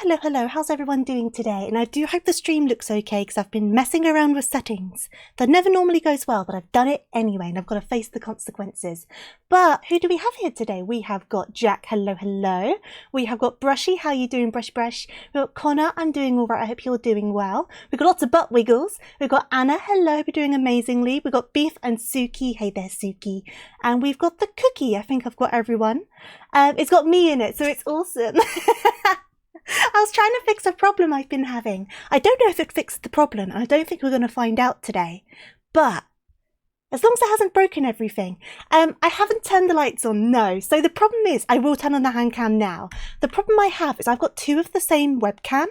Hello, how's everyone doing today? And I do hope the stream looks okay because I've been messing around with settings. That never normally goes well, but I've done it anyway and I've got to face the consequences. But who do we have here today? We have got Jack, hello. We have got Brushy, how you doing, Brush? We've got Connor, I'm doing all right, I hope you're doing well. We've got lots of butt wiggles. We've got Anna, hello, hope you're doing amazingly. We've got Beef and Suki, hey there Suki. And we've got the Cookie, I think I've got everyone. It's got me in it, so it's awesome. I was trying to fix a problem I've been having. I don't know if it fixed the problem, and I don't think we're going to find out today. But as long as it hasn't broken everything. I haven't turned the lights on, no. So the problem is, I will turn on the hand cam now. The problem I have is I've got two of the same webcam.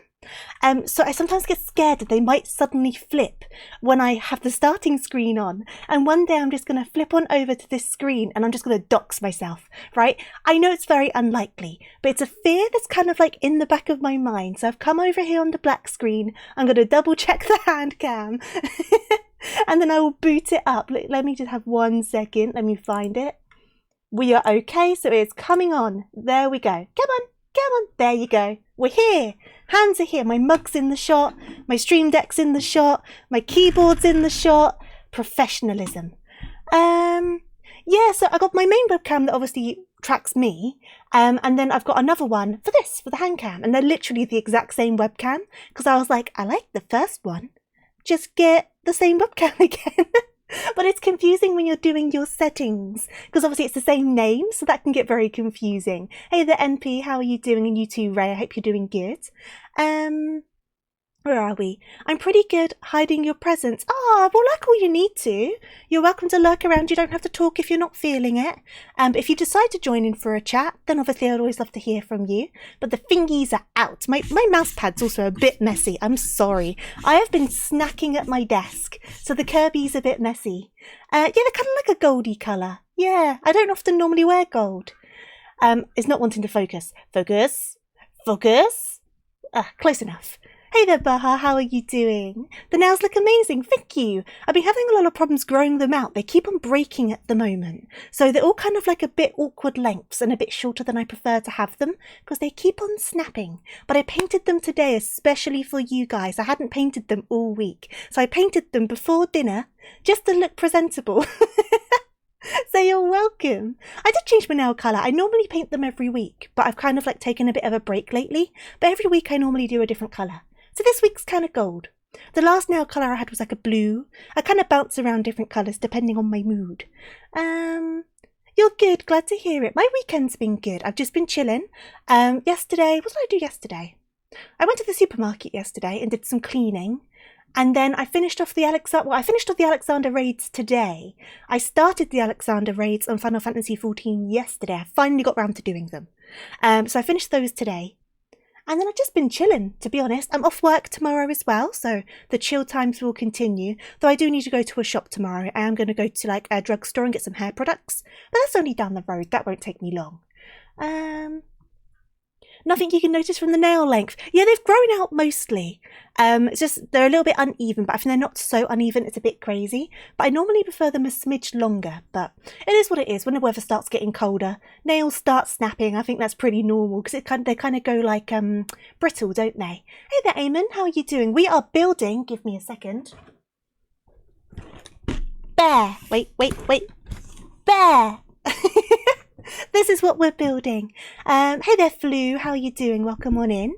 So I sometimes get scared that they might suddenly flip when I have the starting screen on. And one day I'm just going to flip on over to this screen and I'm just going to dox myself, right? I know it's very unlikely, but it's a fear that's kind of like in the back of my mind. So I've come over here on the black screen. I'm going to double check the hand cam and then I will boot it up. Let me just have 1 second. Let me find it. We are okay. So it's coming on. There we go. Come on. There you go. We're here. Hands are here. My mug's in the shot. My stream deck's in the shot. My keyboard's in the shot. Professionalism. Yeah, so I got my main webcam that obviously tracks me. And then I've got another one for this, for the hand cam. And they're literally the exact same webcam. Because I was like, I like the first one. Just get the same webcam again. But it's confusing when you're doing your settings because obviously it's the same name, so that can get very confusing. Hey there, NP, how are you doing? And you too, Ray, I hope you're doing good. Where are we? I'm pretty good hiding your presence. Ah, well, lurk all you need to. You're welcome to lurk around. You don't have to talk if you're not feeling it. If you decide to join in for a chat, then obviously I'd always love to hear from you. But the fingies are out. My mouse pad's also a bit messy. I'm sorry. I have been snacking at my desk, so the Kirby's a bit messy. Yeah, they're kind of like a goldy colour. Yeah, I don't often normally wear gold. It's not wanting to focus. Focus. Close enough. Hey there, Baha, how are you doing? The nails look amazing, thank you. I've been having a lot of problems growing them out. They keep on breaking at the moment. So they're all kind of like a bit awkward lengths and a bit shorter than I prefer to have them because they keep on snapping. But I painted them today especially for you guys. I hadn't painted them all week. So I painted them before dinner just to look presentable. So you're welcome. I did change my nail colour. I normally paint them every week, but I've kind of like taken a bit of a break lately. But every week I normally do a different colour. So this week's kind of gold. The last nail colour I had was like a blue. I kind of bounce around different colours depending on my mood. You're good. Glad to hear it. My weekend's been good. I've just been chilling. Yesterday, what did I do yesterday? I went to the supermarket yesterday and did some cleaning. And then I finished off the Alexander raids today. I started the Alexander raids on Final Fantasy XIV yesterday. I finally got round to doing them. So I finished those today. And then I've just been chilling, to be honest. I'm off work tomorrow as well, so the chill times will continue. Though I do need to go to a shop tomorrow. I am going to go to like a drugstore and get some hair products. But that's only down the road. That won't take me long. Nothing you can notice from the nail length. Yeah, they've grown out mostly. It's just they're a little bit uneven, but I think they're not so uneven. It's a bit crazy. But I normally prefer them a smidge longer. But it is what it is. When the weather starts getting colder, nails start snapping. I think that's pretty normal because they kind of go like brittle, don't they? Hey there, Eamon. How are you doing? We are building. Give me a second. Bear. Wait. Bear. This is what we're building. Hey there, Flu. How are you doing? Welcome on in.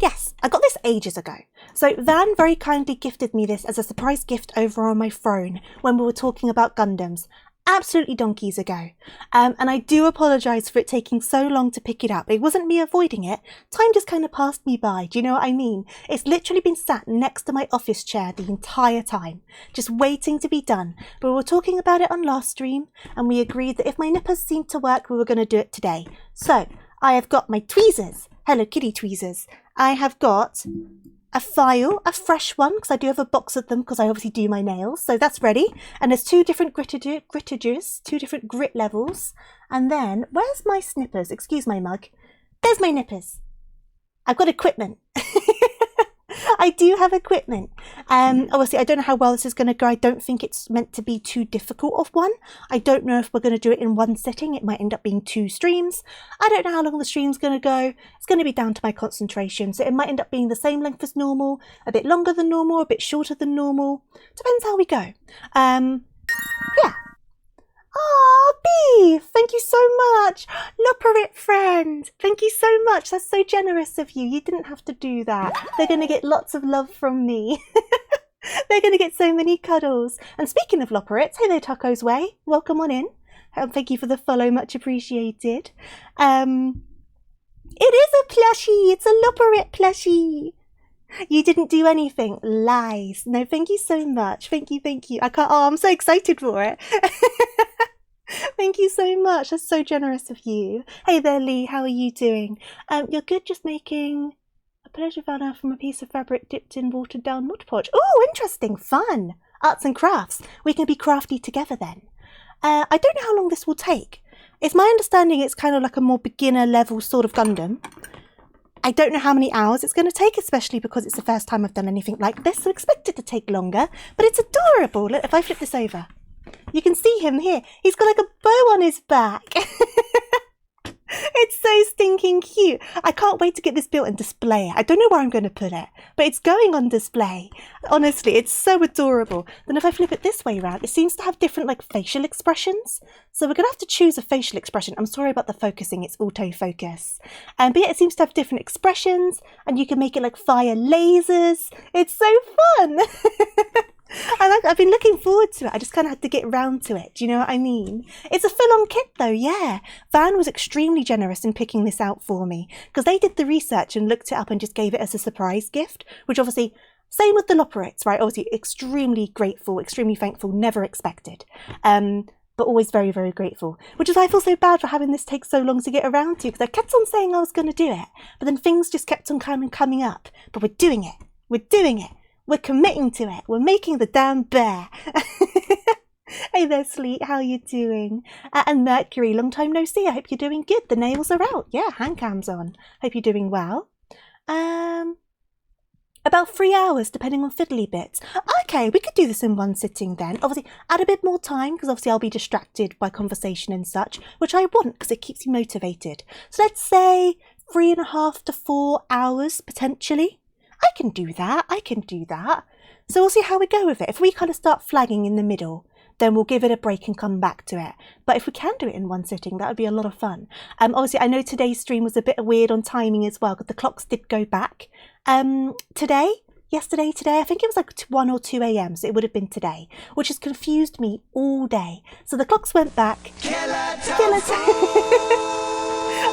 Yes, I got this ages ago. So Van very kindly gifted me this as a surprise gift over on my phone when we were talking about Gundams. Absolutely donkeys ago. And I do apologise for it taking so long to pick it up. It wasn't me avoiding it. Time just kind of passed me by. Do you know what I mean? It's literally been sat next to my office chair the entire time, just waiting to be done. But we were talking about it on last stream, and we agreed that if my nippers seemed to work, we were going to do it today. So I have got my tweezers. Hello Kitty tweezers. I have got a file, a fresh one, because I do have a box of them because I obviously do my nails. So that's ready. And there's two different grittages, two different grit levels. And then, where's my snippers? Excuse my mug. There's my nippers. I've got equipment. I do have equipment. Obviously, I don't know how well this is going to go. I don't think it's meant to be too difficult of one. I don't know if we're going to do it in one sitting. It might end up being 2 streams. I don't know how long the stream's going to go. It's going to be down to my concentration. So it might end up being the same length as normal, a bit longer than normal, a bit shorter than normal. Depends how we go. Yeah. Oh, Beef, thank you so much. Loperit friend, thank you so much. That's so generous of you. You didn't have to do that. They're going to get lots of love from me. They're going to get so many cuddles. And speaking of Loperits, hey there, Taco's Way. Welcome on in. Thank you for the follow, much appreciated. It is a plushie. It's a Loperit plushie. You didn't do anything. Lies. No, thank you so much. Thank you, thank you. I can't, oh, I'm so excited for it. Thank you so much. That's so generous of you. Hey there, Lee. How are you doing? You're good just making a pleasure banner from a piece of fabric dipped in watered down Mod Podge. Oh, interesting. Fun. Arts and crafts. We can be crafty together then. I don't know how long this will take. It's my understanding it's kind of like a more beginner level sort of Gundam. I don't know how many hours it's going to take, especially because it's the first time I've done anything like this, so I expect it to take longer. But it's adorable. Look, if I flip this over, you can see him here. He's got like a bow on his back. It's so stinking cute. I can't wait to get this built and display it. I don't know where I'm going to put it, but it's going on display. Honestly, it's so adorable. Then if I flip it this way around, it seems to have different like facial expressions. So we're going to have to choose a facial expression. I'm sorry about the focusing. It's autofocus. But yeah, it seems to have different expressions and you can make it like fire lasers. It's so fun. I've been looking forward to it. I just kind of had to get round to it. Do you know what I mean? It's a full-on kit though, yeah. Van was extremely generous in picking this out for me because they did the research and looked it up and just gave it as a surprise gift, which obviously, same with the Loperits, right? Obviously, extremely grateful, extremely thankful, never expected. But always very, very grateful, which is why I feel so bad for having this take so long to get around to because I kept on saying I was going to do it, but then things just kept on coming up. But we're doing it. We're doing it. We're committing to it. We're making the damn bear. Hey there, Sleet. How you doing? And Mercury, long time no see. I hope you're doing good. The nails are out. Yeah, hand cams on. Hope you're doing well. About 3 hours, depending on fiddly bits. Okay, we could do this in one sitting then. Obviously, add a bit more time, because obviously I'll be distracted by conversation and such, which I want, because it keeps you motivated. So let's say 3.5 to 4 hours, potentially. I can do that. I can do that. So we'll see how we go with it. If we kind of start flagging in the middle, then we'll give it a break and come back to it. But if we can do it in one sitting, that would be a lot of fun. Obviously, I know today's stream was a bit weird on timing as well, because the clocks did go back. Yesterday, I think it was like 1 or 2 a.m, so it would have been today, which has confused me all day. So the clocks went back.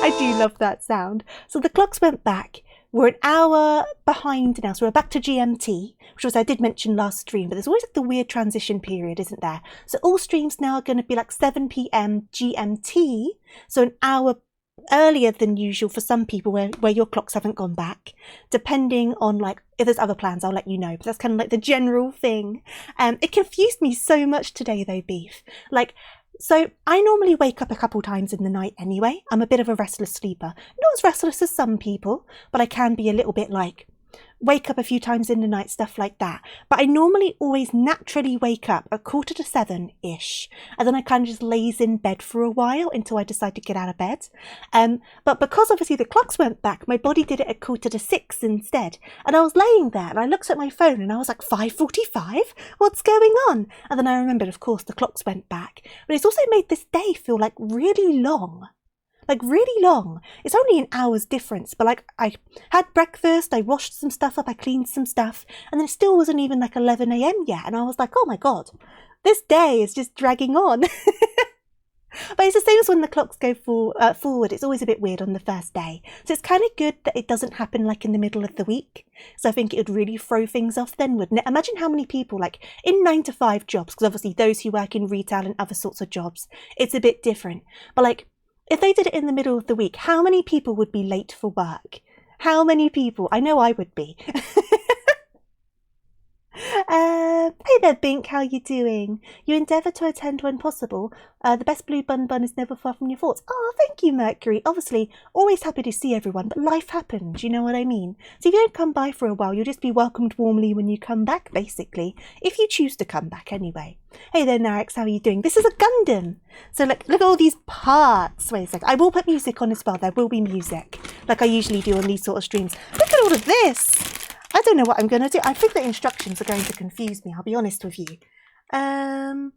I do love that sound. So the clocks went back. We're an hour behind now, so we're back to GMT, which was I did mention last stream, but there's always like the weird transition period, isn't there? So all streams now are going to be like 7 p.m. GMT, so an hour earlier than usual for some people where your clocks haven't gone back. Depending on like, if there's other plans, I'll let you know, but that's kind of like the general thing. It confused me so much today though, Beef. Like, so I normally wake up a couple times in the night anyway. I'm a bit of a restless sleeper. Not as restless as some people, but I can be a little bit like, wake up a few times in the night, stuff like that. But I normally always naturally wake up at 6:45-ish. And then I kind of just laze in bed for a while until I decide to get out of bed. But because obviously the clocks went back, my body did it at 6:45 instead. And I was laying there and I looked at my phone and I was like, 5:45? What's going on? And then I remembered, of course, the clocks went back. But it's also made this day feel like really long. Like really long. It's only an hour's difference, but like I had breakfast, I washed some stuff up, I cleaned some stuff, and then it still wasn't even like 11 a.m. yet. And I was like, oh my God, this day is just dragging on. But it's the same as when the clocks go forward. It's always a bit weird on the first day. So it's kind of good that it doesn't happen like in the middle of the week. So I think it would really throw things off then, wouldn't it? Imagine how many people like in 9-to-5 jobs, because obviously those who work in retail and other sorts of jobs, it's a bit different. But like, if they did it in the middle of the week, how many people would be late for work? How many people? I know I would be. Hey there, Bink. How you doing? You endeavour to attend when possible. The best blue bun is never far from your thoughts. Oh, thank you, Mercury. Obviously, always happy to see everyone, but life happens, you know what I mean? So if you don't come by for a while, you'll just be welcomed warmly when you come back, basically. If you choose to come back anyway. Hey there, Narix. How are you doing? This is a Gundam. So look at all these parts. Wait a sec. I will put music on as well. There will be music, like I usually do on these sort of streams. Look at all of this. I don't know what I'm going to do. I think the instructions are going to confuse me, I'll be honest with you. And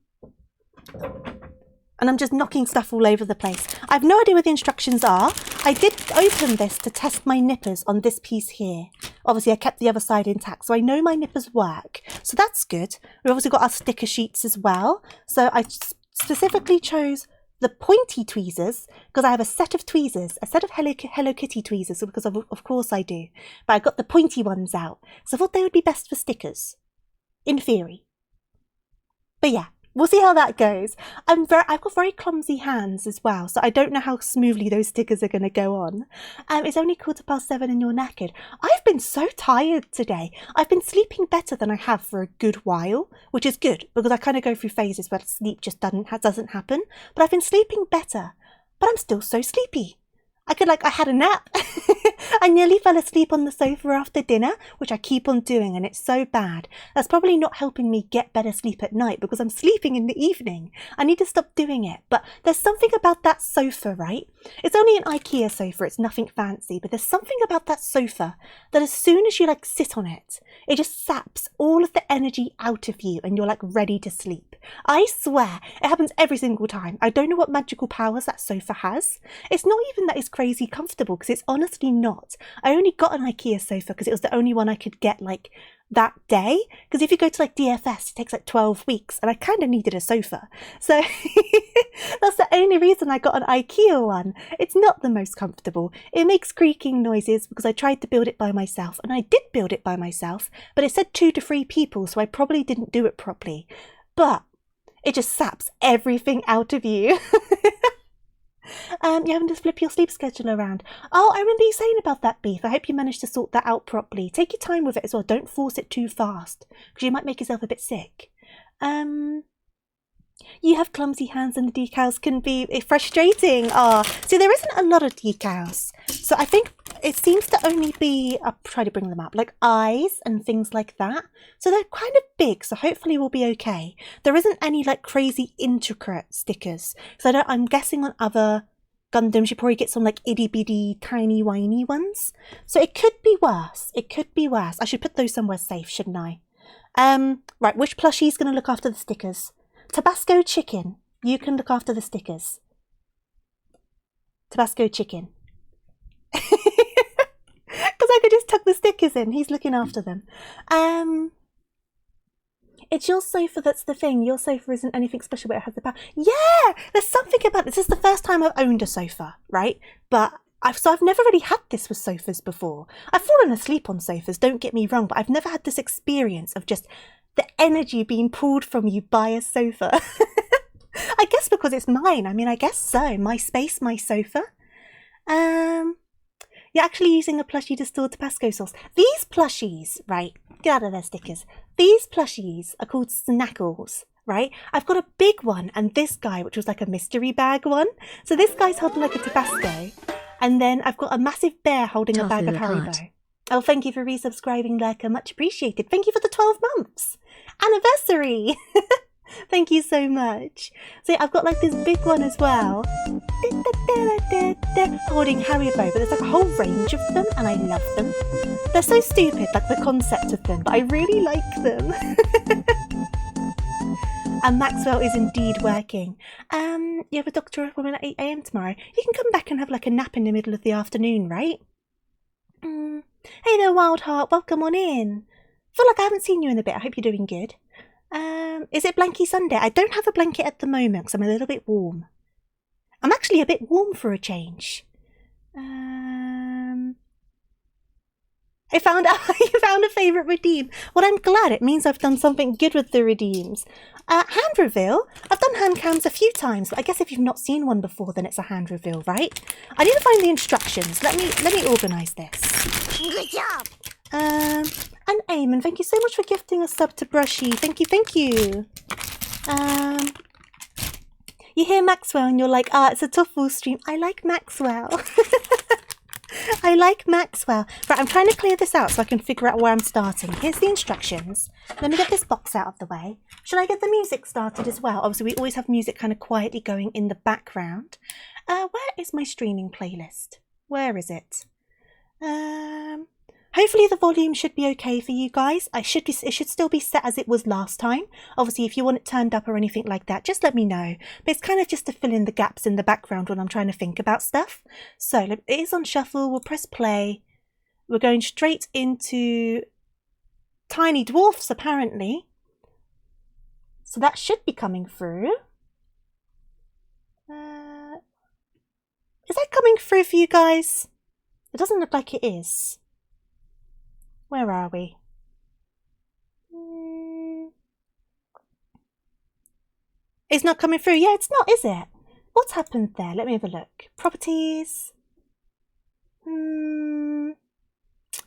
I'm just knocking stuff all over the place. I have no idea what the instructions are. I did open this to test my nippers on this piece here. Obviously, I kept the other side intact, so I know my nippers work. So that's good. We've obviously got our sticker sheets as well. So I specifically chose the pointy tweezers because I have a set of tweezers, a set of Hello Kitty tweezers, because of course I do. But I got the pointy ones out. So I thought they would be best for stickers, in theory. But yeah, we'll see how that goes. I've got very clumsy hands as well, so I don't know how smoothly those stickers are going to go on. It's only 7:15 and you're knackered. I've been so tired today. I've been sleeping better than I have for a good while, which is good because I kind of go through phases where sleep just doesn't happen. But I've been sleeping better, but I'm still so sleepy. I had a nap. I nearly fell asleep on the sofa after dinner, which I keep on doing, and it's so bad. That's probably not helping me get better sleep at night because I'm sleeping in the evening. I need to stop doing it. But there's something about that sofa, right? It's only an IKEA sofa. It's nothing fancy, but there's something about that sofa that as soon as you sit on it, it just saps all of the energy out of you and you're ready to sleep. I swear, it happens every single time. I don't know what magical powers that sofa has. It's not even that it's crazy comfortable because it's honestly not. I only got an IKEA sofa because it was the only one I could get that day, because if you go to DFS it takes 12 weeks and I kind of needed a sofa, so that's the only reason I got an IKEA one. It's not the most comfortable. It makes creaking noises because I tried to build it by myself, and I did build it by myself, but it said 2 to 3 people, so I probably didn't do it properly, but it just saps everything out of you. You're having to flip your sleep schedule around. Oh, I remember you saying about that, Beef. I hope you managed to sort that out properly. Take your time with it as well. Don't force it too fast, because you might make yourself a bit sick. You have clumsy hands and the decals can be frustrating. See, there isn't a lot of decals. So I think it seems to only be, I'll try to bring them up, eyes and things like that. So they're kind of big, so hopefully we'll be okay. There isn't any crazy intricate stickers. So I'm guessing on other Gundams you probably get some itty bitty tiny whiny ones. So it could be worse. It could be worse. I should put those somewhere safe, shouldn't I? Right, which plushie is going to look after the stickers? Tabasco Chicken, you can look after the stickers. Tabasco Chicken. Because I could just tuck the stickers in. He's looking after them. It's your sofa that's the thing. Your sofa isn't anything special, but it has the power. Yeah, there's something about this. This is the first time I've owned a sofa, right? But I've never really had this with sofas before. I've fallen asleep on sofas, don't get me wrong, but I've never had this experience of just the energy being pulled from you by a sofa. I guess because it's mine. I mean, I guess so. My space, my sofa. You're actually using a plushie to store Tabasco sauce. These plushies, right? Get out of their stickers. These plushies are called Snackles, right? I've got a big one and this guy, which was a mystery bag one. So this guy's holding a Tabasco. And then I've got a massive bear holding a bag of Haribo. Oh, thank you for resubscribing, Lurker. Much appreciated. Thank you for the 12 months. Anniversary. Thank you so much. So I've got this big one as well. Holding Haribo, but there's a whole range of them and I love them. They're so stupid, the concept of them, but I really like them. And Maxwell is indeed working. You have a doctor appointment at 8 AM tomorrow. You can come back and have a nap in the middle of the afternoon, right? Hey there, Wild Heart. Welcome on in. Feel like I haven't seen you in a bit. I hope you're doing good. Is it Blanky Sunday? I don't have a blanket at the moment because I'm a little bit warm. I'm actually a bit warm for a change. I found out you found a favourite redeem. Well, I'm glad. It means I've done something good with the redeems. Hand reveal. I've done hand cams a few times, but I guess if you've not seen one before, then it's a hand reveal, right? I need to find the instructions. Let me organise this. Good job. And Eamon, thank you so much for gifting a sub to Brushy. Thank you, thank you. You hear Maxwell and you're like, it's a Tuffle stream. I like Maxwell. I like Maxwell. Right, I'm trying to clear this out so I can figure out where I'm starting. Here's the instructions. Let me get this box out of the way. Should I get the music started as well? Obviously, we always have music kind of quietly going in the background. Where is my streaming playlist? Where is it? Hopefully the volume should be okay for you guys. It should still be set as it was last time. Obviously, if you want it turned up or anything like that, just let me know. But it's kind of just to fill in the gaps in the background when I'm trying to think about stuff. So it is on shuffle. We'll press play. We're going straight into Tiny Dwarfs, apparently. So that should be coming through. Is that coming through for you guys? It doesn't look like it is. Where are we? It's not coming through. Yeah, it's not, is it? What's happened there? Let me have a look. Properties.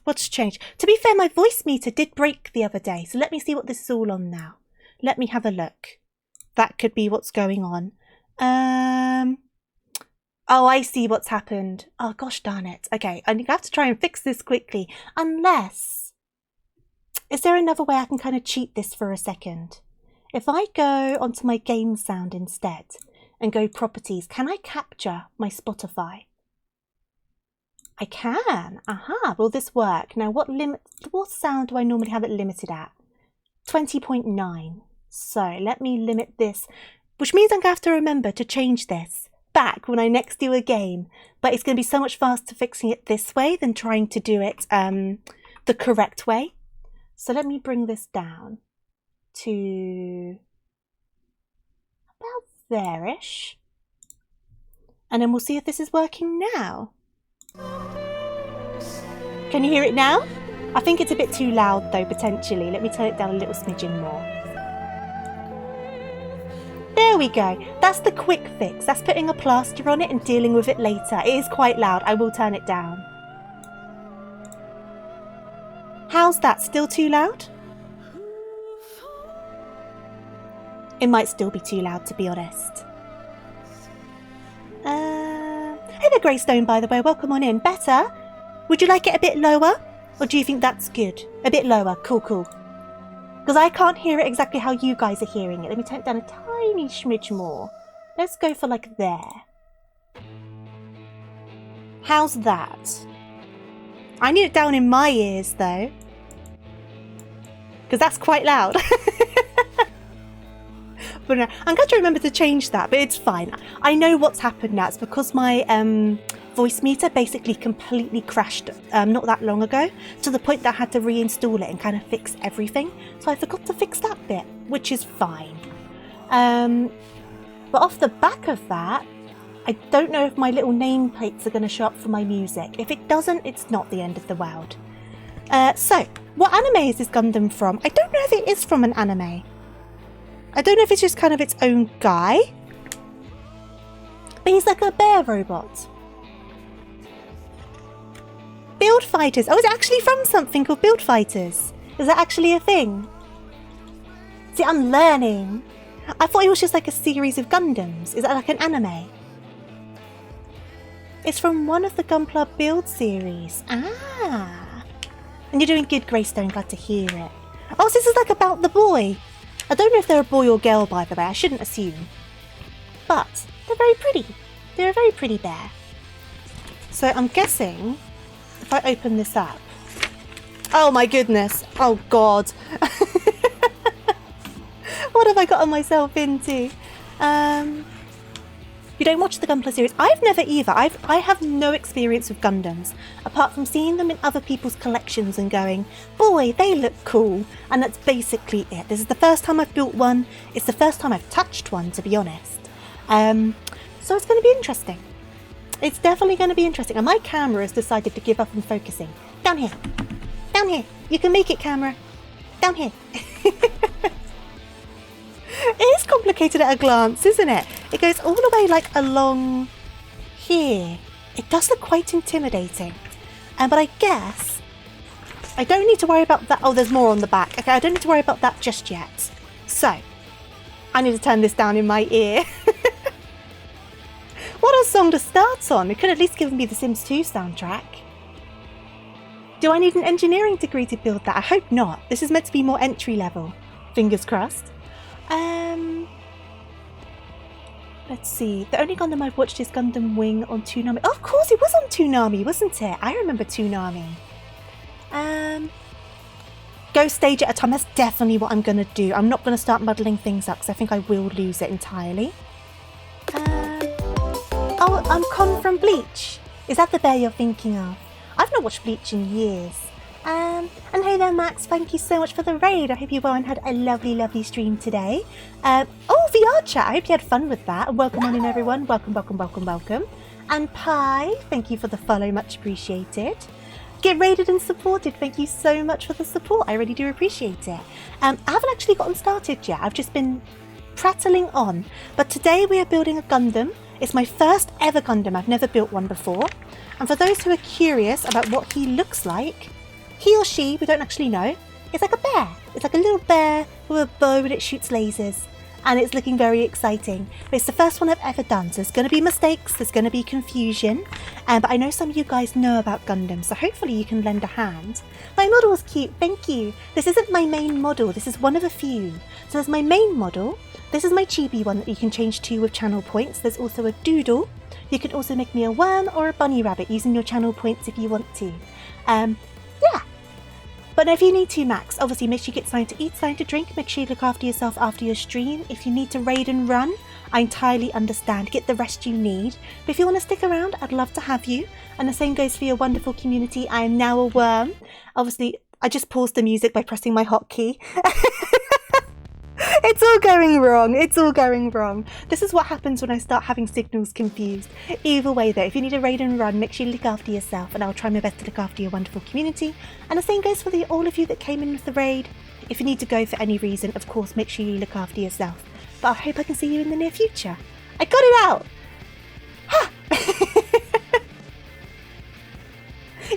What's changed? To be fair, my voice meter did break the other day. So let me see what this is all on now. Let me have a look. That could be what's going on. Oh, I see what's happened. Oh, gosh darn it. Okay, I have to try and fix this quickly. Unless... Is there another way I can kind of cheat this for a second? If I go onto my game sound instead and go properties, can I capture my Spotify? I can. Aha, will this work? Now, what sound do I normally have it limited at? 20.9. So let me limit this, which means I'm going to have to remember to change this back when I next do a game, but it's going to be so much faster fixing it this way than trying to do it the correct way. So let me bring this down to about there-ish, and then we'll see if this is working now. Can you hear it now? I think it's a bit too loud though, potentially. Let me turn it down a little smidgen more. There we go. That's the quick fix. That's putting a plaster on it and dealing with it later. It is quite loud. I will turn it down. How's that? Still too loud? It might still be too loud, to be honest. Hey there, Greystone, by the way. Welcome on in. Better? Would you like it a bit lower? Or do you think that's good? A bit lower. Cool, cool. Because I can't hear it exactly how you guys are hearing it. Let me turn it down a tiny smidge more. Let's go for like there. How's that? I need it down in my ears though. Because that's quite loud. But no, I'm going to remember to change that, but it's fine. I know what's happened now. It's because my voice meter basically completely crashed not that long ago, to the point that I had to reinstall it and kind of fix everything. So I forgot to fix that bit, which is fine. But off the back of that, I don't know if my little nameplates are going to show up for my music. If it doesn't, it's not the end of the world. So, what anime is this Gundam from? I don't know if it is from an anime. I don't know if it's just kind of its own guy. But he's like a bear robot. Build Fighters. Oh, is it actually from something called Build Fighters? Is that actually a thing? See, I'm learning. I thought it was just like a series of Gundams. Is that like an anime? It's from one of the Gunpla Build series. Ah. And you're doing good, Greystone. Glad to hear it. Oh, so this is like about the boy. I don't know if they're a boy or girl, by the way. I shouldn't assume. But they're very pretty. They're a very pretty bear. So I'm guessing if I open this up... Oh my goodness. Oh God. What have I gotten myself into? You don't watch the Gunpla series? I've never either. I have no experience with Gundams, apart from seeing them in other people's collections and going, boy, they look cool. And that's basically it. This is the first time I've built one. It's the first time I've touched one, to be honest. So it's going to be interesting. It's definitely going to be interesting. And my camera has decided to give up on focusing. Down here. Down here. You can make it, camera. Down here. It is complicated at a glance, isn't it? It goes all the way like along here. It does look quite intimidating. But I guess I don't need to worry about that. Oh, there's more on the back. Okay, I don't need to worry about that just yet. So, I need to turn this down in my ear. What a song to start on. It could at least give me the Sims 2 soundtrack. Do I need an engineering degree to build that? I hope not. This is meant to be more entry level. Fingers crossed. Let's see. The only Gundam I've watched is Gundam Wing on Toonami. Oh, of course, it was on Toonami, wasn't it? I remember Toonami. Go stage at a time. That's definitely what I'm going to do. I'm not going to start muddling things up because I think I will lose it entirely. Oh, I'm Con from Bleach. Is that the bear you're thinking of? I've not watched Bleach in years. And hey there, Max. Thank you so much for the raid. I hope you well and had a lovely, lovely stream today. Oh, VR chat. I hope you had fun with that. And welcome on in, everyone. Welcome, welcome, welcome, welcome. And Pi, thank you for the follow. Much appreciated. Get raided and supported. Thank you so much for the support. I really do appreciate it. I haven't actually gotten started yet. I've just been prattling on. But today we are building a Gundam. It's my first ever Gundam. I've never built one before. And for those who are curious about what he looks like, he or she, we don't actually know, it's like a bear. It's like a little bear with a bow and it shoots lasers. And it's looking very exciting. But it's the first one I've ever done, so there's going to be mistakes, there's going to be confusion. But I know some of you guys know about Gundam, so hopefully you can lend a hand. My model was cute, thank you. This isn't my main model, this is one of a few. So there's my main model. This is my chibi one that you can change to with channel points. There's also a doodle. You can also make me a worm or a bunny rabbit using your channel points if you want to. Yeah. But if you need to, Max, obviously make sure you get something to eat, something to drink. Make sure you look after yourself after your stream. If you need to raid and run, I entirely understand. Get the rest you need. But if you want to stick around, I'd love to have you. And the same goes for your wonderful community. I am now a worm. Obviously, I just paused the music by pressing my hotkey. It's all going wrong. It's all going wrong. This is what happens when I start having signals confused. Either way though, if you need a raid and run, make sure you look after yourself and I'll try my best to look after your wonderful community. And the same goes for all of you that came in with the raid. If you need to go for any reason, of course, make sure you look after yourself. But I hope I can see you in the near future. I got it out! Ha!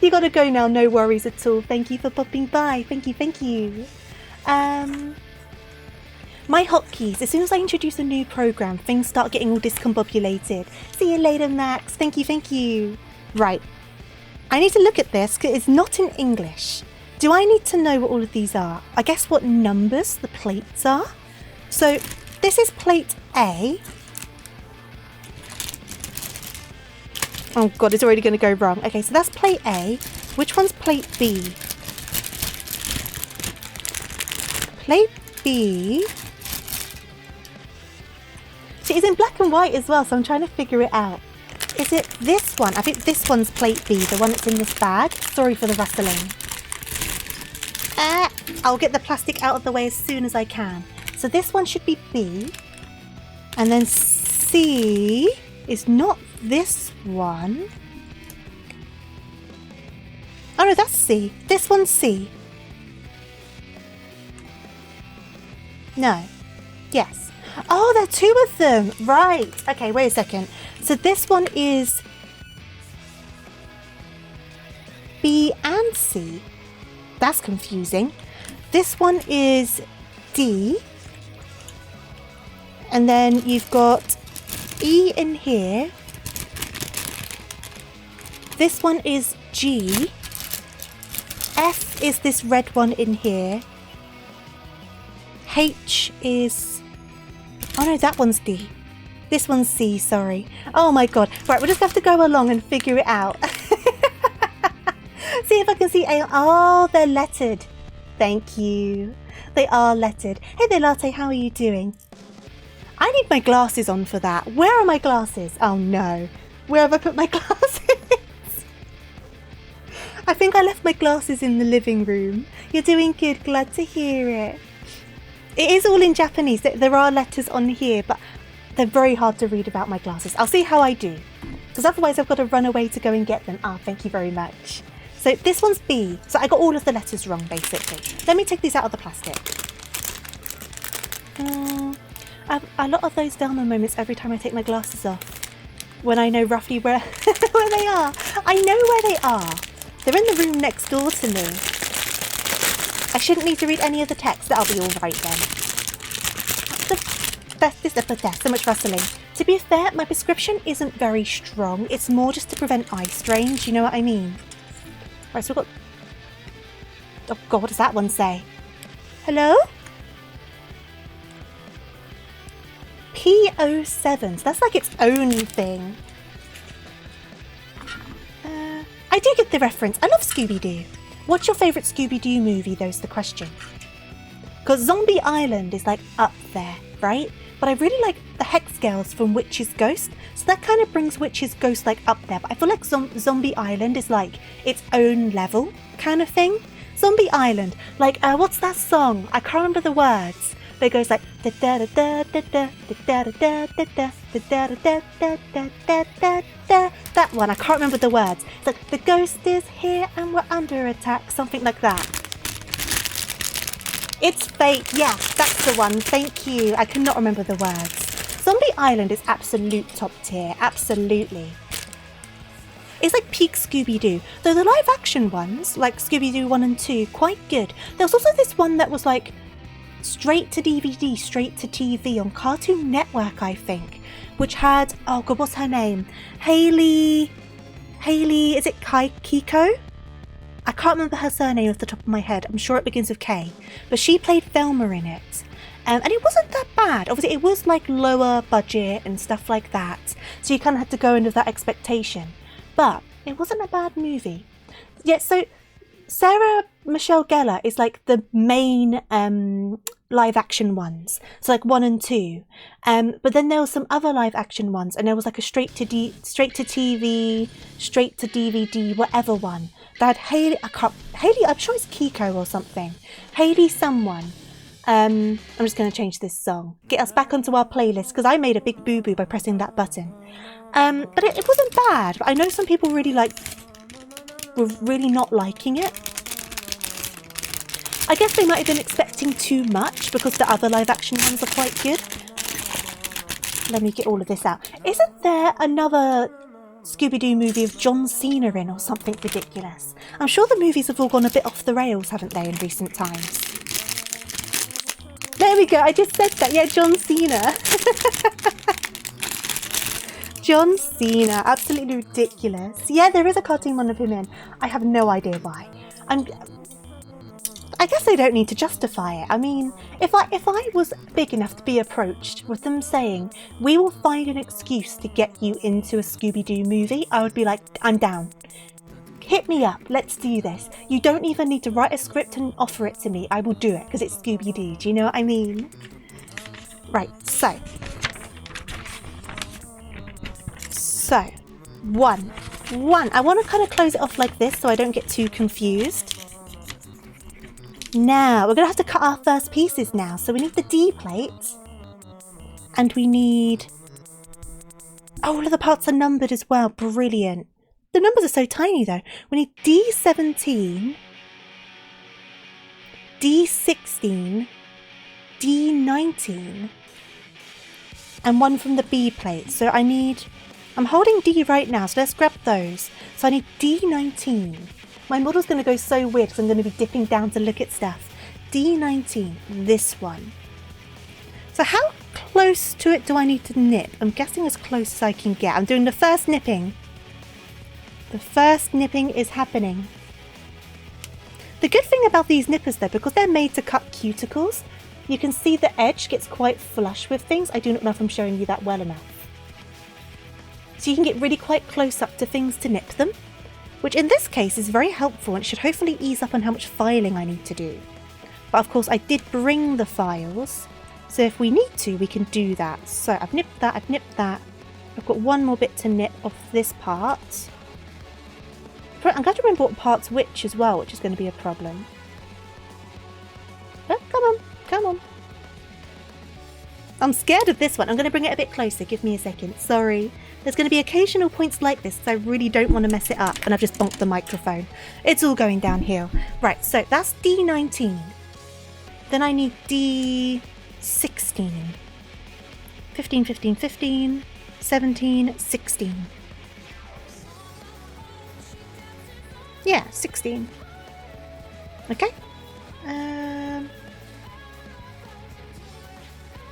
You gotta go now, no worries at all. Thank you for popping by. Thank you, thank you. My hotkeys, as soon as I introduce a new program, things start getting all discombobulated. See you later, Max. Thank you, thank you. Right. I need to look at this because it's not in English. Do I need to know what all of these are? I guess what numbers the plates are. So this is plate A. Oh God, it's already going to go wrong. Okay, so that's plate A. Which one's plate B? Plate B. See, it's in black and white as well, so I'm trying to figure it out. Is it this one? I think this one's plate B, the one that's in this bag. Sorry for the rustling. I'll get the plastic out of the way as soon as I can. So this one should be B. And then C is not this one. Oh no, that's C. This one's C. No. Yes. Oh, there are two of them. Right. Okay, wait a second. So this one is B and C. That's confusing. This one is D. And then you've got E in here. This one is G. F is this red one in here. H is... Oh no, that one's D. This one's C, sorry. Oh my God. Right, we'll just have to go along and figure it out. See if I can see A. Oh, they're lettered. Thank you. They are lettered. Hey there, Latte, how are you doing? I need my glasses on for that. Where are my glasses? Oh no. Where have I put my glasses? I think I left my glasses in the living room. You're doing good. Glad to hear it. It is all in Japanese. There are letters on here, but they're very hard to read without my glasses. I'll see how I do, because otherwise I've got to run away to go and get them. Ah, thank you very much. So this one's B. So I got all of the letters wrong, basically. Let me take these out of the plastic. A lot of those Velma moments every time I take my glasses off, when I know roughly where, where they are. I know where they are. They're in the room next door to me. I shouldn't need to read any of the text. That'll be alright then. So much rustling. To be fair, my prescription isn't very strong. It's more just to prevent eye strain. Do you know what I mean? Right, so we've got... Oh god, what does that one say? Hello? P07. So that's like its own thing. I do get the reference. I love Scooby-Doo. What's your favourite Scooby-Doo movie, though, is the question. Because Zombie Island is like up there, right? But I really like the Hex Girls from Witch's Ghost. So that kind of brings Witch's Ghost like up there. But I feel like Zombie Island is like its own level kind of thing. Zombie Island. Like, what's that song? I can't remember the words. But it goes like da da da da da da da da da da da da da da da da. That one, I can't remember the words. It's like the ghost is here and we're under attack, something like that. It's fate. Yeah, that's the one. Thank you. I cannot remember the words. Zombie Island is absolute top tier. Absolutely. It's like peak Scooby-Doo. Though the live action ones, like Scooby-Doo 1 and 2, quite good. There was also this one that was like straight to DVD, straight to TV on Cartoon Network, I think, which had, oh god, what's her name? Haley, is it Kiko? I can't remember her surname off the top of my head. I'm sure it begins with K. But she played Velma in it. And it wasn't that bad. Obviously, it was like lower budget and stuff like that. So you kind of had to go in with that expectation. But it wasn't a bad movie. Yeah, so Sarah Michelle Gellar is like the main live action ones. So like 1 and 2. But then there were some other live action ones, and there was like a straight to TV, straight to DVD, whatever one. That had Haley, I'm sure it's Kiko or something. Haley someone. I'm just going to change this song. Get us back onto our playlist, because I made a big boo-boo by pressing that button. But it wasn't bad. I know some people were really not liking it. I guess they might have been expecting too much because the other live action ones are quite good. Let me get all of this out. Isn't there another Scooby-Doo movie of John Cena in or something ridiculous? I'm sure the movies have all gone a bit off the rails, haven't they, in recent times? There we go, I just said that. Yeah, John Cena. John Cena, absolutely ridiculous. Yeah, there is a cartoon one of him in. I have no idea why. I guess they don't need to justify it. I mean, if I was big enough to be approached with them saying, we will find an excuse to get you into a Scooby-Doo movie, I would be like, I'm down. Hit me up, let's do this. You don't even need to write a script and offer it to me. I will do it because it's Scooby-Doo. Do you know what I mean? Right, so, one. I want to kind of close it off like this so I don't get too confused. Now, we're going to have to cut our first pieces now. So we need the D plate. And we need... Oh, all of the parts are numbered as well. Brilliant. The numbers are so tiny though. We need D17, D16, D19, and one from the B plate. So I'm holding D right now, so let's grab those. So I need D19. My model's going to go so weird because I'm going to be dipping down to look at stuff. D19, this one. So how close to it do I need to nip? I'm guessing as close as I can get. I'm doing the first nipping. The first nipping is happening. The good thing about these nippers though, because they're made to cut cuticles, you can see the edge gets quite flush with things. I do not know if I'm showing you that well enough. So you can get really quite close up to things to nip them, which in this case is very helpful and should hopefully ease up on how much filing I need to do. But of course I did bring the files, so if we need to, we can do that. So I've nipped that, I've got one more bit to nip off this part. I'm glad to remember what part's which as well, which is going to be a problem. Oh, come on. I'm scared of this one. I'm going to bring it a bit closer. Give me a second. Sorry. There's going to be occasional points like this, so I really don't want to mess it up. And I've just bonked the microphone. It's all going downhill. Right, so that's D19. Then I need D16. 15, 15, 15. 17, 16. Yeah, 16. Okay.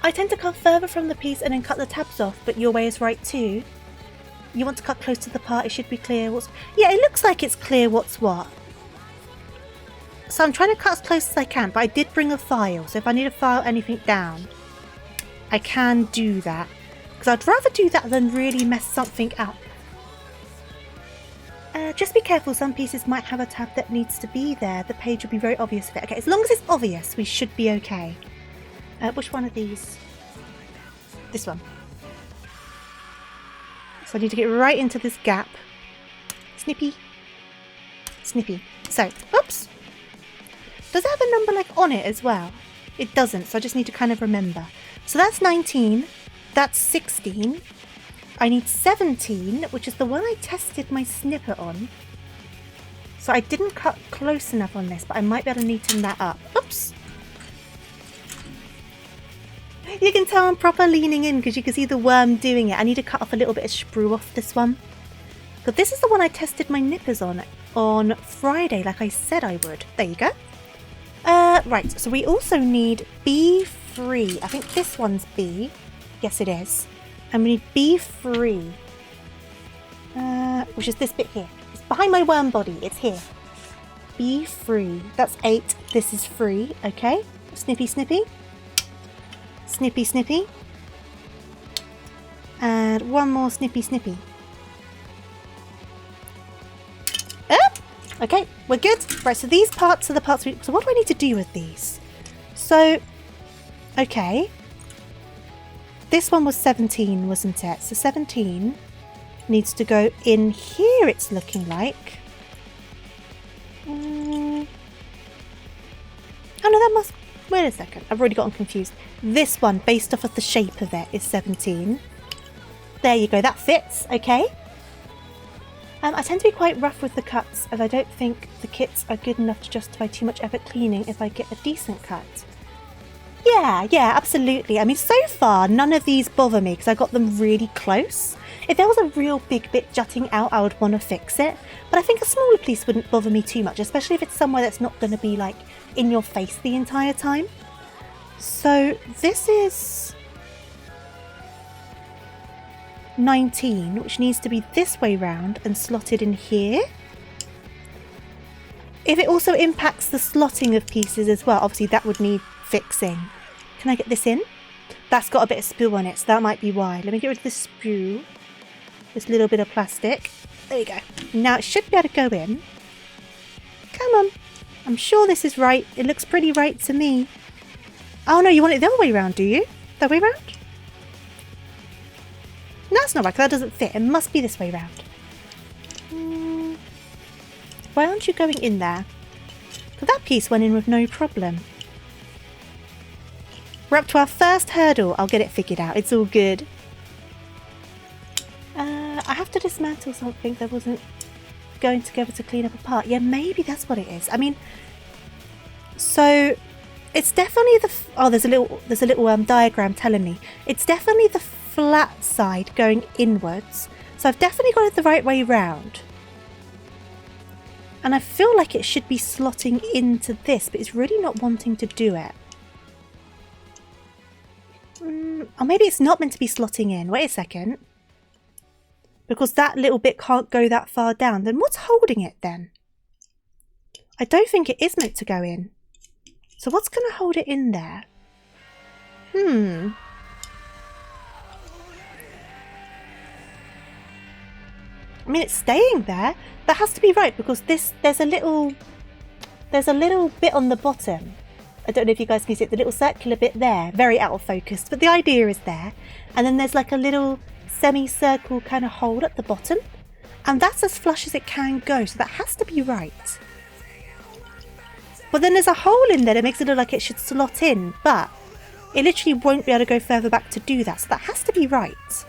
I tend to cut further from the piece and then cut the tabs off, but your way is right too. You want to cut close to the part, it should be clear what's... Yeah, it looks like it's clear what's what. So I'm trying to cut as close as I can, but I did bring a file, so if I need to file anything down, I can do that. Because I'd rather do that than really mess something up. Just be careful, some pieces might have a tab that needs to be there. The page will be very obvious of it. Okay, as long as it's obvious, we should be okay. Which one of these? This one. So I need to get right into this gap. Snippy. Snippy. So, oops. Does it have a number like on it as well? It doesn't, so I just need to kind of remember. So that's 19. That's 16. I need 17, which is the one I tested my snipper on. So I didn't cut close enough on this, but I might be able to neaten that up. Oops. You can tell I'm proper leaning in because you can see the worm doing it. I need to cut off a little bit of sprue off this one. But this is the one I tested my nippers on Friday, like I said I would. There you go. Right, so we also need B3. I think this one's B. Yes, it is. And we need B3. Which is this bit here. It's behind my worm body. It's here. B3. That's 8. This is 3. Okay. Snippy, snippy. Snippy, snippy. And one more snippy, snippy. Okay, we're good. Right, so these parts are the parts so what do I need to do with these? So, okay. This one was 17, wasn't it? So 17 needs to go in here, it's looking like. Oh no, that must... Wait a second, I've already gotten confused. This one, based off of the shape of it, is 17. There you go, that fits, okay. I tend to be quite rough with the cuts, as I don't think the kits are good enough to justify too much effort cleaning if I get a decent cut. Yeah, absolutely. I mean, so far, none of these bother me because I got them really close. If there was a real big bit jutting out, I would want to fix it. But I think a smaller piece wouldn't bother me too much, especially if it's somewhere that's not going to be, like, in your face the entire time. So, this is 19, which needs to be this way round and slotted in here. If it also impacts the slotting of pieces as well, obviously that would need fixing. Can I get this in? That's got a bit of sprue on it, so that might be why. Let me get rid of the sprue. This little bit of plastic. There you go. Now it should be able to go in. Come on. I'm sure this is right. It looks pretty right to me. Oh no, you want it the other way round, do you? The way round? No, that's not right, because that doesn't fit. It must be this way round. Why aren't you going in there? Because that piece went in with no problem. We're up to our first hurdle. I'll get it figured out. It's all good. I have to dismantle something that wasn't going together to clean up a part. Yeah, maybe that's what it is. I mean, so it's definitely the... Oh, there's a little diagram telling me. It's definitely the flat side going inwards. So I've definitely got it the right way round. And I feel like it should be slotting into this, but it's really not wanting to do it. Or maybe it's not meant to be slotting in. Wait a second. Because that little bit can't go that far down. Then what's holding it then? I don't think it is meant to go in. So what's going to hold it in there? I mean, it's staying there. That has to be right because there's a little bit on the bottom. I don't know if you guys can see it, the little circular bit there, very out of focus, but the idea is there. And then there's like a little semicircle kind of hole at the bottom, and that's as flush as it can go, so that has to be right. But then there's a hole in there that makes it look like it should slot in, but it literally won't be able to go further back to do that, so that has to be right.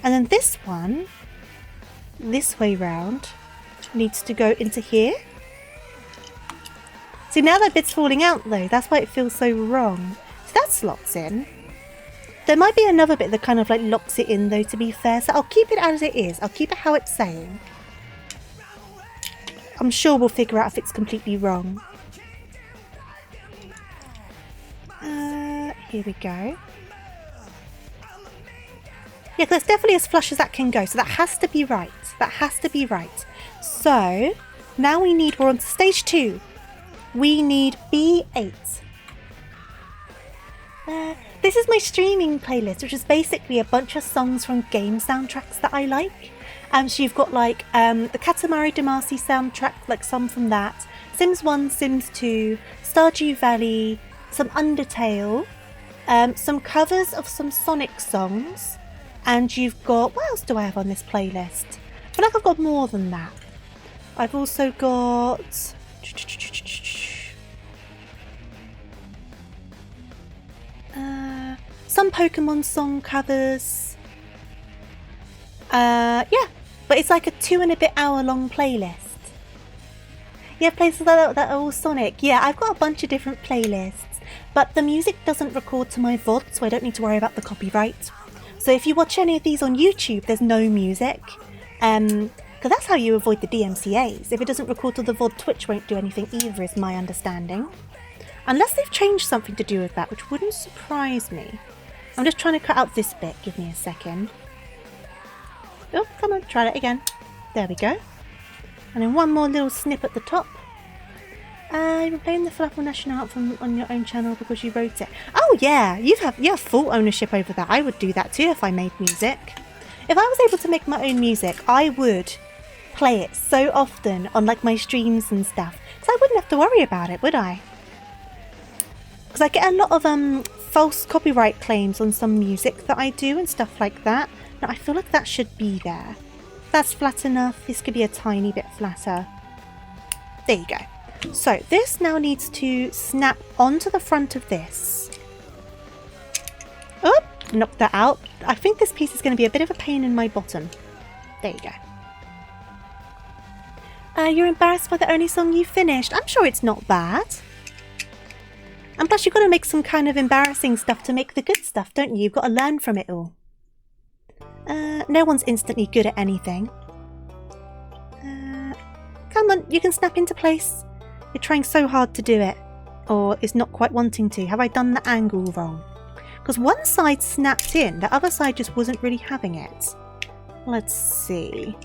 And then this one, this way round, needs to go into here. See, now that bit's falling out though, that's why it feels so wrong. So that slots in. There might be another bit that kind of like locks it in though, to be fair, so I'll keep it as it is. I'll keep it how it's saying. I'm sure we'll figure out if it's completely wrong. Here we go. Yeah, that's definitely as flush as that can go. So that has to be right. That has to be right. So now we're on to stage 2. We need B8. This is my streaming playlist, which is basically a bunch of songs from game soundtracks that I like. So you've got like the Katamari Damacy soundtrack, like some from that, Sims 1, Sims 2, Stardew Valley, some Undertale, some covers of some Sonic songs, and you've got, what else do I have on this playlist? I feel like I've got more than that. I've also got some Pokemon song covers. Yeah, but it's like a 2 and a bit hour long playlist. Yeah, places that are all Sonic. Yeah, I've got a bunch of different playlists, but the music doesn't record to my VOD, so I don't need to worry about the copyright. So if you watch any of these on YouTube, there's no music. Because that's how you avoid the DMCAs. If it doesn't record to the VOD, Twitch won't do anything either, is my understanding. Unless they've changed something to do with that, which wouldn't surprise me. I'm just trying to cut out this bit. Give me a second. Oh, come on, try that again. There we go. And then one more little snip at the top. You're playing the Falafel National Anthem on your own channel because you wrote it. Oh yeah, you have full ownership over that. I would do that too if I made music. If I was able to make my own music, I would play it so often on like my streams and stuff. So I wouldn't have to worry about it, would I? Because I get a lot of false copyright claims on some music that I do and stuff like that. Now I feel like that should be there. That's flat enough. This could be a tiny bit flatter. There you go. So this now needs to snap onto the front of this. Oh, knocked that out. I think this piece is going to be a bit of a pain in my bottom. There you go. You're embarrassed by the only song you finished. I'm sure it's not bad. And plus you've got to make some kind of embarrassing stuff to make the good stuff, don't you? You've got to learn from it all. No one's instantly good at anything. Come on, you can snap into place. You're trying so hard to do it. Or is not quite wanting to. Have I done the angle wrong? Because one side snapped in, the other side just wasn't really having it. Let's see.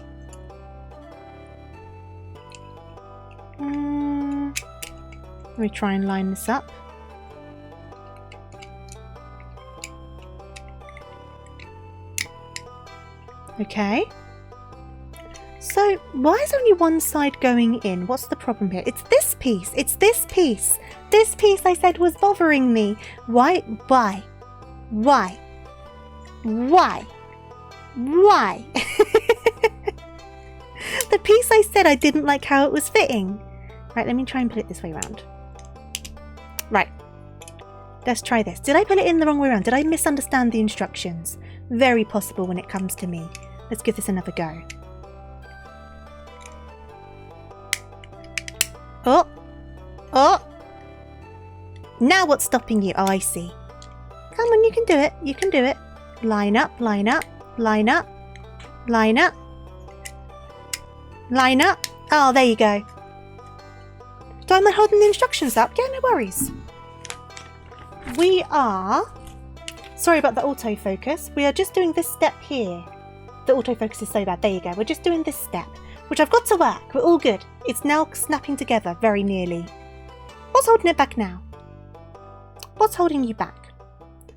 Let me try and line this up. Okay. So, why is only one side going in? What's the problem here? It's this piece. It's this piece. This piece I said was bothering me. Why? Why? Why? Why? Why? The piece I said I didn't like how it was fitting. Right, let me try and put it this way around. Right. Let's try this. Did I put it in the wrong way around? Did I misunderstand the instructions? Very possible when it comes to me. Let's give this another go. Oh! Oh! Now what's stopping you? Oh, I see. Come on, you can do it. You can do it. Line up, line up, line up, line up, line up. Oh, there you go. So I'm not holding the instructions up. Yeah, no worries. We are... Sorry about the autofocus. We are just doing this step here. The autofocus is so bad. There you go. We're just doing this step, which I've got to work. We're all good. It's now snapping together very nearly. What's holding it back now? What's holding you back?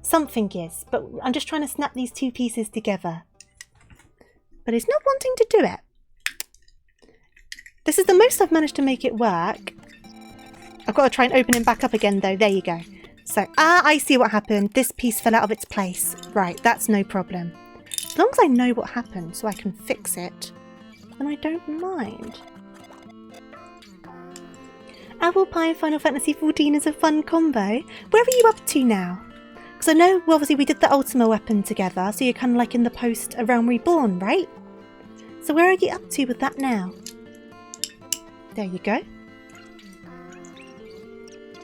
Something is, but I'm just trying to snap these two pieces together. But it's not wanting to do it. This is the most I've managed to make it work. I've got to try and open it back up again though. There you go. So, I see what happened. This piece fell out of its place. Right, that's no problem. As long as I know what happened so I can fix it, then I don't mind. Apple pie and Final Fantasy XIV is a fun combo. Where are you up to now? Because I know, well, obviously we did the Ultima weapon together, so you're kind of like in the post A Realm Reborn, right? So where are you up to with that now? There you go.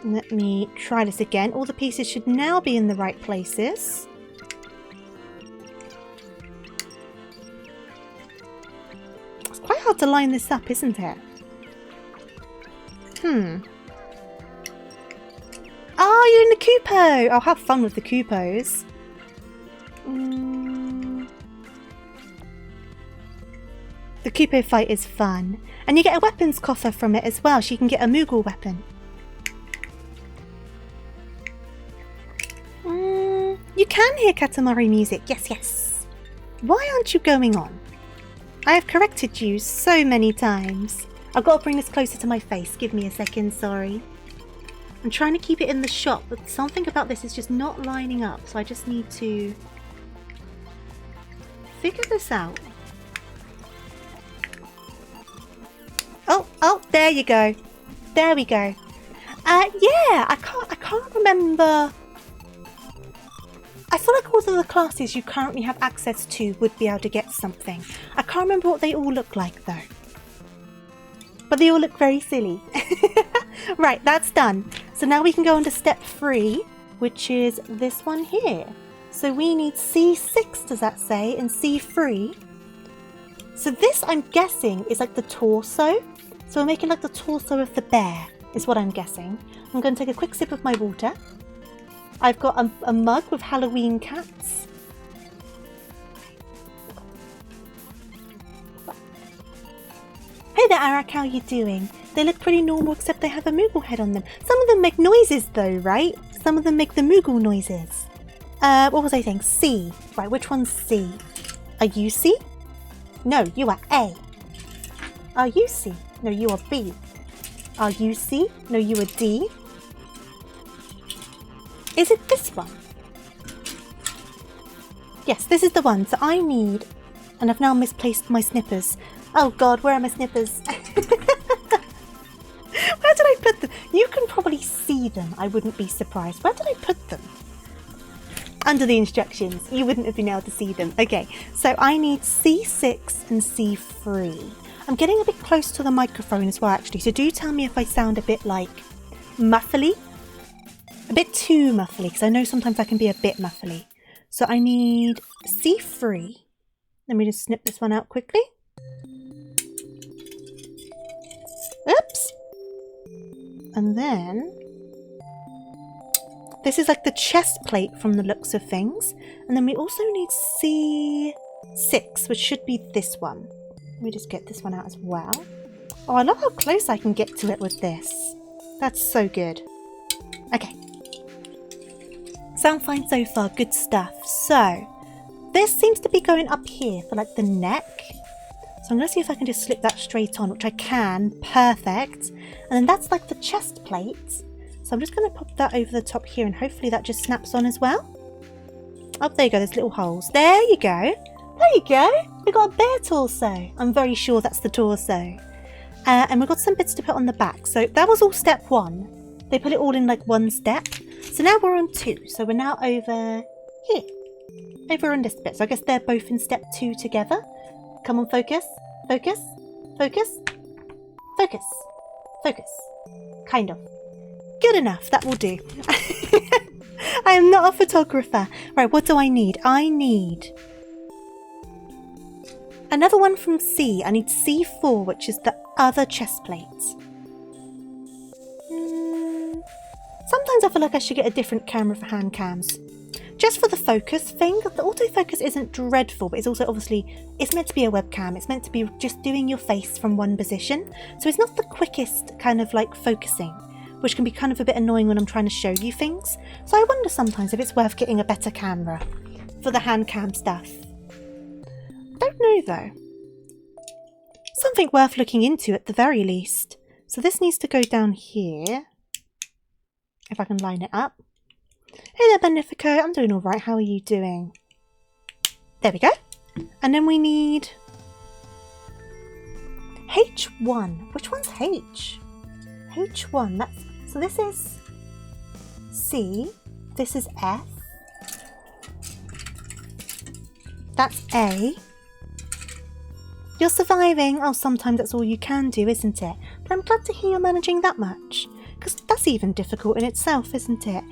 Let me try this again. All the pieces should now be in the right places. It's quite hard to line this up, isn't it? Oh, you're in the Kupo! I'll have fun with the Kupos. The Kupo fight is fun. And you get a weapons coffer from it as well, so you can get a Moogle weapon. You can hear Katamari music, yes, yes. Why aren't you going on? I have corrected you so many times. I've got to bring this closer to my face. Give me a second, sorry. I'm trying to keep it in the shot, but something about this is just not lining up, so I just need to figure this out. Oh, there you go. There we go. Yeah, I can't remember. I feel like all of the classes you currently have access to would be able to get something. I can't remember what they all look like though. But they all look very silly. Right, that's done. So now we can go on to step 3, which is this one here. So we need C6, does that say, and C3. So this, I'm guessing, is like the torso. So we're making like the torso of the bear, is what I'm guessing. I'm going to take a quick sip of my water. I've got a mug with Halloween cats. Hey there, Arak, how you doing? They look pretty normal except they have a Moogle head on them. Some of them make noises though, right? Some of them make the Moogle noises. What was I saying? C. Right, which one's C? Are you C? No, you are A. Are you C? No, you are B. Are you C? No, you are D. Is it this one? Yes, this is the one. So I need... And I've now misplaced my snippers. Oh god, where are my snippers? Where did I put them? You can probably see them. I wouldn't be surprised. Where did I put them? Under the instructions. You wouldn't have been able to see them. Okay, so I need C6 and C3. I'm getting a bit close to the microphone as well, actually. So do tell me if I sound a bit like muffly. A bit too muffly, because I know sometimes I can be a bit muffly. So I need C3. Let me just snip this one out quickly. Oops. And then this is like the chest plate from the looks of things. And then we also need C6, which should be this one. Let me just get this one out as well. Oh, I love how close I can get to it with this. That's so good. Okay. Sound fine so far, good stuff. So, this seems to be going up here for like the neck. So I'm going to see if I can just slip that straight on, which I can. Perfect. And then that's like the chest plate. So I'm just going to pop that over the top here and hopefully that just snaps on as well. Oh, there you go, there's little holes. There you go. There you go. We've got a bear torso. I'm very sure that's the torso. And we've got some bits to put on the back. So that was all step 1. They put it all in like one step. So now we're on 2. So we're now over here. Over on this bit. So I guess they're both in step 2 together. Come on, focus. Focus. Focus. Focus. Focus. Kind of. Good enough. That will do. I am not a photographer. Right, what do I need? I need another one from C. I need C4, which is the other chest plate. Sometimes I feel like I should get a different camera for hand cams. Just for the focus thing. The autofocus isn't dreadful, but it's also obviously, it's meant to be a webcam. It's meant to be just doing your face from one position. So it's not the quickest kind of like focusing, which can be kind of a bit annoying when I'm trying to show you things. So I wonder sometimes if it's worth getting a better camera for the hand cam stuff. Don't know though. Something worth looking into at the very least. So this needs to go down here. If I can line it up. Hey there, Benefico. I'm doing alright. How are you doing? There we go. And then we need H1. Which one's H? H1. That's so this is C. This is F. That's A. You're surviving. Oh, sometimes that's all you can do, isn't it? But I'm glad to hear you're managing that much. Because that's even difficult in itself, isn't it?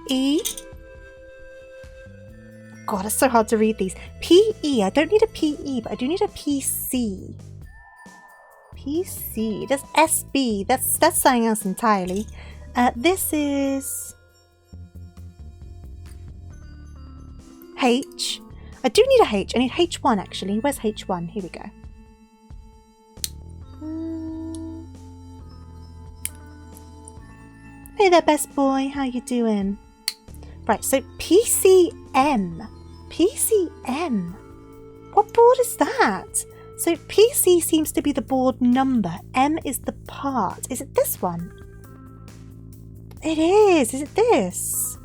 E. God, it's so hard to read these. PE. I don't need a PE, but I do need a PC. PC. That's SB. That's something else entirely. This is H. I do need a H. I need H1 actually. Where's H1? Here we go. Hey there, best boy. How you doing? Right, so PCM. PCM. What board is that? So PC seems to be the board number. M is the part. Is it this one? It is. Is it this?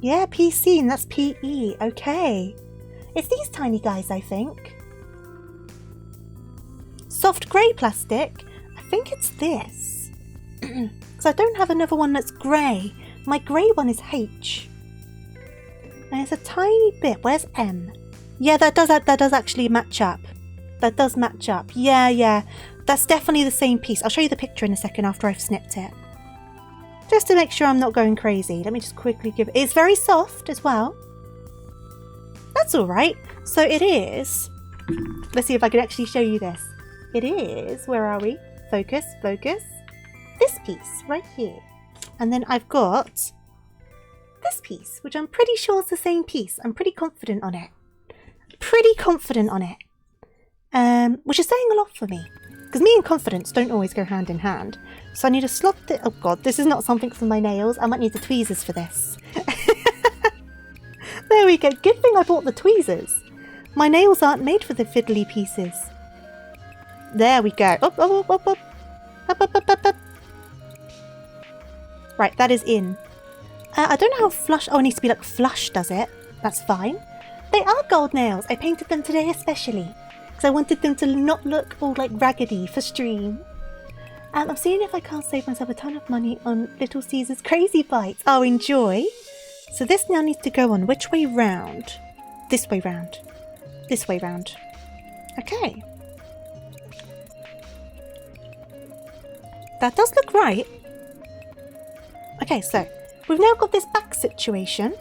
Yeah, PC, and that's PE. Okay. It's these tiny guys, I think. Soft grey plastic. I think it's this. Because I don't have another one that's grey. My grey one is H. And it's a tiny bit. Where's M? Yeah, that does actually match up. That does match up. Yeah. That's definitely the same piece. I'll show you the picture in a second after I've snipped it. Just to make sure I'm not going crazy. Let me just quickly give it. It's very soft as well. That's alright. So it is. Let's see if I can actually show you this. It is. Where are we? Focus. This piece right here. And then I've got this piece, which I'm pretty sure is the same piece. I'm pretty confident on it. Which is saying a lot for me. Because me and confidence don't always go hand in hand. So I need to slot the... Oh god, this is not something for my nails. I might need the tweezers for this. There we go. Good thing I bought the tweezers. My nails aren't made for the fiddly pieces. There we go. Up. Right, that is in. I don't know how flush... Oh, it needs to be like flush, does it? That's fine. They are gold nails. I painted them today especially. Because I wanted them to not look all like raggedy for stream. I'm seeing if I can't save myself a ton of money on Little Caesar's Crazy Bites. Oh, enjoy. So this now needs to go on which way round? This way round. This way round. Okay. That does look right. Okay, so we've now got this back situation.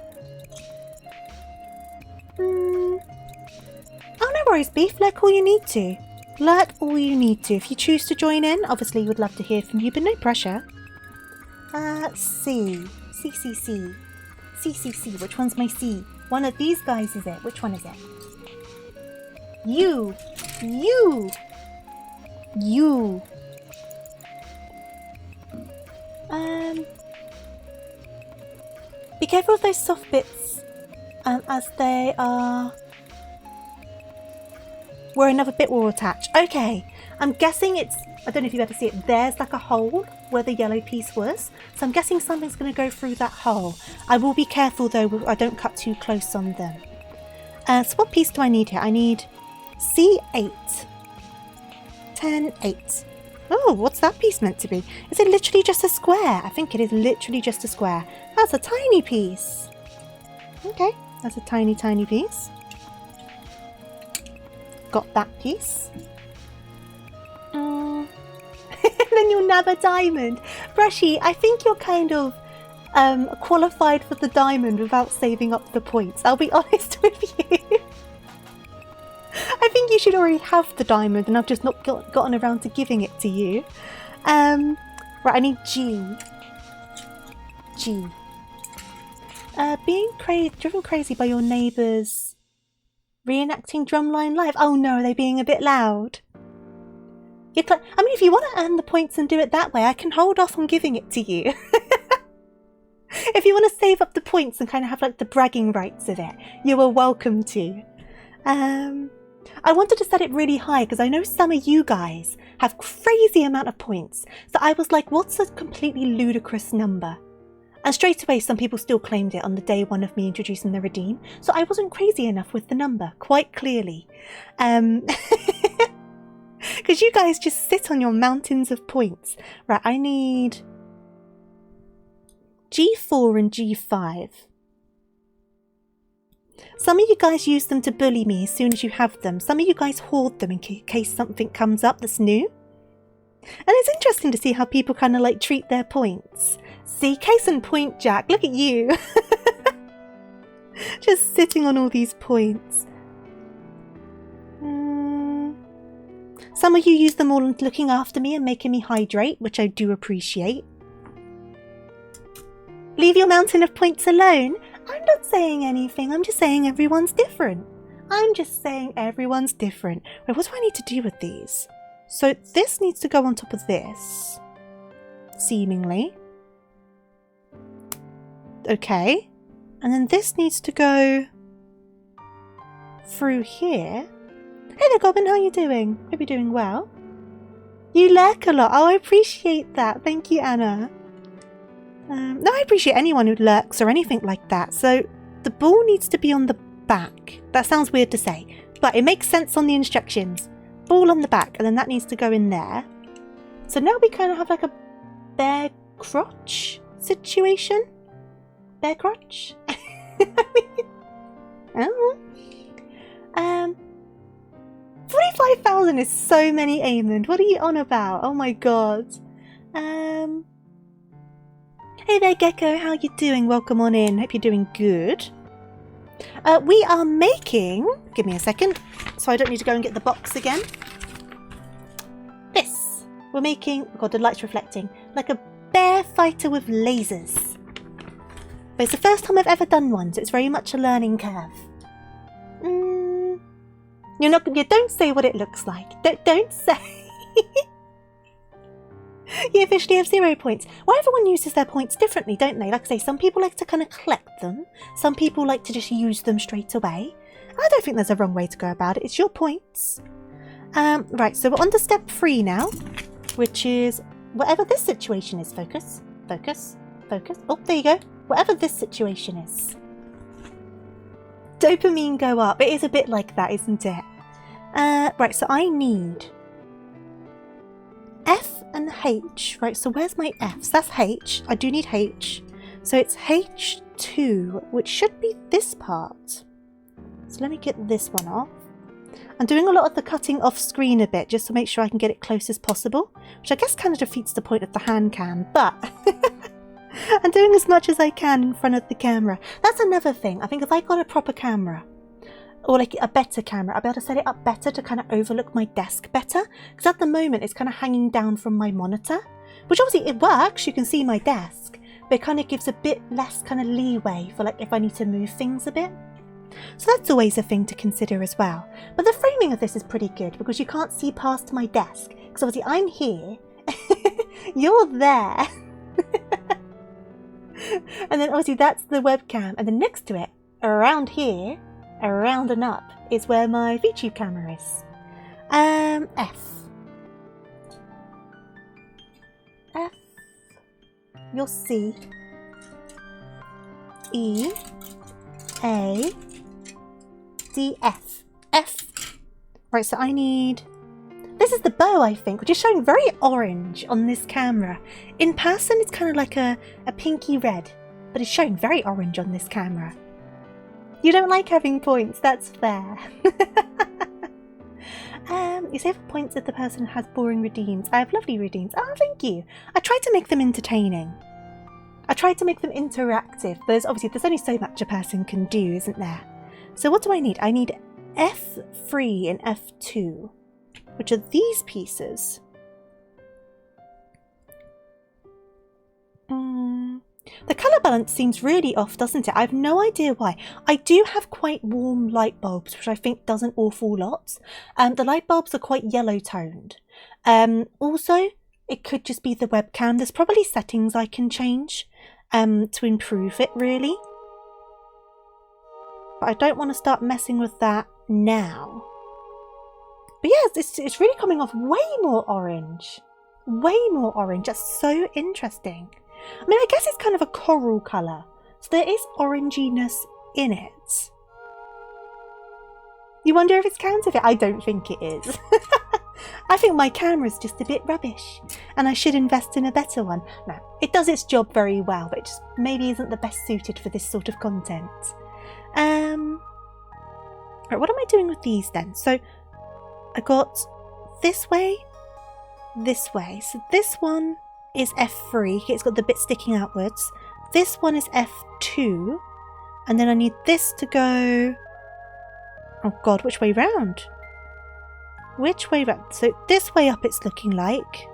Oh, no worries, Beef. Lurk all you need to. Lurk all you need to. If you choose to join in, obviously would love to hear from you, but no pressure. C. C. Which one's my C? One of these guys is it? Which one is it? You. Be careful of those soft bits, as they are where another bit will attach. Okay, I'm guessing it's, I don't know if you got to see it, there's like a hole where the yellow piece was, so I'm guessing something's going to go through that hole. I will be careful though, I don't cut too close on them. So what piece do I need here? I need C8. 10, 8. Oh, what's that piece meant to be? Is it literally just a square? I think it is literally just a square. That's a tiny piece. Okay, that's a tiny piece. Got that piece. And then you'll nab a diamond. Brushy, I think you're kind of qualified for the diamond without saving up the points. I'll be honest with you. I think you should already have the diamond and I've just not gotten around to giving it to you. Right, I need G. Being driven crazy by your neighbours reenacting Drumline Live. Oh no, are they being a bit loud? I mean, if you want to earn the points and do it that way, I can hold off on giving it to you. If you want to save up the points and kind of have like the bragging rights of it, you are welcome to. I wanted to set it really high because I know some of you guys have crazy amount of points. So I was like, what's a completely ludicrous number? And straight away, some people still claimed it on the day one of me introducing the redeem. So I wasn't crazy enough with the number, quite clearly. Because you guys just sit on your mountains of points. Right, I need G4 and G5. Some of you guys use them to bully me as soon as you have them. Some of you guys hoard them in case something comes up that's new. And it's interesting to see how people kind of like treat their points. See, case in point, Jack, look at you. Just sitting on all these points. Some of you use them all looking after me and making me hydrate, which I do appreciate. Leave your mountain of points alone. I'm not saying anything. I'm just saying everyone's different. I'm just saying everyone's different. Wait, what do I need to do with these? So this needs to go on top of this. Seemingly. Okay. And then this needs to go through here. Hey there, Goblin, how are you doing? Hope you're doing well. You lurk a lot. Oh, I appreciate that. Thank you, Anna. No, I appreciate anyone who lurks or anything like that. So the ball needs to be on the back. That sounds weird to say, but it makes sense on the instructions. Ball on the back, and then that needs to go in there. So now we kind of have like a bear crotch situation. Bear crotch? I don't know. 45,000 is so many, Aemond. What are you on about? Oh my god. Hey there, Gecko. How you doing? Welcome on in. Hope you're doing good. We are making... Give me a second, so I don't need to go and get the box again. This. We're making... Oh god, the light's reflecting. Like a bear fighter with lasers. But it's the first time I've ever done one, so it's very much a learning curve. You're not... You don't say what it looks like. Don't say... You officially have 0 points. Well, everyone uses their points differently, don't they? Like I say, some people like to kind of collect them. Some people like to just use them straight away. I don't think there's a wrong way to go about it. It's your points. Right, so we're on to step 3 now, which is whatever this situation is. Focus, focus, focus. Oh, there you go. Whatever this situation is. Dopamine go up. It is a bit like that, isn't it? Right, so I need... F and H, right, so where's my F's? That's H. I do need H. So it's H2, which should be this part. So let me get this one off. I'm doing a lot of the cutting off screen a bit, just to make sure I can get it close as possible, which I guess kind of defeats the point of the hand cam, but I'm doing as much as I can in front of the camera. That's another thing. I think if I got a proper camera, or like a better camera, I'll be able to set it up better to kind of overlook my desk better. Because at the moment it's kind of hanging down from my monitor. Which obviously it works, you can see my desk. But it kind of gives a bit less kind of leeway for like if I need to move things a bit. So that's always a thing to consider as well. But the framing of this is pretty good because you can't see past my desk. Because obviously I'm here, you're there. And then obviously that's the webcam. And then next to it, around here, around and up is where my VTube camera is. F. F. You'll see. E. A. D. F. F. Right, so I need... This is the bow, I think, which is showing very orange on this camera. In person, it's kind of like a pinky red, but it's showing very orange on this camera. You don't like having points, that's fair. You save points if the person has boring routines. I have lovely routines. Oh, thank you. I try to make them entertaining. I try to make them interactive, but there's only so much a person can do, isn't there? So what do I need? I need F3 and F2, which are these pieces. The colour balance seems really off, doesn't it? I have no idea why. I do have quite warm light bulbs, which I think does an awful lot. The light bulbs are quite yellow toned. Also, it could just be the webcam. There's probably settings I can change to improve it, really. But I don't want to start messing with that now. But yes, it's really coming off way more orange. Way more orange. That's so interesting. I mean, I guess it's kind of a coral colour, so there is oranginess in it. You wonder if it's counterfeit? I don't think it is. I think my camera's just a bit rubbish, and I should invest in a better one. No, it does its job very well, but it just maybe isn't the best suited for this sort of content. Right, what am I doing with these then? So, I got this way, this way. So this one is F3, it's got the bit sticking outwards. This one is F2, and then I need this to go... Oh god, which way round? Which way round? So this way up it's looking like.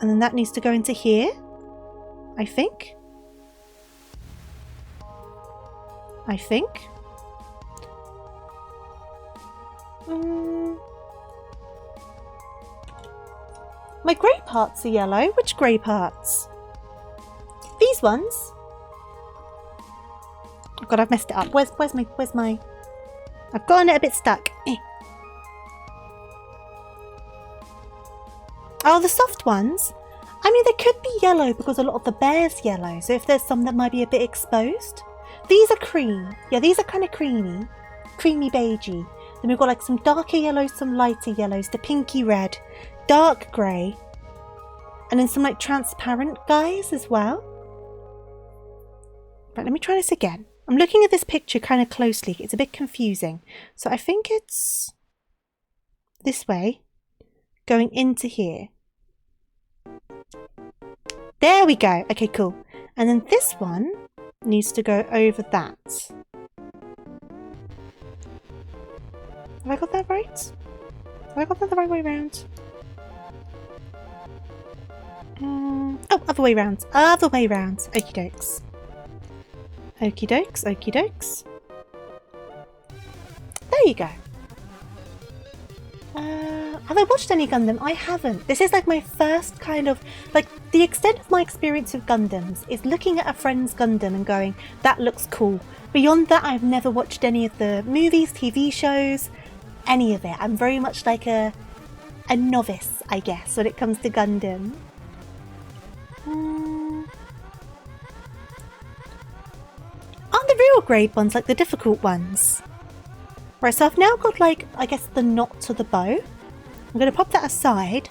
And then that needs to go into here, I think. I think. My grey parts are yellow. Which grey parts? These ones? Oh god, I've messed it up. Where's my... I've gotten it a bit stuck. Oh, the soft ones? I mean, they could be yellow because a lot of the bear's yellow. So if there's some that might be a bit exposed. These are cream. Yeah, these are kind of creamy. Creamy beigey. Then we've got like some darker yellows, some lighter yellows, the pinky red, dark grey. And then some like transparent guys as well. Right, let me try this again. I'm looking at this picture kind of closely. It's a bit confusing. So I think it's this way, going into here. There we go. Okay, cool. And then this one needs to go over that. Have I got that right? Have I got that the right way around? Oh, other way round. Other way round. Okie dokes. Okie dokes, okie dokes. There you go. Have I watched any Gundam? I haven't. This is like my first kind of, like, the extent of my experience with Gundams is looking at a friend's Gundam and going, that looks cool. Beyond that, I've never watched any of the movies, TV shows, any of it. I'm very much like a novice, I guess, when it comes to Gundam. Aren't the real grade ones like the difficult ones? Right, so I've now got like, I guess the knot to the bow. I'm going to pop that aside.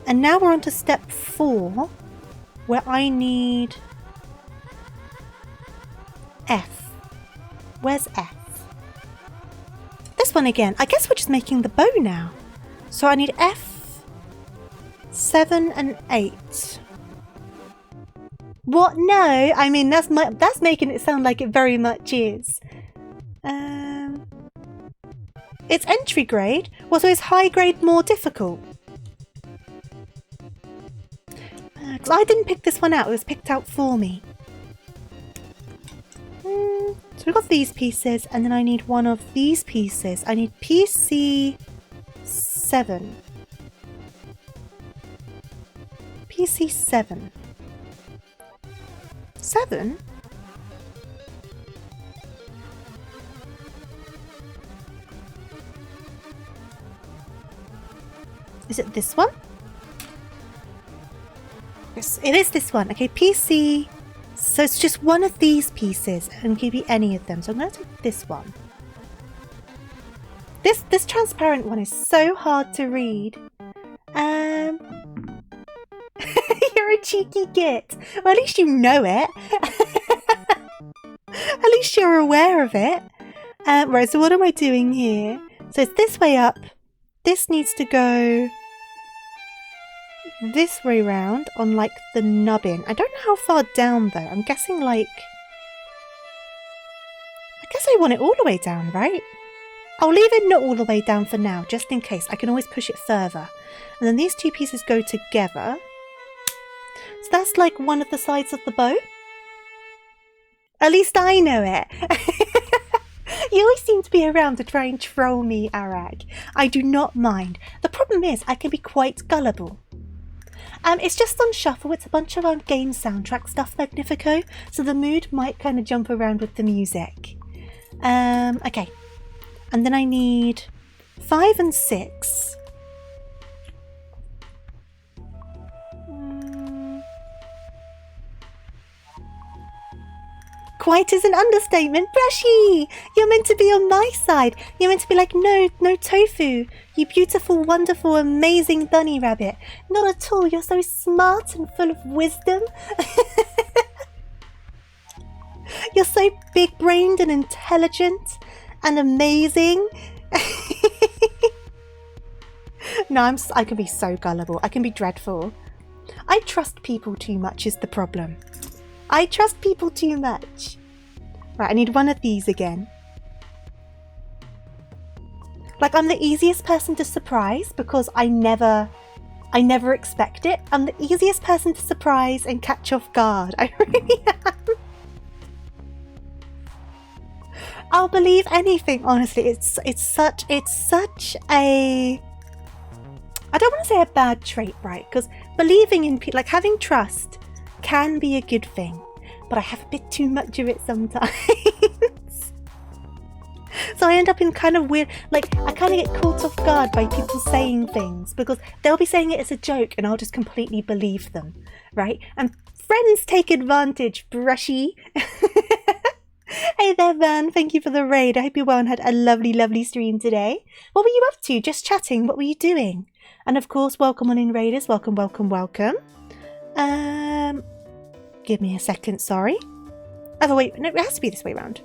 And now we're on to step 4, where I need F. Where's F? This one again. I guess we're just making the bow now. So I need F, 7 and 8. What? No, I mean that's making it sound like it very much is. It's entry grade. Well, so is high grade more difficult? Because I didn't pick this one out. It was picked out for me. So we've got these pieces, and then I need one of these pieces. I need PC 7. PC 7. 7? Is it this one? Yes, it is this one. Okay, PC. So it's just one of these pieces, and it could be any of them. So I'm going to take this one. This transparent one is so hard to read. You're a cheeky git. Well, at least you know it. At least you're aware of it. Right, so what am I doing here? So it's this way up. This needs to go this way round on like the nubbin. I don't know how far down though. I'm guessing like... I guess I want it all the way down, right? I'll leave it not all the way down for now, just in case. I can always push it further. And then these two pieces go together. So that's like one of the sides of the bow. At least I know it. You always seem to be around to try and troll me, Arag. I do not mind. The problem is I can be quite gullible. It's just on shuffle. It's a bunch of game soundtrack stuff, Magnifico. So the mood might kind of jump around with the music. Okay. And then I need 5 and 6. Quite is an understatement. Brushy! You're meant to be on my side. You're meant to be like, no tofu. You beautiful, wonderful, amazing bunny rabbit. Not at all. You're so smart and full of wisdom. You're so big-brained and intelligent and amazing. No, I can be so gullible. I can be dreadful. I trust people too much is the problem. I trust people too much. Right, I need one of these again. Like, I'm the easiest person to surprise because I never expect it. I'm the easiest person to surprise and catch off guard. I really am. I'll believe anything, honestly. It's such a, I don't want to say a bad trait, right? Because believing in people, like having trust can be a good thing, but I have a bit too much of it sometimes. So I end up in kind of weird, like I kind of get caught off guard by people saying things because they'll be saying it as a joke and I'll just completely believe them, right? And friends take advantage, brushy. Hey there, Van. Thank you for the raid. I hope you're well and had a lovely, lovely stream today. What were you up to? Just chatting? What were you doing? And of course, welcome on in, raiders. Welcome, welcome, welcome. Give me a second, sorry. Oh, wait, no, it has to be this way around.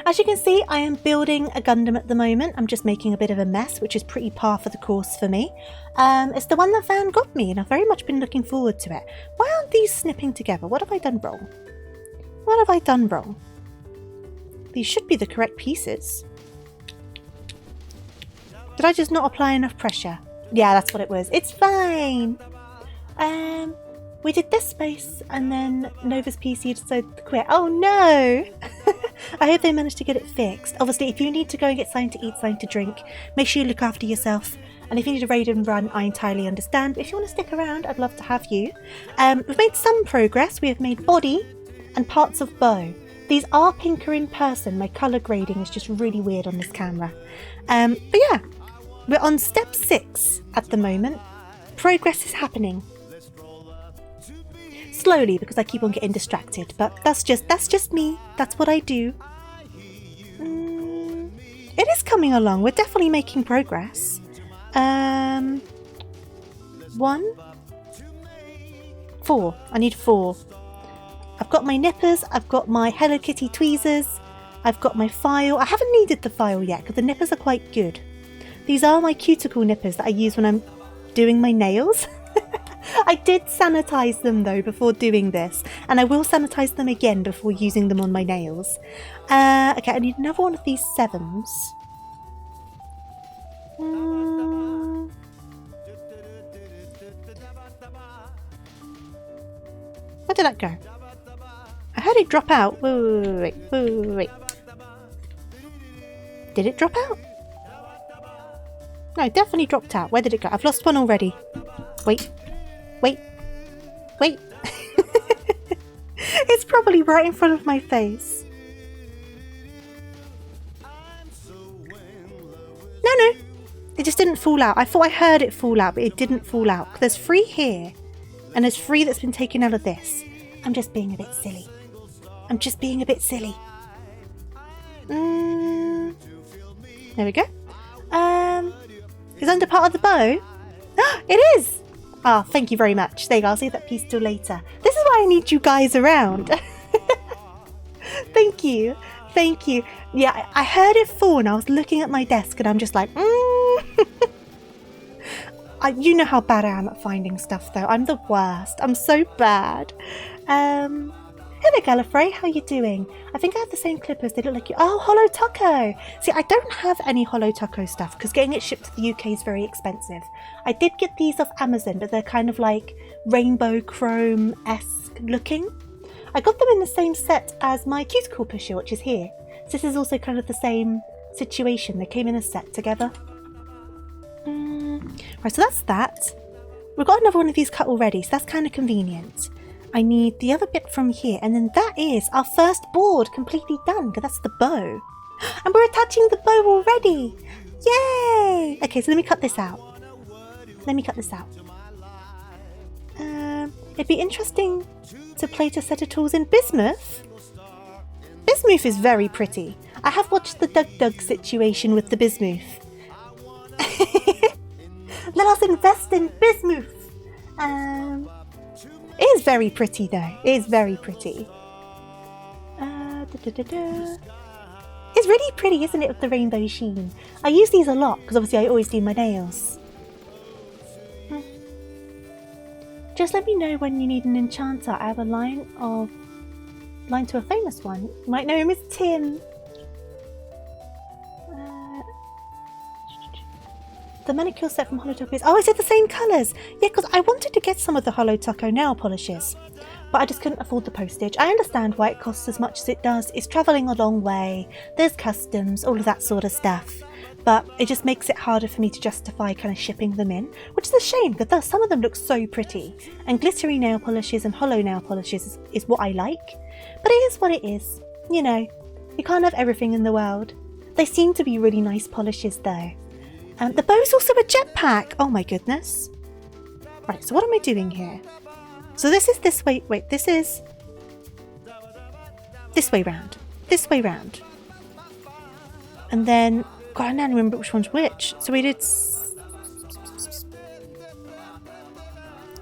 As you can see, I am building a Gundam at the moment. I'm just making a bit of a mess, which is pretty par for the course for me. It's the one that Van got me, and I've very much been looking forward to it. Why aren't these snipping together? What have I done wrong? What have I done wrong? These should be the correct pieces. Did I just not apply enough pressure? Yeah, that's what it was. It's fine. We did this space and then Nova's PC decided to quit. Oh no! I hope they managed to get it fixed. Obviously, if you need to go and get something to eat, something to drink, make sure you look after yourself. And if you need a raid and run, I entirely understand. But if you want to stick around, I'd love to have you. We've made some progress. We have made body and parts of bow. These are pinker in person. My colour grading is just really weird on this camera. But yeah, we're on step 6 at the moment. Progress is happening. Slowly, because I keep on getting distracted, but that's just me. That's what I do. It is coming along. We're definitely making progress. 1, 4. I need 4. I've got my nippers. I've got my Hello Kitty tweezers. I've got my file. I haven't needed the file yet because the nippers are quite good. These are my cuticle nippers that I use when I'm doing my nails. I did sanitize them though before doing this, and I will sanitize them again before using them on my nails. Okay, I need another one of these 7s. Where did that go? I heard it drop out. Wait. Did it drop out? No, it definitely dropped out. Where did it go? I've lost one already. Wait. It's probably right in front of my face. No. It just didn't fall out. I thought I heard it fall out, but it didn't fall out. There's 3 here, and there's 3 that's been taken out of this. I'm just being a bit silly. There we go. Is under part of the bow? It is! Ah, thank you very much. There you go, I'll save that piece till later. This is why I need you guys around. Thank you. Yeah, I heard it fall and I was looking at my desk and I'm just like, You know how bad I am at finding stuff though. I'm the worst. I'm so bad. Hey there, Gallifrey. How you doing? I think I have the same clippers. They look like you. Oh, Holo Taco. See, I don't have any Holo Taco stuff because getting it shipped to the UK is very expensive. I did get these off Amazon, but they're kind of like rainbow chrome-esque looking. I got them in the same set as my cuticle pusher, which is here. So this is also kind of the same situation. They came in a set together. Right, so that's that. We've got another one of these cut already, so that's kind of convenient. I need the other bit from here, and then that is our first board completely done, because that's the bow. And we're attaching the bow already! Yay! Okay, so let me cut this out. It'd be interesting to plate a set of tools in bismuth. Bismuth is very pretty. I have watched the Dug situation with the bismuth. Let us invest in bismuth! It is very pretty though. It is very pretty. It's really pretty, isn't it, with the rainbow sheen? I use these a lot because obviously I always do my nails. Just let me know when you need an enchanter. I have a line to a famous one. You might know him as Tim. The manicure set from Holo Taco is... Oh, I said the same colours! Yeah, because I wanted to get some of the Holo Taco nail polishes. but I just couldn't afford the postage. I understand why it costs as much as it does. It's travelling a long way, there's customs, all of that sort of stuff. But it just makes it harder for me to justify kind of shipping them in, which is a shame because some of them look so pretty. And glittery nail polishes and hollow nail polishes is what I like. But it is what it is. You know, you can't have everything in the world. They seem to be really nice polishes though. The bow's also a jetpack. Oh my goodness. Right, so what am I doing here? So this is this way. Wait, this is this way round. This way round. And then, God, I don't remember which one's which. So we did. So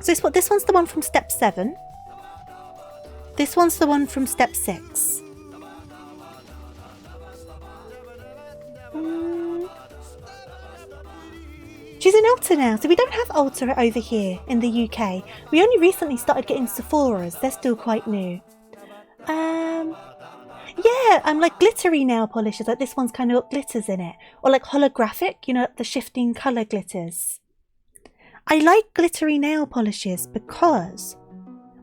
this one's the one from step 7. This one's the one from step 6. She's in Ulta now, so we don't have Ulta over here in the UK. We only recently started getting Sephora's. They're still quite new. Yeah, like glittery nail polishes. Like this one's kind of got glitters in it. Or like holographic, you know, the shifting colour glitters. I like glittery nail polishes because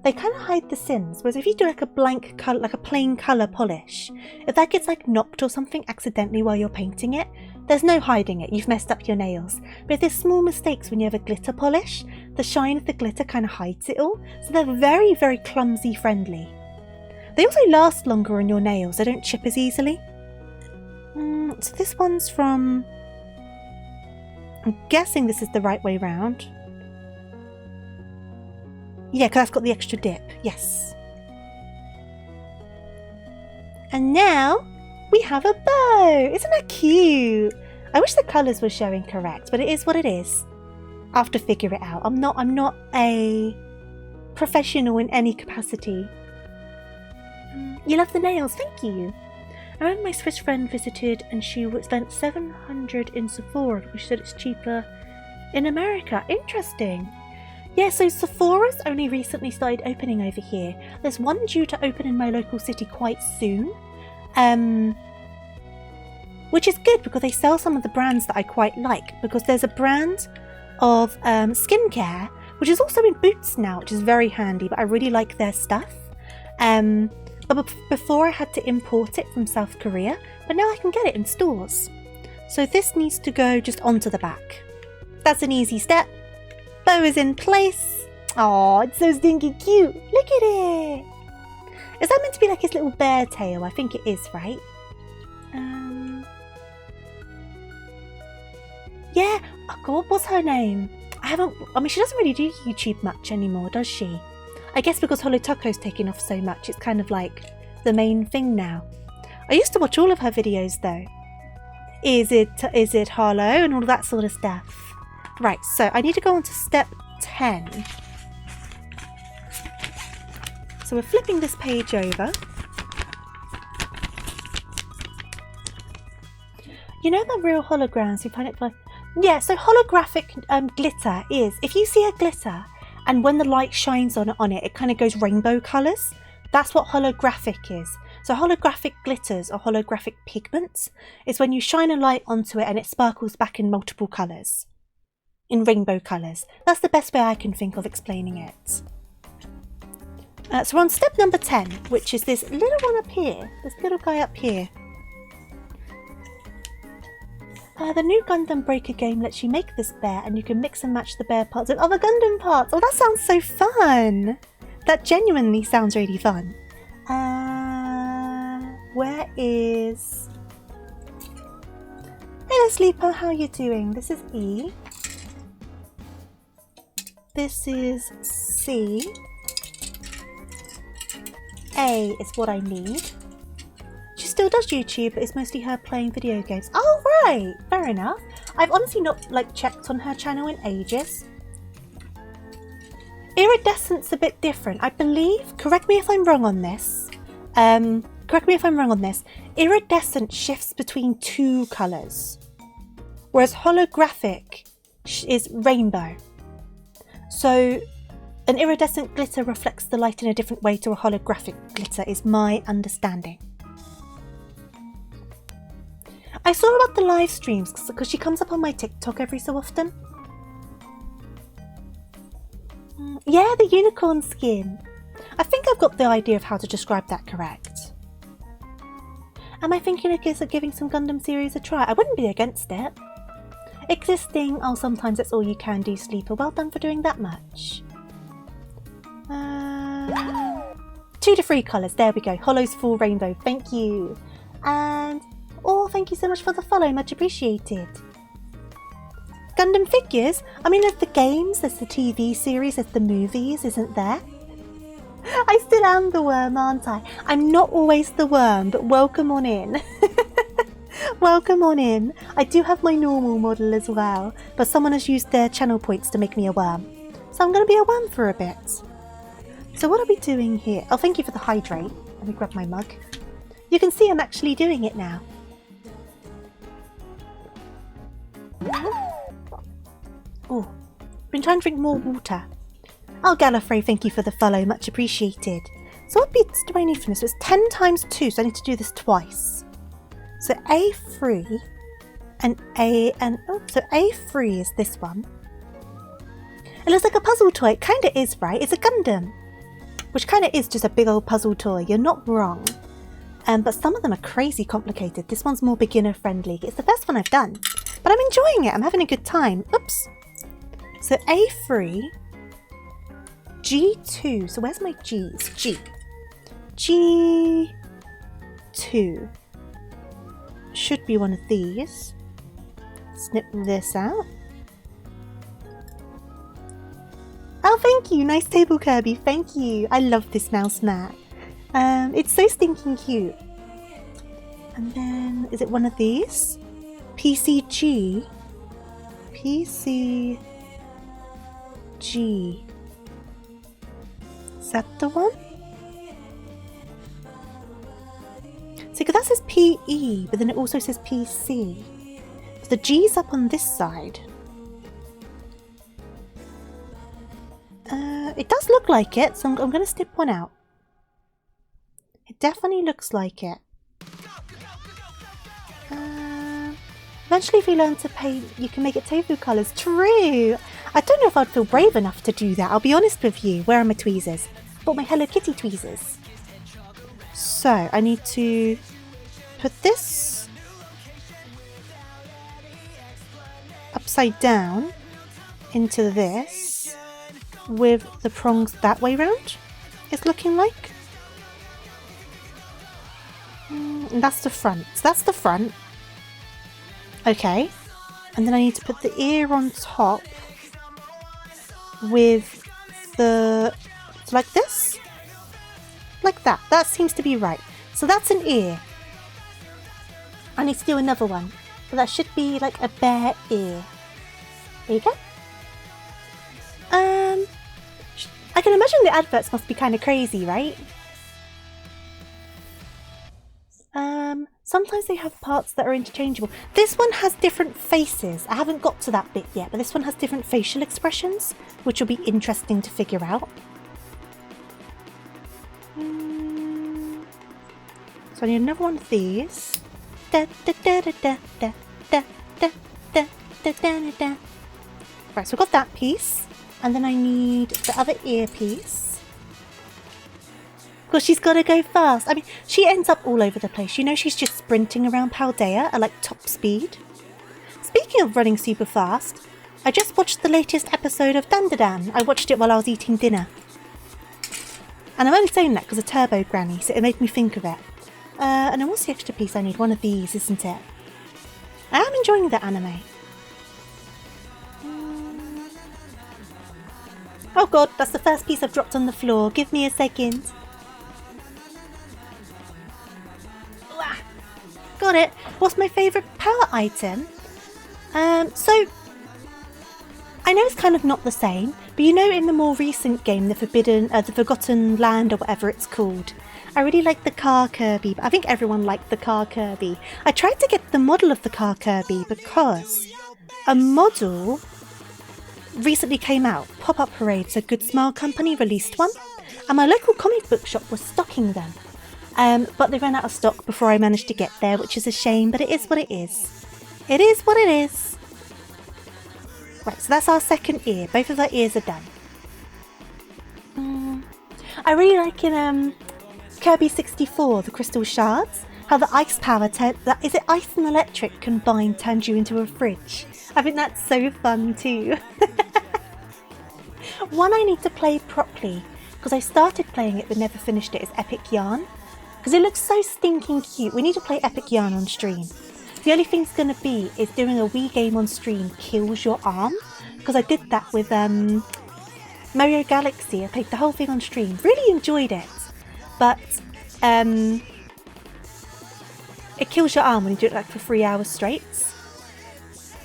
they kind of hide the sins. Whereas if you do like a blank colour, like a plain colour polish, if that gets like knocked or something accidentally while you're painting it, there's no hiding it, you've messed up your nails. But if there's small mistakes when you have a glitter polish, the shine of the glitter kind of hides it all. So they're very, very clumsy friendly. They also last longer on your nails, they don't chip as easily. So this one's from... I'm guessing this is the right way round. Yeah, because that's got the extra dip, yes. And now we have a bow. Isn't that cute? I wish the colours were showing correct, but it is what it is. I'll have to figure it out. I'm not a professional in any capacity. You love the nails, thank you. I remember my Swiss friend visited and she spent $700 in Sephora, which said it's cheaper in America. Interesting. Yeah, so Sephora's only recently started opening over here. There's one due to open in my local city quite soon. Which is good because they sell some of the brands that I quite like. Because there's a brand of skincare, which is also in Boots now, which is very handy, but I really like their stuff. But before I had to import it from South Korea, but now I can get it in stores. So this needs to go just onto the back. That's an easy step. Bow is in place. Oh, it's so stinky cute. Look at it. Is that meant to be like his little bear tail? I think it is, right? Yeah. Oh, God, what was her name? I mean, she doesn't really do YouTube much anymore, does she? I guess because Holotoko's taken off so much, it's kind of like the main thing now. I used to watch all of her videos though. Is it hollow and all of that sort of stuff. Right, so I need to go on to step 10. So we're flipping this page over. You know the real holograms, you find it like... Yeah, so holographic glitter is, if you see a glitter and when the light shines on it, it kind of goes rainbow colours. That's what holographic is. So holographic glitters or holographic pigments is when you shine a light onto it and it sparkles back in multiple colours. In rainbow colours. That's the best way I can think of explaining it. So we're on step number 10, which is this little one up here. This little guy up here. The new Gundam Breaker game lets you make this bear and you can mix and match the bear parts with other Gundam parts. Oh, that sounds so fun! That genuinely sounds really fun. Where is... Hello Sleeper, how are you doing? This is E. This is C. A is what I need. She still does YouTube, but it's mostly her playing video games. Oh, right! Fair enough. I've honestly not, checked on her channel in ages. Iridescent's a bit different. I believe, correct me if I'm wrong on this. Iridescent shifts between 2 colours. Whereas holographic is rainbow. So an iridescent glitter reflects the light in a different way to a holographic glitter is my understanding. I saw about the live streams because she comes up on my TikTok every so often. Yeah, the unicorn skin. I think I've got the idea of how to describe that correct. Am I thinking of giving some Gundam series a try? I wouldn't be against it. Existing, oh, sometimes that's all you can do, Sleeper. Well done for doing that much. 2 to 3 colours, there we go. Hollow's full rainbow, thank you. And, oh, thank you so much for the follow, much appreciated. Gundam figures? I mean, there's the games, there's the TV series, there's the movies, isn't there? I still am the worm, aren't I? I'm not always the worm, but welcome on in. Welcome on in. I do have my normal model as well, but someone has used their channel points to make me a worm. So I'm going to be a worm for a bit. So what are we doing here? Oh, thank you for the hydrate. Let me grab my mug. You can see I'm actually doing it now. Oh, been trying to drink more water. Oh, Gallifrey, thank you for the follow. Much appreciated. So what bits do I need from this? So it's 10 times 2, so I need to do this twice. So A3 and so A3 is this one. It looks like a puzzle toy. It kind of is, right? It's a Gundam, which kind of is just a big old puzzle toy. You're not wrong. But some of them are crazy complicated. This one's more beginner friendly. It's the first one I've done, but I'm enjoying it. I'm having a good time. Oops. So A3, G2. So where's my G's? G2. Should be one of these. Snip this out. Oh, thank you. Nice table, Kirby. Thank you. I love this mouse mat. It's so stinking cute. And then, is it one of these? PCG. PCG. Is that the one? See, because that says PE, but then it also says PC. So the G's up on this side. It does look like it, so I'm going to snip one out. It definitely looks like it. Eventually, if you learn to paint, you can make it table colours. True! I don't know if I'd feel brave enough to do that. I'll be honest with you. Where are my tweezers? I bought my Hello Kitty tweezers. So, I need to put this upside down into this with the prongs that way round, it's looking like. And that's the front. So that's the front. Okay. And then I need to put the ear on top with the... So like this? Like that. That seems to be right. So that's an ear. I need to do another one. So that should be like a bear ear. There you go. I can imagine the adverts must be kind of crazy, right? Sometimes they have parts that are interchangeable. This one has different faces. I haven't got to that bit yet, but this one has different facial expressions, which will be interesting to figure out. So I need another one of these. Right, so I've got that piece. And then I need the other ear piece. Because she's got to go fast. I mean, she ends up all over the place. You know, she's just sprinting around Paldea at like top speed. Speaking of running super fast, I just watched the latest episode of Gundam. I watched it while I was eating dinner. And I'm only saying that because of Turbo Granny, so it made me think of it. And then what's the extra piece I need? One of these, isn't it? I am enjoying the anime. Oh god, that's the first piece I've dropped on the floor. Give me a second. Got it. What's my favourite power item? So I know it's kind of not the same, but you know in the more recent game, the Forgotten Land or whatever it's called, I really like the car Kirby, but I think everyone liked the car Kirby. I tried to get the model of the car Kirby because a model recently came out. Pop-Up Parade, so Good Smile Company released one, and my local comic book shop was stocking them. But they ran out of stock before I managed to get there, which is a shame, but it is what it is. It is what it is. Right, so that's our second ear. Both of our ears are done. I really like in Kirby 64, the Crystal Shards, how the ice power, is it ice and electric combined turns you into a fridge? I think that's so fun too. One I need to play properly, because I started playing it but never finished it, is Epic Yarn. Because it looks so stinking cute. We need to play Epic Yarn on stream. The only thing's going to be is doing a Wii game on stream kills your arm. Because I did that with Mario Galaxy. I played the whole thing on stream. Really enjoyed it. But it kills your arm when you do it like for 3 hours straight.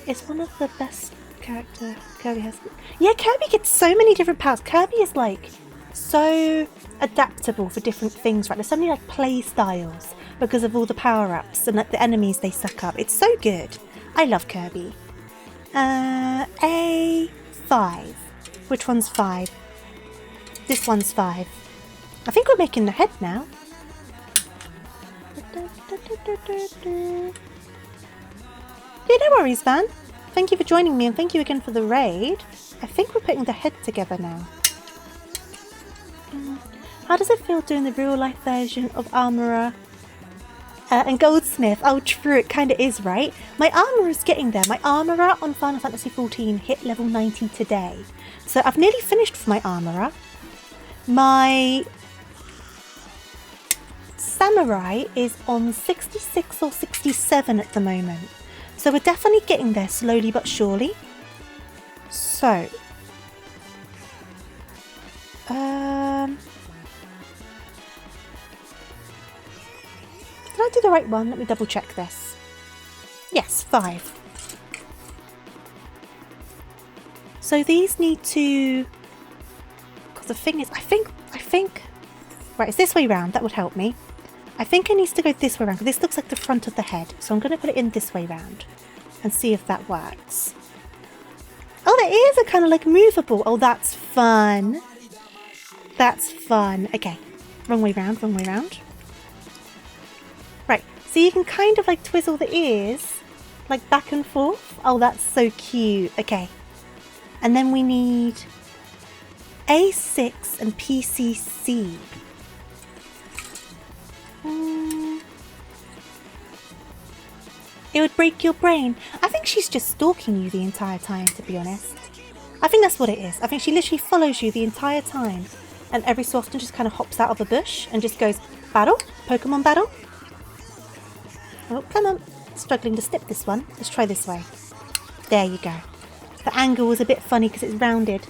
It's one of the best character Kirby has. Yeah, Kirby gets so many different powers. Kirby is like so adaptable for different things, right? There's so many like play styles because of all the power-ups and like the enemies they suck up. It's so good. I love Kirby. A5. Which one's 5? This one's 5. I think we're making the head now. Yeah, no worries, man. Thank you for joining me and thank you again for the raid. I think we're putting the head together now. How does it feel doing the real life version of Armourer and Goldsmith? Oh, true, it kind of is, right? My Armourer is getting there. My Armourer on Final Fantasy XIV hit level 90 today. So I've nearly finished for my Armourer. My Samurai is on 66 or 67 at the moment. So we're definitely getting there slowly but surely. So, did I do the right one? Let me double check this. Yes, 5. So these need to, because the thing is, I think, right, it's this way round, that would help me. I think it needs to go this way round, because this looks like the front of the head. So I'm going to put it in this way round and see if that works. Oh, the ears are kind of like movable. Oh, that's fun. That's fun. Okay, wrong way round, wrong way round. Right, so you can kind of like twizzle the ears, like back and forth. Oh, that's so cute. Okay, and then we need A6 and PCC. It would break your brain. I think she's just stalking you the entire time, to be honest. I think that's what it is. I think she literally follows you the entire time. And every so often just kind of hops out of the bush and just goes, battle? Pokemon battle? Oh, come on. Struggling to snip this one. Let's try this way. There you go. The angle was a bit funny because it's rounded.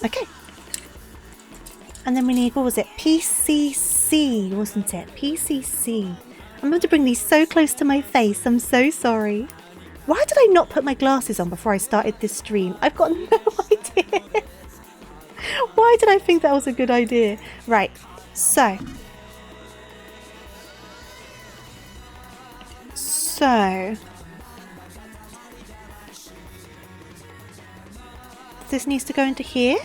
Okay. And then we need, what was it? PCC, wasn't it? PCC. I'm going to bring these so close to my face. I'm so sorry. Why did I not put my glasses on before I started this stream? I've got no idea. Why did I think that was a good idea? Right, so. This needs to go into here.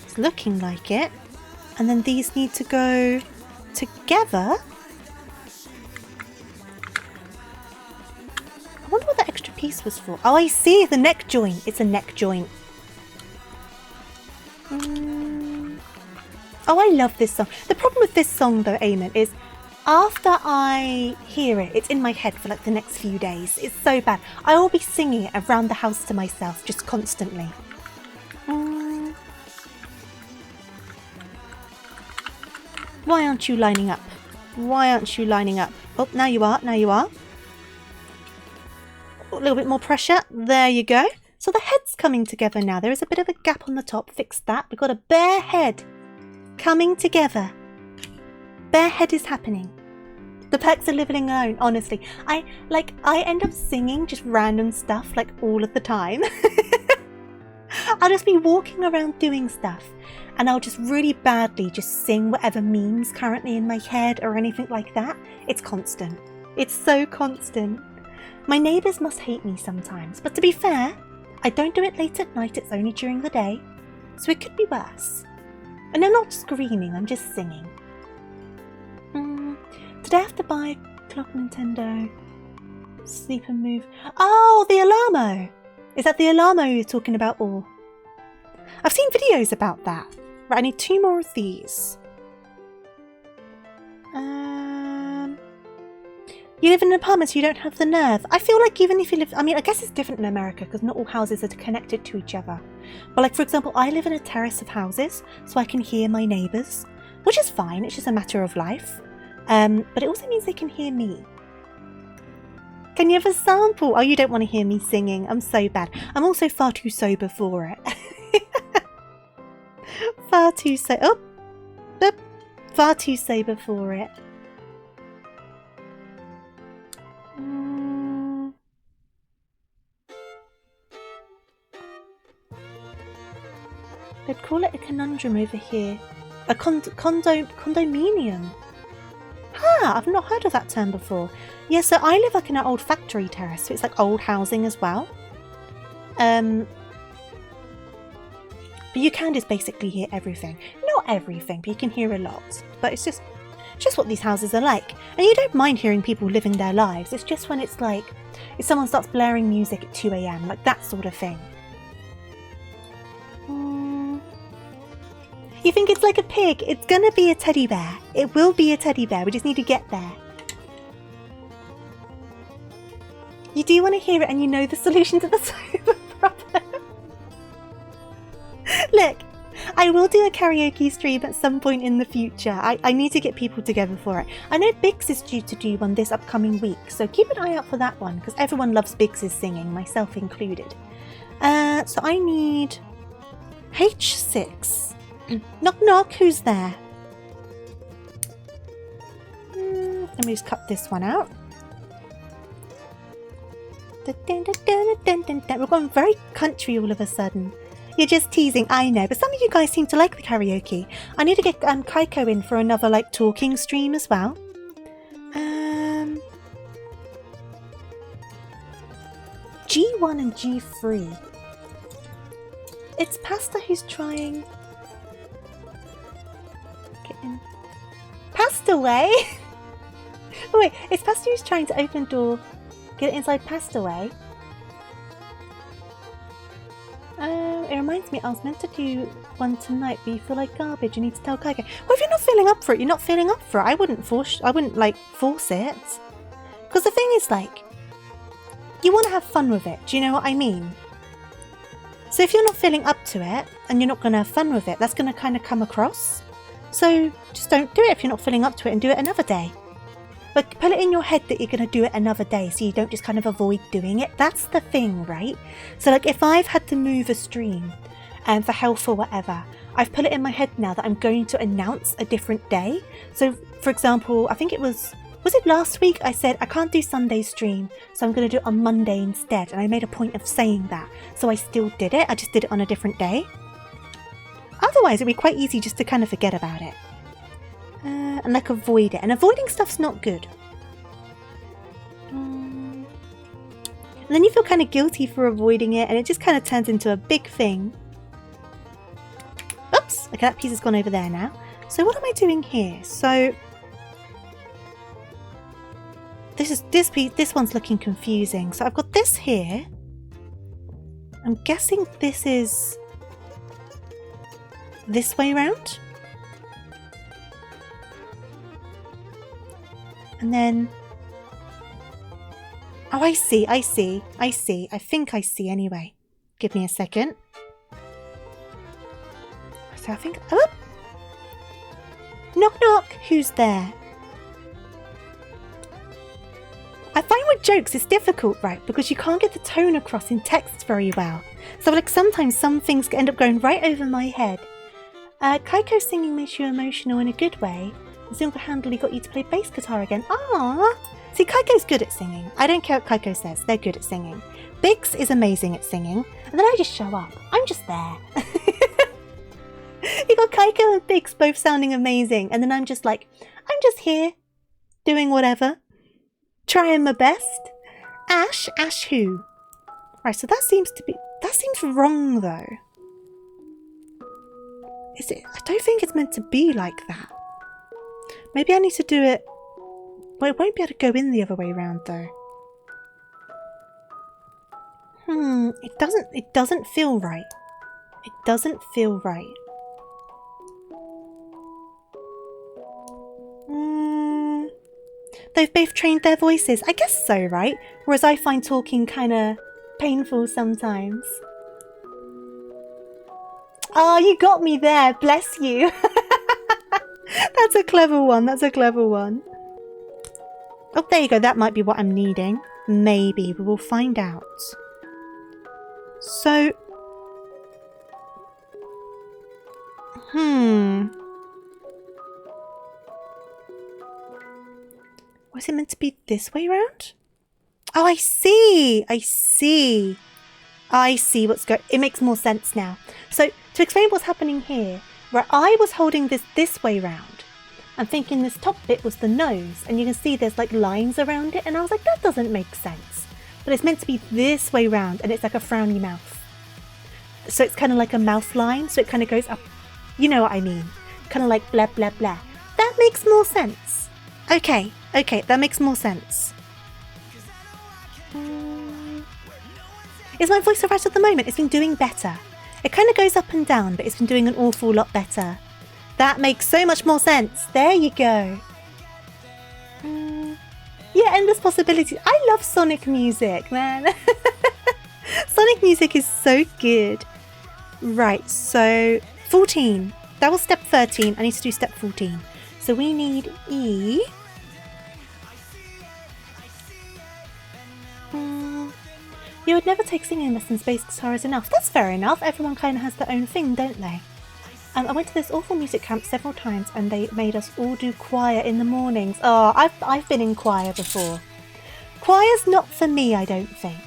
It's looking like it. And then these need to go together. I wonder what that extra piece was for. Oh, I see, the neck joint. It's a neck joint. Oh, I love this song. The problem with this song, though, Eamon, is after I hear it, it's in my head for like the next few days. It's so bad. I will be singing it around the house to myself, just constantly. Why aren't you lining up? Why aren't you lining up? Oh, now you are. Now you are. A little bit more pressure. There you go. So the head's coming together now. There is a bit of a gap on the top. Fix that. We've got a bare head coming together. Bare head is happening. The perks of living alone, honestly. I end up singing just random stuff like all of the time. I'll just be walking around doing stuff and I'll just really badly just sing whatever memes currently in my head or anything like that. It's constant. It's so constant. My neighbours must hate me sometimes, but to be fair, I don't do it late at night, it's only during the day, so it could be worse. And I'm not screaming, I'm just singing. Did I have to buy a clock Nintendo? Sleep and move. Oh, the Alarmo! Is that the Alamo you're talking about? Or I've seen videos about that. Right, I need 2 more of these. You live in an apartment, so you don't have the nerve. I feel like even if you live... I mean, I guess it's different in America because not all houses are connected to each other. But like, for example, I live in a terrace of houses, so I can hear my neighbours, which is fine. It's just a matter of life. But it also means they can hear me. Can you have a sample? Oh, you don't want to hear me singing. I'm so bad. I'm also far too sober for it. Far too far too sober for it. They'd call it a conundrum over here. A condominium. Huh, I've not heard of that term before. Yeah, so I live like in an old factory terrace, so it's like old housing as well. But you can just basically hear everything. Not everything, but you can hear a lot. But it's just what these houses are like. And you don't mind hearing people living their lives. It's just when it's like, if someone starts blaring music at 2 AM, like that sort of thing. You think it's like a pig? It's gonna be a teddy bear. It will be a teddy bear. We just need to get there. You do want to hear it and you know the solution to the sober problem. Look, I will do a karaoke stream at some point in the future. I need to get people together for it. I know Biggs is due to do one this upcoming week, so keep an eye out for that one because everyone loves Biggs' singing, myself included. So I need H6. Knock knock, who's there? Let me just cut this one out. We're going very country all of a sudden. You're just teasing, I know, but some of you guys seem to like the karaoke. I need to get Kaiko in for another like talking stream as well. G1 and G3. It's Pasta who's trying... Passed away? Oh wait, it's Pasta who's trying to open door. Get it inside Passed away. It reminds me, I was meant to do one tonight, but you feel like garbage. You need to tell Kaiko. Well, if you're not feeling up for it, you're not feeling up for it. I wouldn't force it. Because the thing is, like, you want to have fun with it. Do you know what I mean? So if you're not feeling up to it, and you're not going to have fun with it, that's going to kind of come across. So just don't do it if you're not feeling up to it and do it another day. But put it in your head that you're going to do it another day so you don't just kind of avoid doing it. That's the thing, right? So like if I've had to move a stream for health or whatever, I've put it in my head now that I'm going to announce a different day. So for example, I think it was it last week I said I can't do Sunday stream, so I'm going to do it on Monday instead. And I made a point of saying that. So I still did it. I just did it on a different day. Otherwise, it'd be quite easy just to kind of forget about it. And like avoid it. And avoiding stuff's not good. And then you feel kind of guilty for avoiding it, and it just kind of turns into a big thing. Oops! Okay, that piece has gone over there now. So what am I doing here? So this one's looking confusing. So I've got this here. I'm guessing this is this way round. And then... Oh, I see. I think I see anyway. Give me a second. So I think... Oh! Knock knock! Who's there? I find with jokes it's difficult, right? Because you can't get the tone across in text very well. So like sometimes some things end up going right over my head. Kaiko singing makes you emotional in a good way. Single-handedly got you to play bass guitar again. Ah, see, Kaiko's good at singing. I don't care what Kaiko says. They're good at singing. Biggs is amazing at singing. And then I just show up. I'm just there. You got Kaiko and Biggs both sounding amazing. And then I'm just like, I'm just here. Doing whatever. Trying my best. Ash who? Right, so that seems wrong though. Is it? I don't think it's meant to be like that. Maybe I need to do it... Well, it won't be able to go in the other way around though. It doesn't feel right. It doesn't feel right. They've both trained their voices. I guess so, right? Whereas I find talking kind of painful sometimes. Oh, you got me there. Bless you. That's a clever one. That's a clever one. Oh, there you go. That might be what I'm needing. Maybe. We will find out. So... Was it meant to be this way round? Oh, I see. I see. I see what's going... It makes more sense now. So, to explain what's happening here, where I was holding this way round, I'm thinking this top bit was the nose, and you can see there's like lines around it, and I was like, that doesn't make sense. But it's meant to be this way round, and it's like a frowny mouth. So it's kind of like a mouth line, so it kind of goes up. You know what I mean? Kind of like blah, blah, blah. That makes more sense. Okay, that makes more sense. Is my voice alright at the moment? It's been doing better. It kind of goes up and down, but it's been doing an awful lot better. That makes so much more sense. There you go. Yeah, endless possibilities. I love Sonic music, man. Sonic music is so good. Right, so 14. That was step 13. I need to do step 14. So we need E. You would never take singing lessons, bass guitar is enough. That's fair enough. Everyone kind of has their own thing, don't they? I went to this awful music camp several times and they made us all do choir in the mornings. Oh, I've been in choir before. Choir's not for me, I don't think.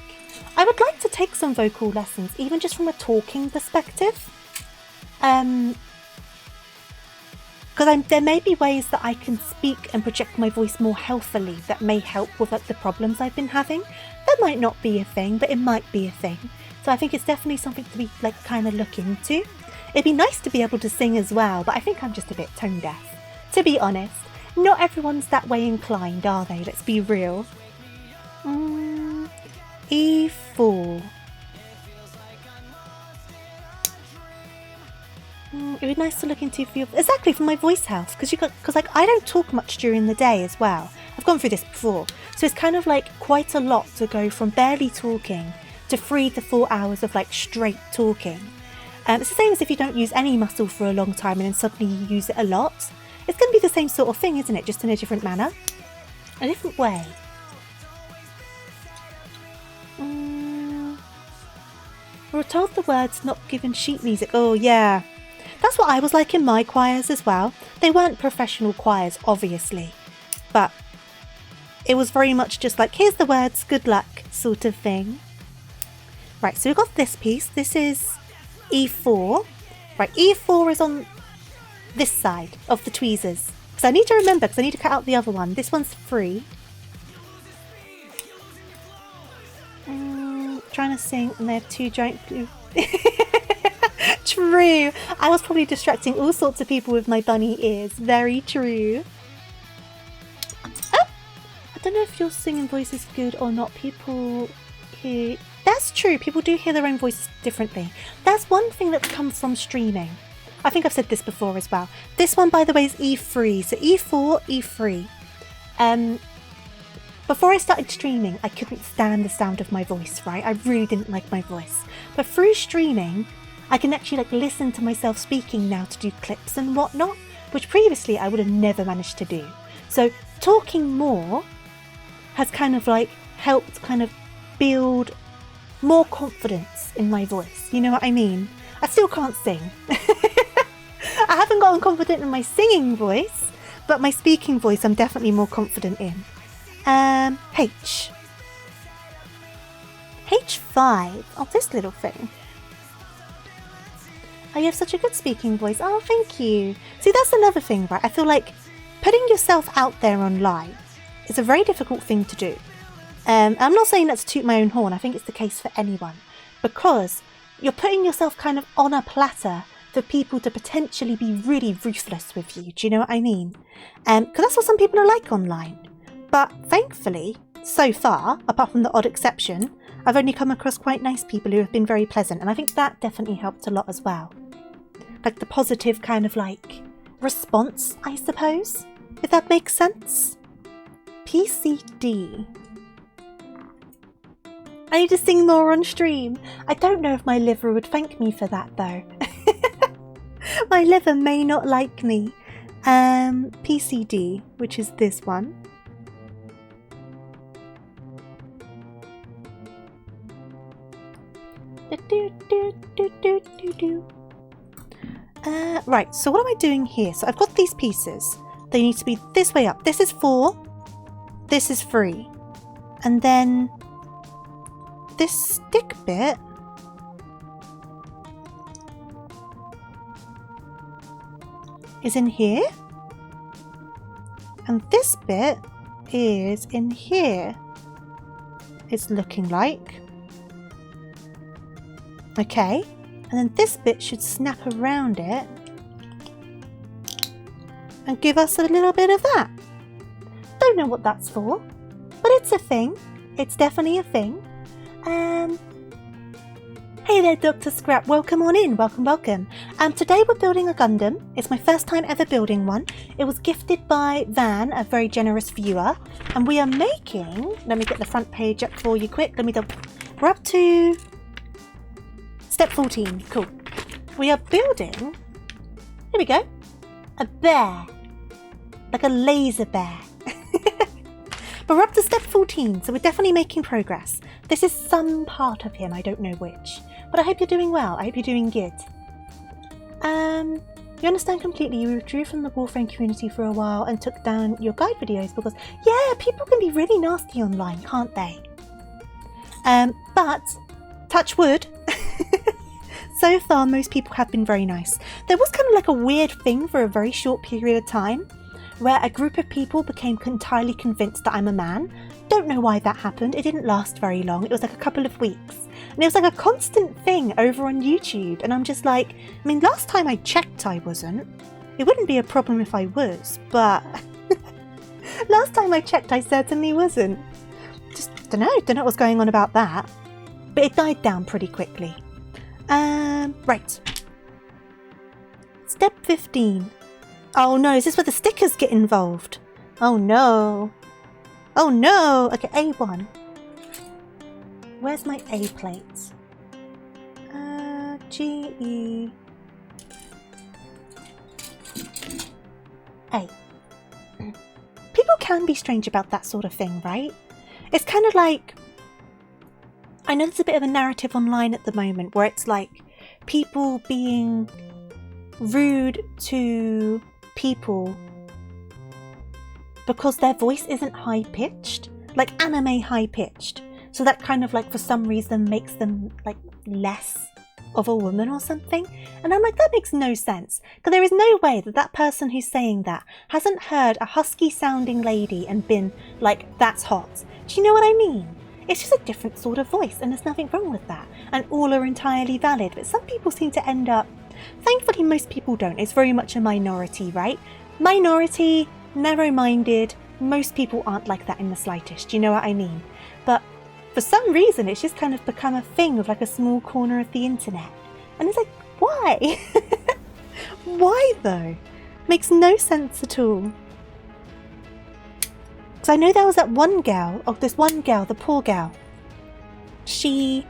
I would like to take some vocal lessons, even just from a talking perspective. Because there may be ways that I can speak and project my voice more healthily that may help with like the problems I've been having. That might not be a thing, but it might be a thing. So I think it's definitely something to be like kind of look into. It'd be nice to be able to sing as well, but I think I'm just a bit tone deaf. To be honest, not everyone's that way inclined, are they? Let's be real. E4. It would be nice to look into exactly for my voice health, because like I don't talk much during the day as well. I've gone through this before, so it's kind of like quite a lot to go from barely talking to 3 to 4 hours of like straight talking. It's the same as if you don't use any muscle for a long time and then suddenly you use it a lot. It's going to be the same sort of thing, isn't it? Just in a different manner, a different way. We're told the words not given sheet music. Oh yeah. That's what I was like in my choirs as well. They weren't professional choirs, obviously, but it was very much just like, here's the words, good luck, sort of thing. Right, so we've got this piece. This is E4. Right, E4 is on this side of the tweezers. Because I need to remember, because I need to cut out the other one. This one's free. Trying to sing, and they have 2 giant blue... True. I was probably distracting all sorts of people with my bunny ears. Very true. Oh, I don't know if your singing voice is good or not. People hear... That's true. People do hear their own voices differently. That's one thing that's come from streaming. I think I've said this before as well. This one, by the way, is E3. So E4, E3. Before I started streaming, I couldn't stand the sound of my voice, right? I really didn't like my voice. But through streaming, I can actually like listen to myself speaking now to do clips and whatnot, which previously I would have never managed to do. So talking more has kind of like helped kind of build more confidence in my voice. You know what I mean? I still can't sing. I haven't gotten confident in my singing voice, but my speaking voice I'm definitely more confident in. H. H5. Oh, this little thing. Oh, you have such a good speaking voice. Oh, thank you. See, that's another thing, right? I feel like putting yourself out there online is a very difficult thing to do. I'm not saying that to toot my own horn. I think it's the case for anyone. Because you're putting yourself kind of on a platter for people to potentially be really ruthless with you. Do you know what I mean? Because that's what some people are like online. But thankfully, so far, apart from the odd exception, I've only come across quite nice people who have been very pleasant, and I think that definitely helped a lot as well. Like the positive kind of like response, I suppose, if that makes sense. PCD. I need to sing more on stream. I don't know if my liver would thank me for that though. My liver may not like me. PCD, which is this one. Right, so what am I doing here? So I've got these pieces. They need to be this way up. This is 4. This is 3. And then this stick bit is in here. And this bit is in here. It's looking like. Okay. And then this bit should snap around it and give us a little bit of that. Don't know what that's for, but it's a thing. It's definitely a thing. Hey there, Dr. Scrap. Welcome on in. Welcome, welcome. Today we're building a Gundam. It's my first time ever building one. It was gifted by Van, a very generous viewer. And we are making... Let me get the front page up for you quick. We're up to... Step 14. Cool. We are building... Here we go. A bear. Like a laser bear. But we're up to step 14, so we're definitely making progress. This is some part of him, I don't know which. But I hope you're doing well. I hope you're doing good. You understand completely. You withdrew from the Warframe community for a while and took down your guide videos because, yeah, people can be really nasty online, can't they? But, touch wood, so far most people have been very nice. There was kind of like a weird thing for a very short period of time where a group of people became entirely convinced that I'm a man. Don't know why that happened. It didn't last very long. It was like a couple of weeks. And it was like a constant thing over on YouTube. And I'm just like, I mean, last time I checked I wasn't. It wouldn't be a problem if I was, but last time I checked I certainly wasn't. Just don't know what was going on about that. But it died down pretty quickly. Right. Step 15. Oh no, is this where the stickers get involved? Oh no. Oh no! Okay, A1. Where's my A plate? G, E... A. People can be strange about that sort of thing, right? It's kind of like... I know there's a bit of a narrative online at the moment where it's like people being rude to people because their voice isn't high-pitched, like anime high-pitched. So that kind of like for some reason makes them like less of a woman or something. And I'm like, that makes no sense. Because there is no way that that person who's saying that hasn't heard a husky-sounding lady and been like, that's hot. Do you know what I mean? It's just a different sort of voice and there's nothing wrong with that. And all are entirely valid. But some people seem to end up... Thankfully, most people don't. It's very much a minority, right? Minority, narrow-minded. Most people aren't like that in the slightest. Do you know what I mean? But for some reason, it's just kind of become a thing of like a small corner of the internet. And it's like, why? Why though? Makes no sense at all. Because I know there was that one girl, this one girl, the poor girl. She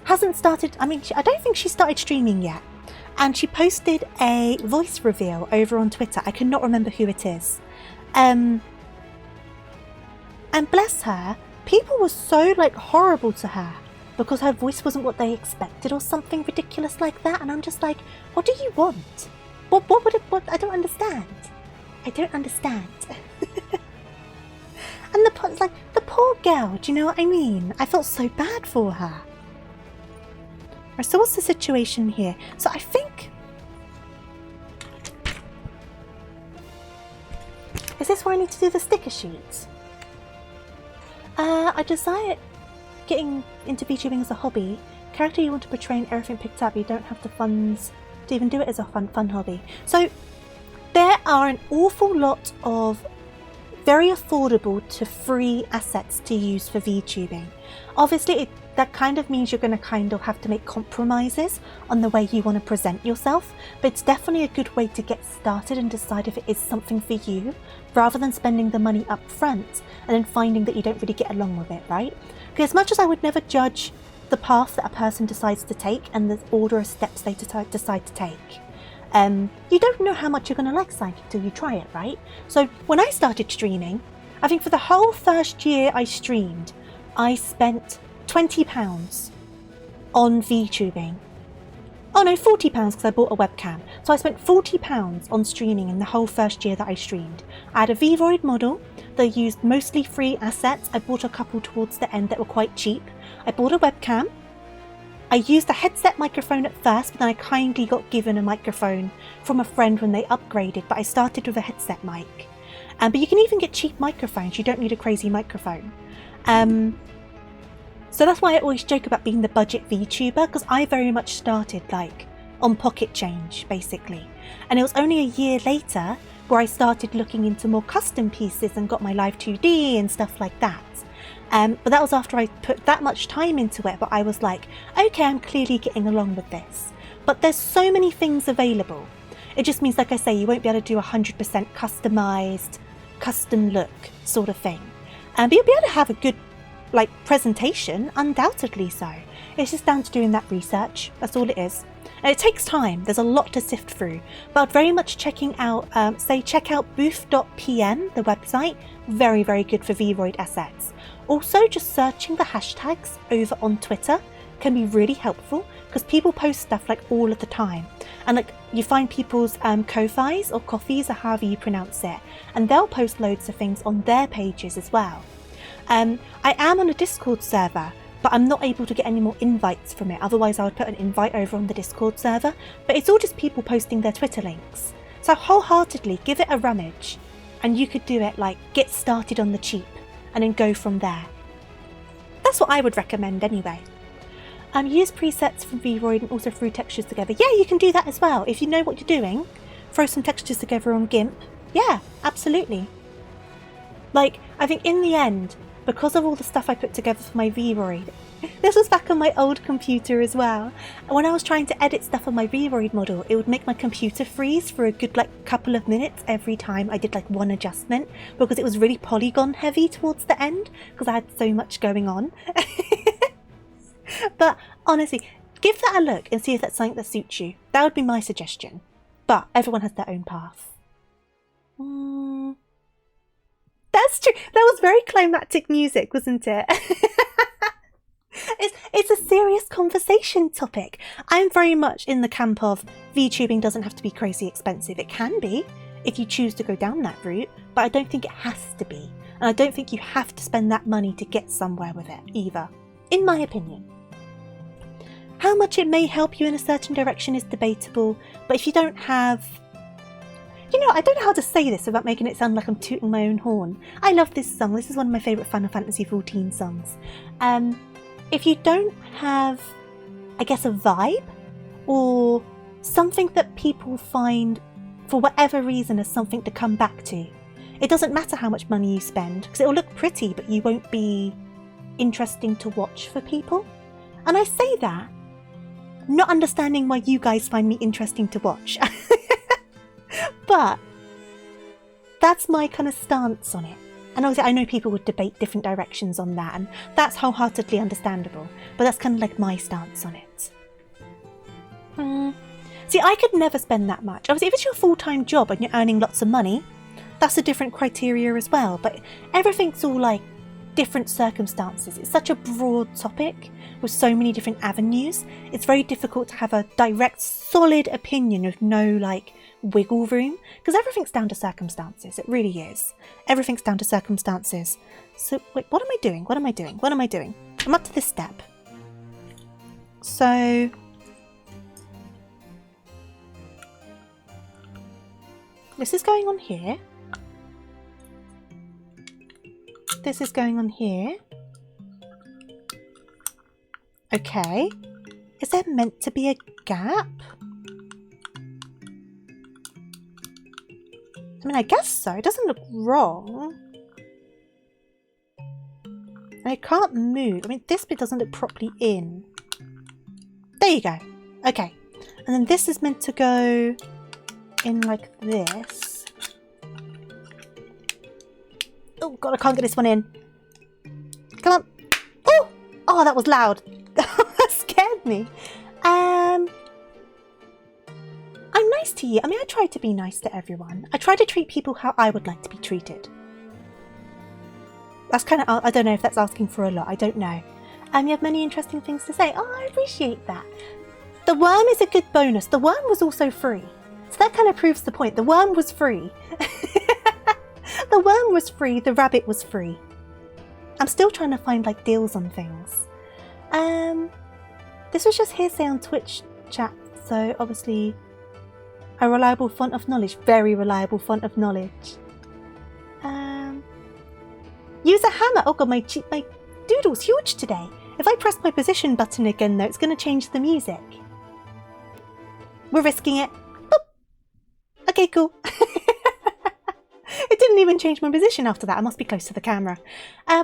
hasn't started, I don't think she started streaming yet. And she posted a voice reveal over on Twitter. I cannot remember who it is. And bless her, people were so like horrible to her because her voice wasn't what they expected or something ridiculous like that. And I'm just like, what do you want? What I don't understand. I don't understand. And the poor girl, do you know what I mean? I felt so bad for her. Right, so what's the situation here? So I think... Is this where I need to do the sticker sheets? I desire getting into VTubing as a hobby. Character you want to portray and everything picked up, you don't have the funds to even do it as a fun hobby. So there are an awful lot of very affordable to free assets to use for VTubing. Obviously, that kind of means you're going to kind of have to make compromises on the way you want to present yourself, but it's definitely a good way to get started and decide if it is something for you, rather than spending the money up front and then finding that you don't really get along with it, right? Because as much as I would never judge the path that a person decides to take and the order of steps they decide to take, you don't know how much you're going to like something until you try it, right? So when I started streaming, I think for the whole first year I streamed, I spent £20 on VTubing. Oh no, £40 because I bought a webcam. So I spent £40 on streaming in the whole first year that I streamed. I had a VOD model that used mostly free assets. I bought a couple towards the end that were quite cheap. I bought a webcam. I used a headset microphone at first, but then I kindly got given a microphone from a friend when they upgraded, but I started with a headset mic. But you can even get cheap microphones, you don't need a crazy microphone. So that's why I always joke about being the budget VTuber, because I very much started like on pocket change, basically. And it was only a year later where I started looking into more custom pieces and got my Live 2D and stuff like that. But that was after I put that much time into it, but I was like, okay, I'm clearly getting along with this. But there's so many things available. It just means, like I say, you won't be able to do 100% customized, custom look sort of thing. But you'll be able to have a good like presentation, undoubtedly so. It's just down to doing that research, that's all it is. And it takes time, there's a lot to sift through, but I'd very much checking out, check out booth.pm, the website, very, very good for VRoid assets. Also, just searching the hashtags over on Twitter can be really helpful, because people post stuff like all of the time. And like you find people's ko-fis or coffees or however you pronounce it, and they'll post loads of things on their pages as well. I am on a Discord server, but I'm not able to get any more invites from it. Otherwise I would put an invite over on the Discord server, but it's all just people posting their Twitter links. So wholeheartedly give it a rummage, and you could do it like get started on the cheap and then go from there. That's what I would recommend anyway. Use presets from VRoid and also throw textures together. Yeah, you can do that as well. If you know what you're doing, throw some textures together on GIMP. Yeah, absolutely. Like, I think in the end, because of all the stuff I put together for my VRoid, this was back on my old computer as well. And when I was trying to edit stuff on my VRoid model, it would make my computer freeze for a good like couple of minutes every time I did like one adjustment, because it was really polygon heavy towards the end because I had so much going on. But honestly, give that a look and see if that's something that suits you. That would be my suggestion. But everyone has their own path. That's true. That was very climactic music, wasn't it? It's a serious conversation topic. I'm very much in the camp of VTubing doesn't have to be crazy expensive. It can be if you choose to go down that route, but I don't think it has to be. And I don't think you have to spend that money to get somewhere with it either, in my opinion. How much it may help you in a certain direction is debatable, but if you don't have... You know, I don't know how to say this without making it sound like I'm tooting my own horn. I love this song. This is one of my favourite Final Fantasy XIV songs. If you don't have, I guess, a vibe or something that people find, for whatever reason, as something to come back to, it doesn't matter how much money you spend, because it will look pretty, but you won't be interesting to watch for people. And I say that, not understanding why you guys find me interesting to watch. But that's my kind of stance on it. And obviously I know people would debate different directions on that, and that's wholeheartedly understandable, but that's kind of like my stance on it. See, I could never spend that much. Obviously, if it's your full-time job and you're earning lots of money, that's a different criteria as well, but everything's all like different circumstances. It's such a broad topic with so many different avenues. It's very difficult to have a direct, solid opinion with no like wiggle room, because everything's down to circumstances. It really is. Everything's down to circumstances. So wait, what am I doing? What am I doing? What am I doing? I'm up to this step. So this is going on here. This is going on here. Okay. Is there meant to be a gap? I mean, I guess so. It doesn't look wrong. And it can't move. I mean, this bit doesn't look properly in. There you go. Okay. And then this is meant to go in like this. Oh god, I can't get this one in. Come on. Oh! Oh, that was loud. That scared me. I'm nice to you. I mean, I try to be nice to everyone. I try to treat people how I would like to be treated. That's kind of, I don't know if that's asking for a lot. I don't know. You have many interesting things to say. Oh, I appreciate that. The worm is a good bonus. The worm was also free. So that kind of proves the point. The worm was free. The worm was free. The rabbit was free. I'm still trying to find like deals on things. This was just hearsay on Twitch chat. So obviously a reliable font of knowledge. Very reliable font of knowledge. Use a hammer. Oh god, my doodle's huge today. If I press my position button again though, it's going to change the music. We're risking it. Boop. Okay, cool. It didn't even change my position after that. I must be close to the camera.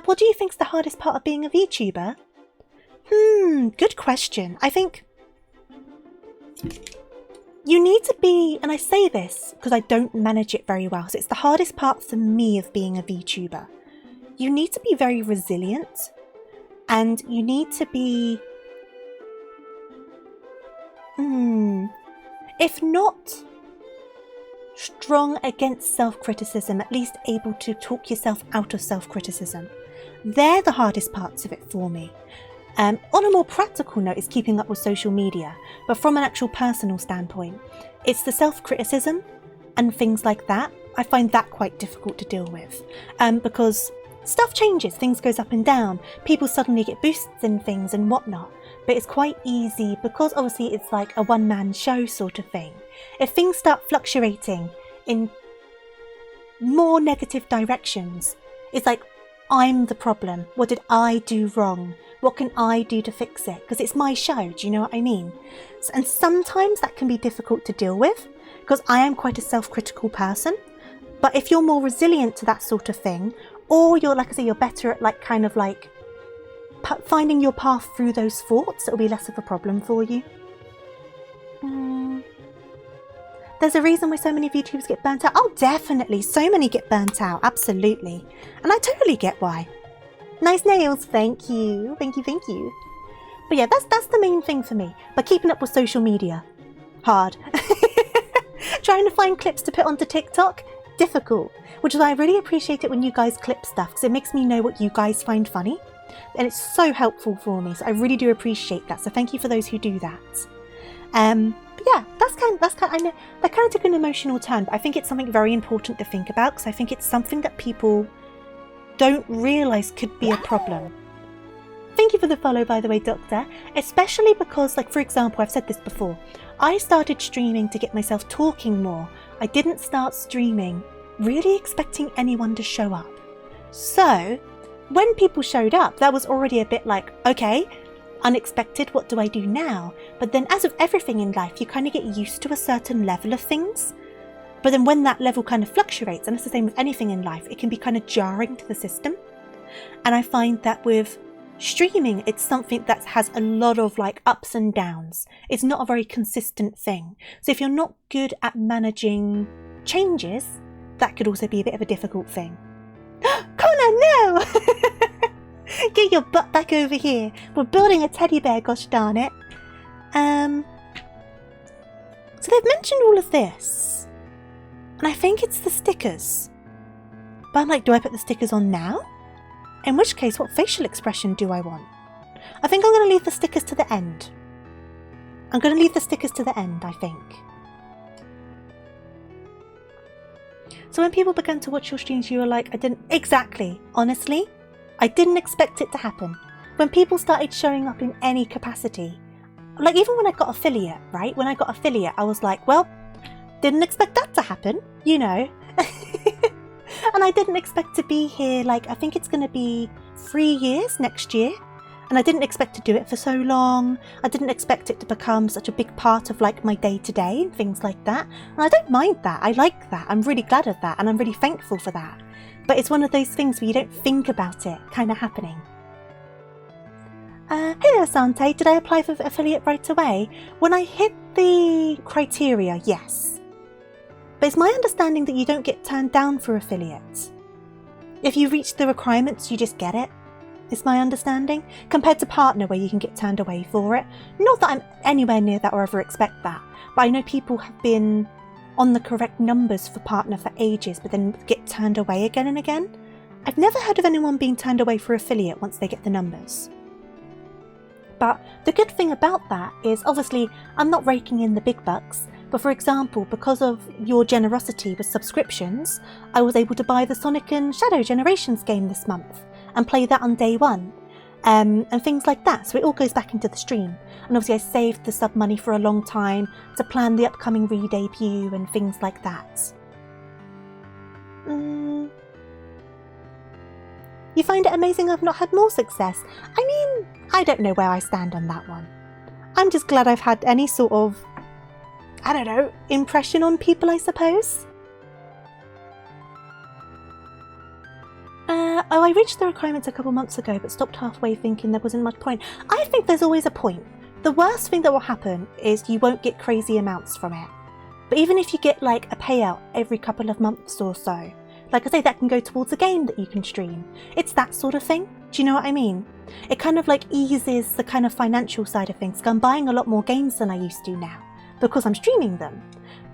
What do you think's the hardest part of being a VTuber? Good question. I think you need to be, and I say this because I don't manage it very well, so it's the hardest part for me of being a VTuber. You need to be very resilient, and you need to be, if not strong against self-criticism, at least able to talk yourself out of self-criticism. They're the hardest parts of it for me. On a more practical note is keeping up with social media, but from an actual personal standpoint, it's the self-criticism and things like that. I find that quite difficult to deal with, because stuff changes, things goes up and down, people suddenly get boosts in things and whatnot, but it's quite easy because obviously it's like a one-man show sort of thing. If things start fluctuating in more negative directions, it's like, I'm the problem. What did I do wrong? What can I do to fix it? Because it's my show, do you know what I mean? And sometimes that can be difficult to deal with because I am quite a self-critical person. But if you're more resilient to that sort of thing, or you're, like I say, you're better at like kind of like finding your path through those thoughts, it'll be less of a problem for you. There's a reason why so many VTubers get burnt out. Oh, definitely. So many get burnt out. Absolutely. And I totally get why. Nice nails. Thank you. Thank you. Thank you. But yeah, that's the main thing for me. But keeping up with social media, hard. Trying to find clips to put onto TikTok, difficult. Which is why I really appreciate it when you guys clip stuff, because it makes me know what you guys find funny. And it's so helpful for me. So I really do appreciate that. So thank you for those who do that. But yeah, I know that kind of took an emotional turn, but I think it's something very important to think about because I think it's something that people don't realise could be a problem. Thank you for the follow, by the way, Doctor. Especially because, like, for example, I've said this before, I started streaming to get myself talking more. I didn't start streaming really expecting anyone to show up. So, when people showed up, that was already a bit like, okay, unexpected, what do I do now? But then as of everything in life, you kind of get used to a certain level of things. But then when that level kind of fluctuates, and it's the same with anything in life, it can be kind of jarring to the system. And I find that with streaming, it's something that has a lot of like ups and downs. It's not a very consistent thing. So if you're not good at managing changes, that could also be a bit of a difficult thing. Connor, no! Get your butt back over here. We're building a teddy bear, gosh darn it. So they've mentioned all of this. And I think it's the stickers. But I'm like, do I put the stickers on now? In which case, what facial expression do I want? I think I'm going to leave the stickers to the end. I'm going to leave the stickers to the end, I think. So when people began to watch your streams, you were like, I didn't... Exactly. Honestly, I didn't expect it to happen. When people started showing up in any capacity, like even when I got affiliate, right? When I got affiliate, I was like, well, didn't expect that to happen, you know. And I didn't expect to be here, like, I think it's going to be 3 years next year. And I didn't expect to do it for so long. I didn't expect it to become such a big part of like my day-to-day and things like that. And I don't mind that. I like that. I'm really glad of that. And I'm really thankful for that. But it's one of those things where you don't think about it kind of happening. Hey there, Sante. Did I apply for affiliate right away? When I hit the criteria, yes. But it's my understanding that you don't get turned down for affiliates. If you reach the requirements, you just get it. It's my understanding. Compared to partner, where you can get turned away for it. Not that I'm anywhere near that or ever expect that. But I know people have been on the correct numbers for partner for ages, but then get turned away again and again. I've never heard of anyone being turned away for affiliate once they get the numbers. But the good thing about that is, obviously, I'm not raking in the big bucks, but for example, because of your generosity with subscriptions, I was able to buy the Sonic and Shadow Generations game this month and play that on day one, and things like that. So it all goes back into the stream. And obviously I saved the sub money for a long time to plan the upcoming re-debut and things like that. You find it amazing I've not had more success? I mean, I don't know where I stand on that one. I'm just glad I've had any sort of, I don't know, impression on people, I suppose. Oh, I reached the requirements a couple months ago, but stopped halfway thinking there wasn't much point. I think there's always a point. The worst thing that will happen is you won't get crazy amounts from it. But even if you get like a payout every couple of months or so, like I say, that can go towards a game that you can stream. It's that sort of thing. Do you know what I mean? It kind of like eases the kind of financial side of things. I'm buying a lot more games than I used to now because I'm streaming them.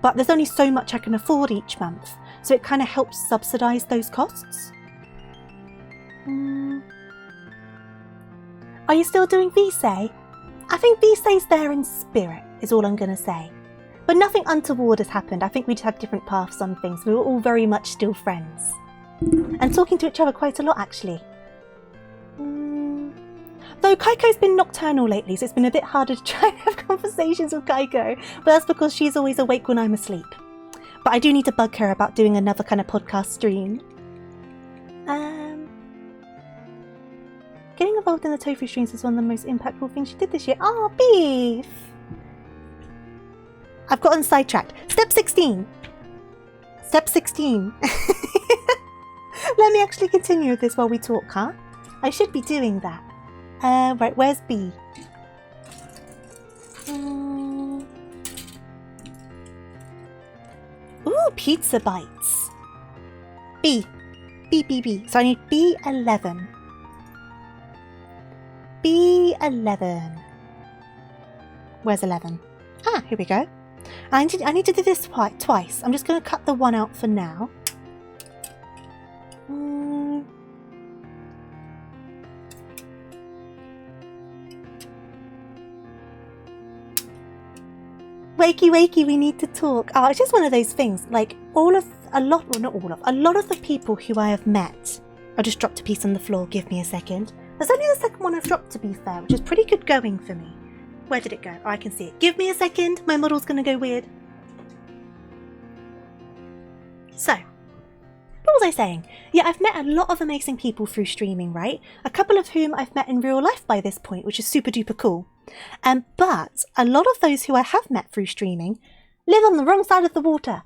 But there's only so much I can afford each month. So it kind of helps subsidise those costs. Are you still doing VSay? I think VSay's there in spirit, is all I'm going to say. But nothing untoward has happened. I think we just had different paths on things. We were all very much still friends. And talking to each other quite a lot, actually. Though Kaiko's been nocturnal lately, so it's been a bit harder to try and have conversations with Kaiko. But that's because she's always awake when I'm asleep. But I do need to bug her about doing another kind of podcast stream. Getting involved in the tofu streams is one of the most impactful things she did this year. Oh, beef! I've gotten sidetracked. Step 16. Step 16. Let me actually continue with this while we talk, huh? I should be doing that. Right, where's B? Ooh, pizza bites. B. B. So I need B11. B11. Where's 11? Ah, here we go. I need to do this twice. I'm just going to cut the one out for now. Wakey, we need to talk. Oh, it's just one of those things. Like, a lot of the people who I have met. I just dropped a piece on the floor. Give me a second. There's only the second one I've dropped, to be fair, which is pretty good going for me. Where did it go? Oh, I can see it. Give me a second. My model's going to go weird. So, what was I saying? Yeah, I've met a lot of amazing people through streaming, right? A couple of whom I've met in real life by this point, which is super duper cool. But a lot of those who I have met through streaming live on the wrong side of the water.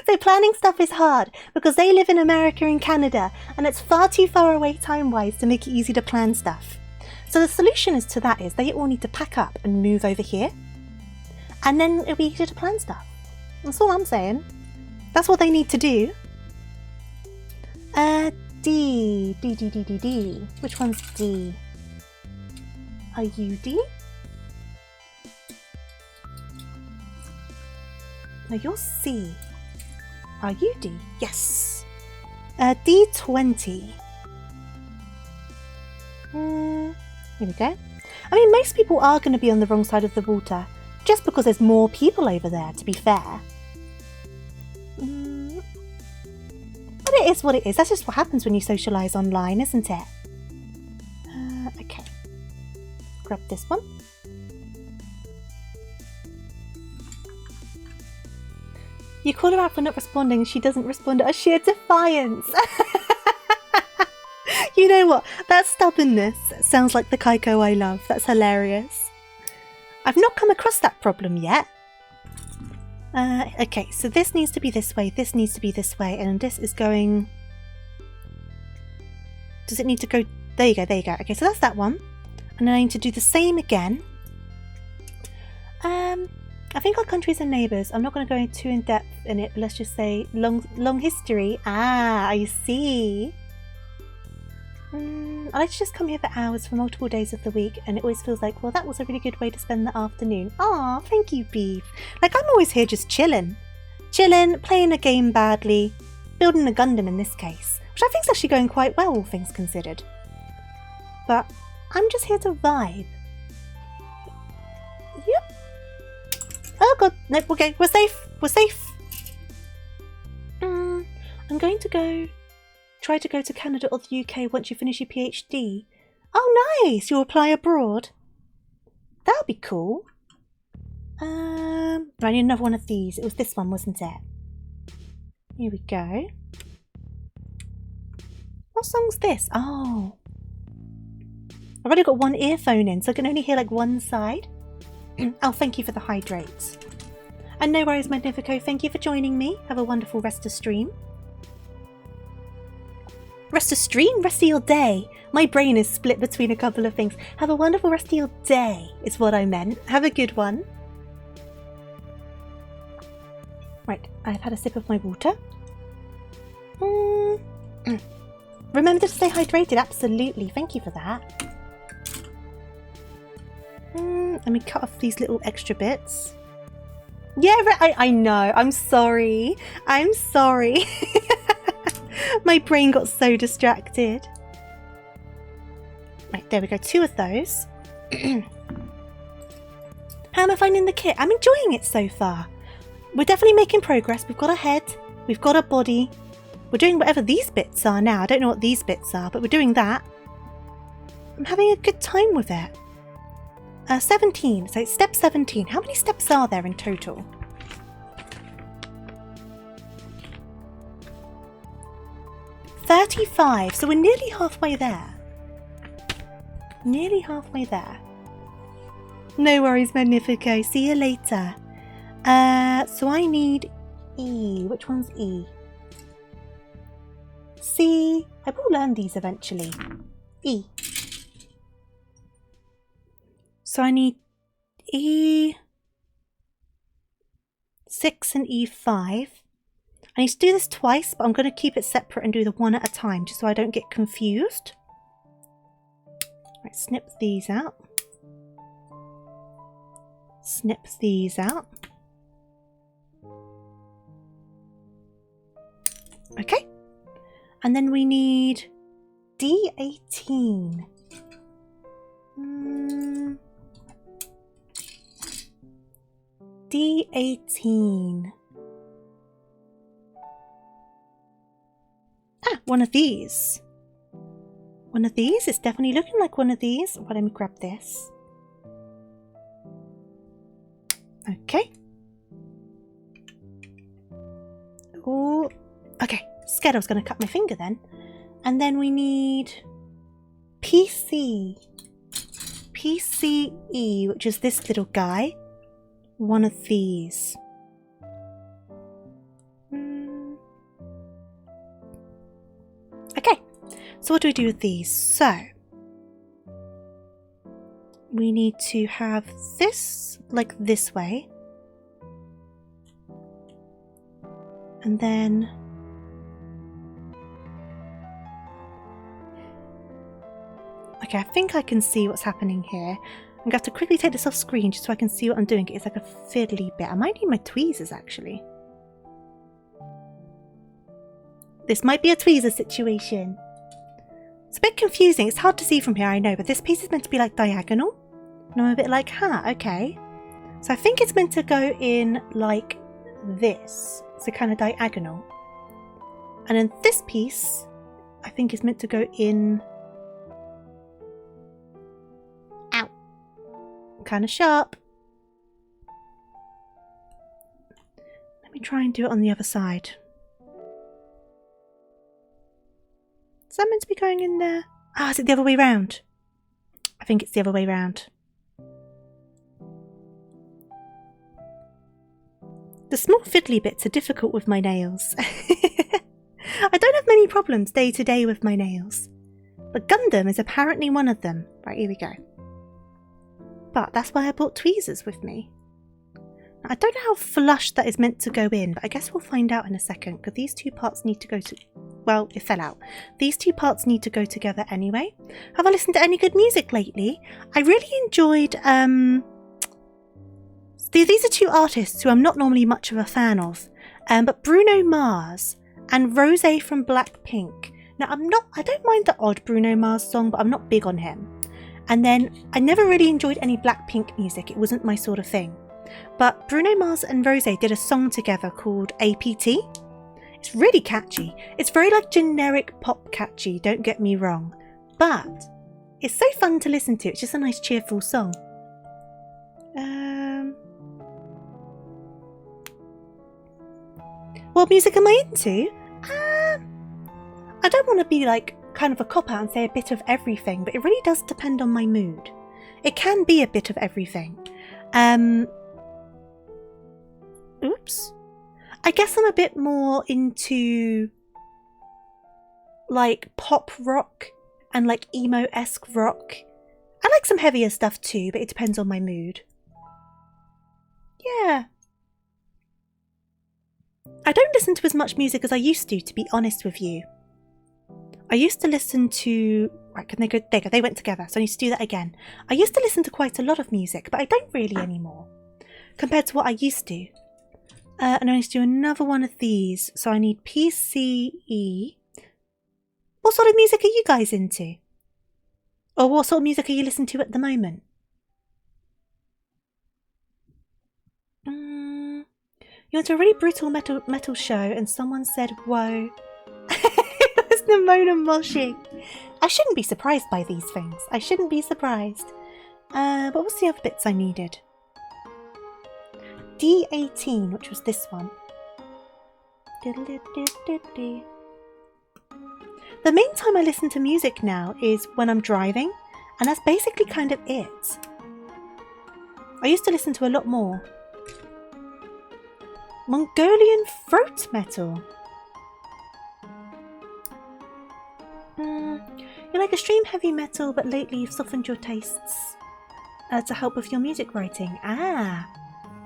So planning stuff is hard because they live in America and Canada, and it's far too far away time-wise to make it easy to plan stuff. So the solution to that is they all need to pack up and move over here, and then it'll be easier to plan stuff. That's all I'm saying. That's what they need to do. D. Which one's D? Are you D? No, you're C. Are you D? Yes. D20. Here we go. I mean, most people are going to be on the wrong side of the water, just because there's more people over there, to be fair. But it is what it is. That's just what happens when you socialise online, isn't it? Okay. Grab this one. You call her out for not responding and she doesn't respond out of sheer defiance. You know what? That stubbornness sounds like the Kaiko I love. That's hilarious. I've not come across that problem yet. Okay, so this needs to be this way, this needs to be this way, and this is going... Does it need to go There you go, there you go. Okay, so that's that one. And then I need to do the same again. I think our countries are neighbours. I'm not going to go too in depth in it, but let's just say long history. Ah, I see. I like to just come here for hours for multiple days of the week, and it always feels like, well, that was a really good way to spend the afternoon. Aw, thank you, Beef. Like, I'm always here just chilling. Chilling, playing a game badly, building a Gundam in this case, which I think is actually going quite well, all things considered. But I'm just here to vibe. Yep. Oh god, nope, okay, we're safe, we're safe. I'm going to try to go to Canada or the UK once you finish your PhD. Oh nice, you'll apply abroad. That'll be cool. I need another one of these. It was this one, wasn't it? Here we go. What song's this? Oh. I've only got one earphone in, so I can only hear like one side. Oh, thank you for the hydrates. And no worries, Magnifico. Thank you for joining me. Have a wonderful rest of stream. Rest of stream? Rest of your day. My brain is split between a couple of things. Have a wonderful rest of your day is what I meant. Have a good one. Right, I've had a sip of my water. Remember to stay hydrated, absolutely. Thank you for that. Let me cut off these little extra bits. Yeah, I know. I'm sorry. I'm sorry. My brain got so distracted. Right, there we go. 2 of those. How am I finding the kit? I'm enjoying it so far. We're definitely making progress. We've got a head. We've got a body. We're doing whatever these bits are now. I don't know what these bits are, but we're doing that. I'm having a good time with it. 17. So step 17. How many steps are there in total? $35. So we're nearly halfway there. Nearly halfway there. No worries, Magnifico. See you later. So I need E. Which one's E? C. I will learn these eventually. E. So I need E6 and E5. I need to do this twice, but I'm going to keep it separate and do the one at a time, just so I don't get confused. Right, snip these out. Snip these out. Okay. And then we need D18. D18. Ah, one of these. One of these? It's definitely looking like one of these. Well, let me grab this. Okay. Oh, okay. Scared I was going to cut my finger then. And then we need PC. PCE, which is this little guy. One of these. Okay, so what do we do with these? So, we need to have this like this way. And then okay, I think I can see what's happening here. I'm going to have to quickly take this off screen just so I can see what I'm doing. It's like a fiddly bit. I might need my tweezers actually. This might be a tweezers situation. It's a bit confusing. It's hard to see from here, I know, but this piece is meant to be like diagonal. And I'm a bit like, okay. So I think it's meant to go in like this. So kind of diagonal. And then this piece, I think is meant to go in... Ow. Kind of sharp. Let me try and do it on the other side. Is that meant to be going in there? Ah, is it the other way round? I think it's the other way round. The small fiddly bits are difficult with my nails. I don't have many problems day to day with my nails. but Gundam is apparently one of them. Right, here we go. But that's why I brought tweezers with me. Now, I don't know how flush that is meant to go in, but I guess we'll find out in a second, because these two parts need to go to... Well, it fell out. These two parts need to go together anyway. Have I listened to any good music lately? I really enjoyed... These are two artists who I'm not normally much of a fan of, but Bruno Mars and Rosé from Blackpink. Now, I don't mind the odd Bruno Mars song, but I'm not big on him. And then I never really enjoyed any Blackpink music. It wasn't my sort of thing. But Bruno Mars and Rosé did a song together called APT. It's really catchy. It's very like generic pop catchy, don't get me wrong. But it's so fun to listen to. It's just a nice cheerful song. What music am I into? I don't want to be like kind of a cop-out and say a bit of everything, but it really does depend on my mood. It can be a bit of everything. Oops. I guess I'm a bit more into like pop rock and like emo-esque rock. I like some heavier stuff too, but it depends on my mood. Yeah. I don't listen to as much music as I used to be honest with you. I used to listen to... Right, can they go? There you go, they went together, so I need to do that again. I used to listen to quite a lot of music, but I don't really anymore, compared to what I used to. And I need to do another one of these, so I need PCE. What sort of music are you guys into? Or what sort of music are you listening to at the moment? You went to a really brutal metal show and someone said, whoa. It was Nimona moshing. I shouldn't be surprised by these things. I shouldn't be surprised. But what's the other bits I needed? D18, which was this one. The main time I listen to music now is when I'm driving, and that's basically kind of it. I used to listen to a lot more. Mongolian throat metal. You like extreme heavy metal, but lately you've softened your tastes to help with your music writing.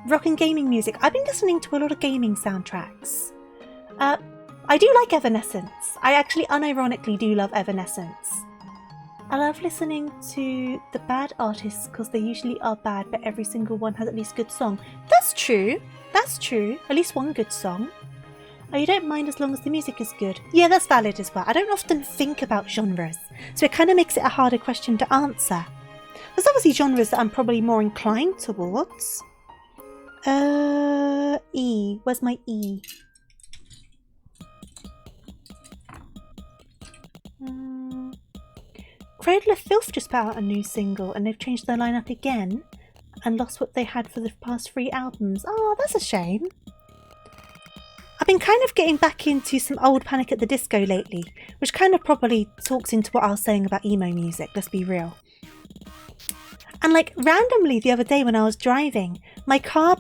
Rock and gaming music. I've been listening to a lot of gaming soundtracks. I do like Evanescence. I actually unironically do love Evanescence. I love listening to the bad artists because they usually are bad, but every single one has at least a good song. That's true. That's true. At least one good song. Oh, you don't mind as long as the music is good. Yeah, that's valid as well. I don't often think about genres, so it kind of makes it a harder question to answer. There's obviously genres that I'm probably more inclined towards. E. Where's my E? Cradle of Filth just put out a new single and they've changed their lineup again and lost what they had for the past 3 albums. Oh, that's a shame. I've been kind of getting back into some old Panic at the Disco lately, which kind of probably talks into what I was saying about emo music, let's be real. And like randomly the other day when I was driving, my car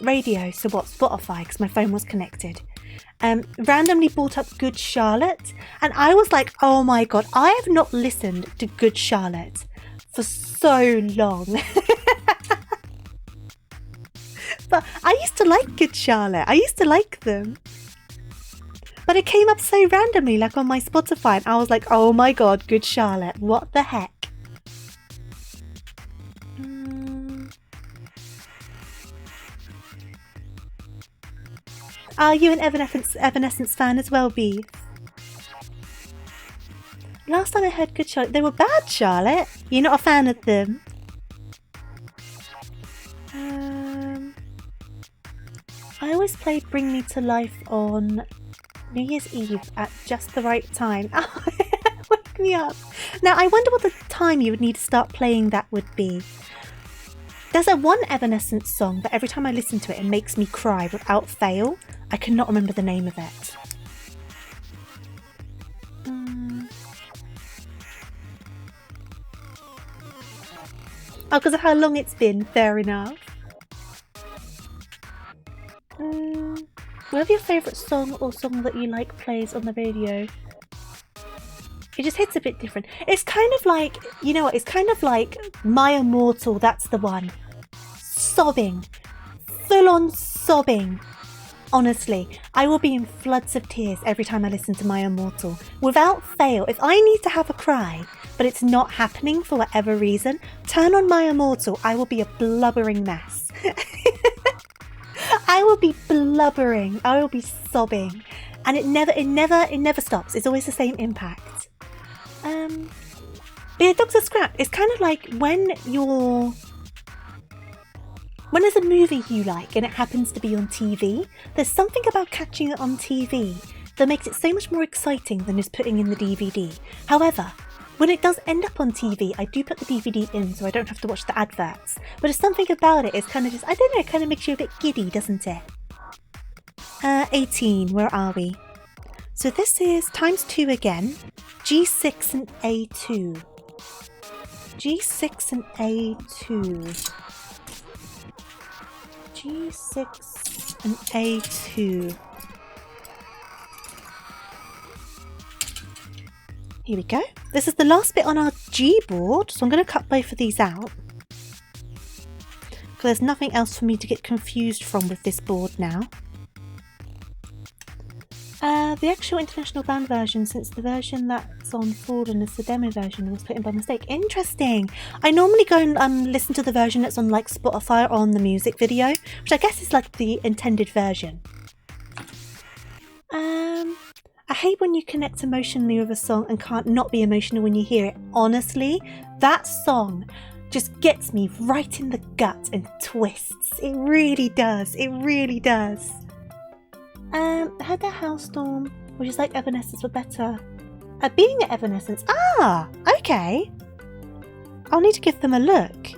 radio, so what, Spotify, because my phone was connected, randomly brought up Good Charlotte, and I was like, oh my god, I have not listened to Good Charlotte for so long. But I used to like Good Charlotte, I used to like them. But it came up so randomly, like on my Spotify, and I was like, oh my god, Good Charlotte, what the heck? Are you an Evanescence fan as well, Bee? Last time I heard Good Charlotte, they were bad, Charlotte. You're not a fan of them. I always play Bring Me to Life on New Year's Eve at just the right time. Oh, wake me up. Now, I wonder what the time you would need to start playing that would be. There's a one Evanescence song that every time I listen to it, it makes me cry without fail. I cannot remember the name of it. Oh, because of how long it's been. Fair enough. Whatever your favourite song or song that you like plays on the radio, it just hits a bit different. It's kind of like, you know what, it's kind of like My Immortal, that's the one. Sobbing. Full on sobbing. Honestly, I will be in floods of tears every time I listen to My Immortal. Without fail, if I need to have a cry, but it's not happening for whatever reason, turn on My Immortal, I will be a blubbering mess. I will be blubbering, I will be sobbing, and it never stops. It's always the same impact. But yeah, Dogs of Scrap, it's kind of like when there's a movie you like and it happens to be on TV, there's something about catching it on TV that makes it so much more exciting than just putting in the DVD. However, when it does end up on TV, I do put the DVD in so I don't have to watch the adverts. But there's something about it, it's kind of just, I don't know, it kind of makes you a bit giddy, doesn't it? 18, where are we? So this is times 2 again, G6 and A2. G6 and A2. G6 and A2. Here we go. This is the last bit on our G board, so I'm going to cut both of these out. Because there's nothing else for me to get confused from with this board now. The actual international band version, since the version that's on Forden is the demo version, was put in by mistake. Interesting! I normally go and listen to the version that's on like Spotify or on the music video, which I guess is like the intended version. I hate when you connect emotionally with a song and can't not be emotional when you hear it. Honestly, that song just gets me right in the gut and twists. It really does. It really does. I heard that Hellstorm, which is like Evanescence, but better. Being at Evanescence. Ah, okay. I'll need to give them a look.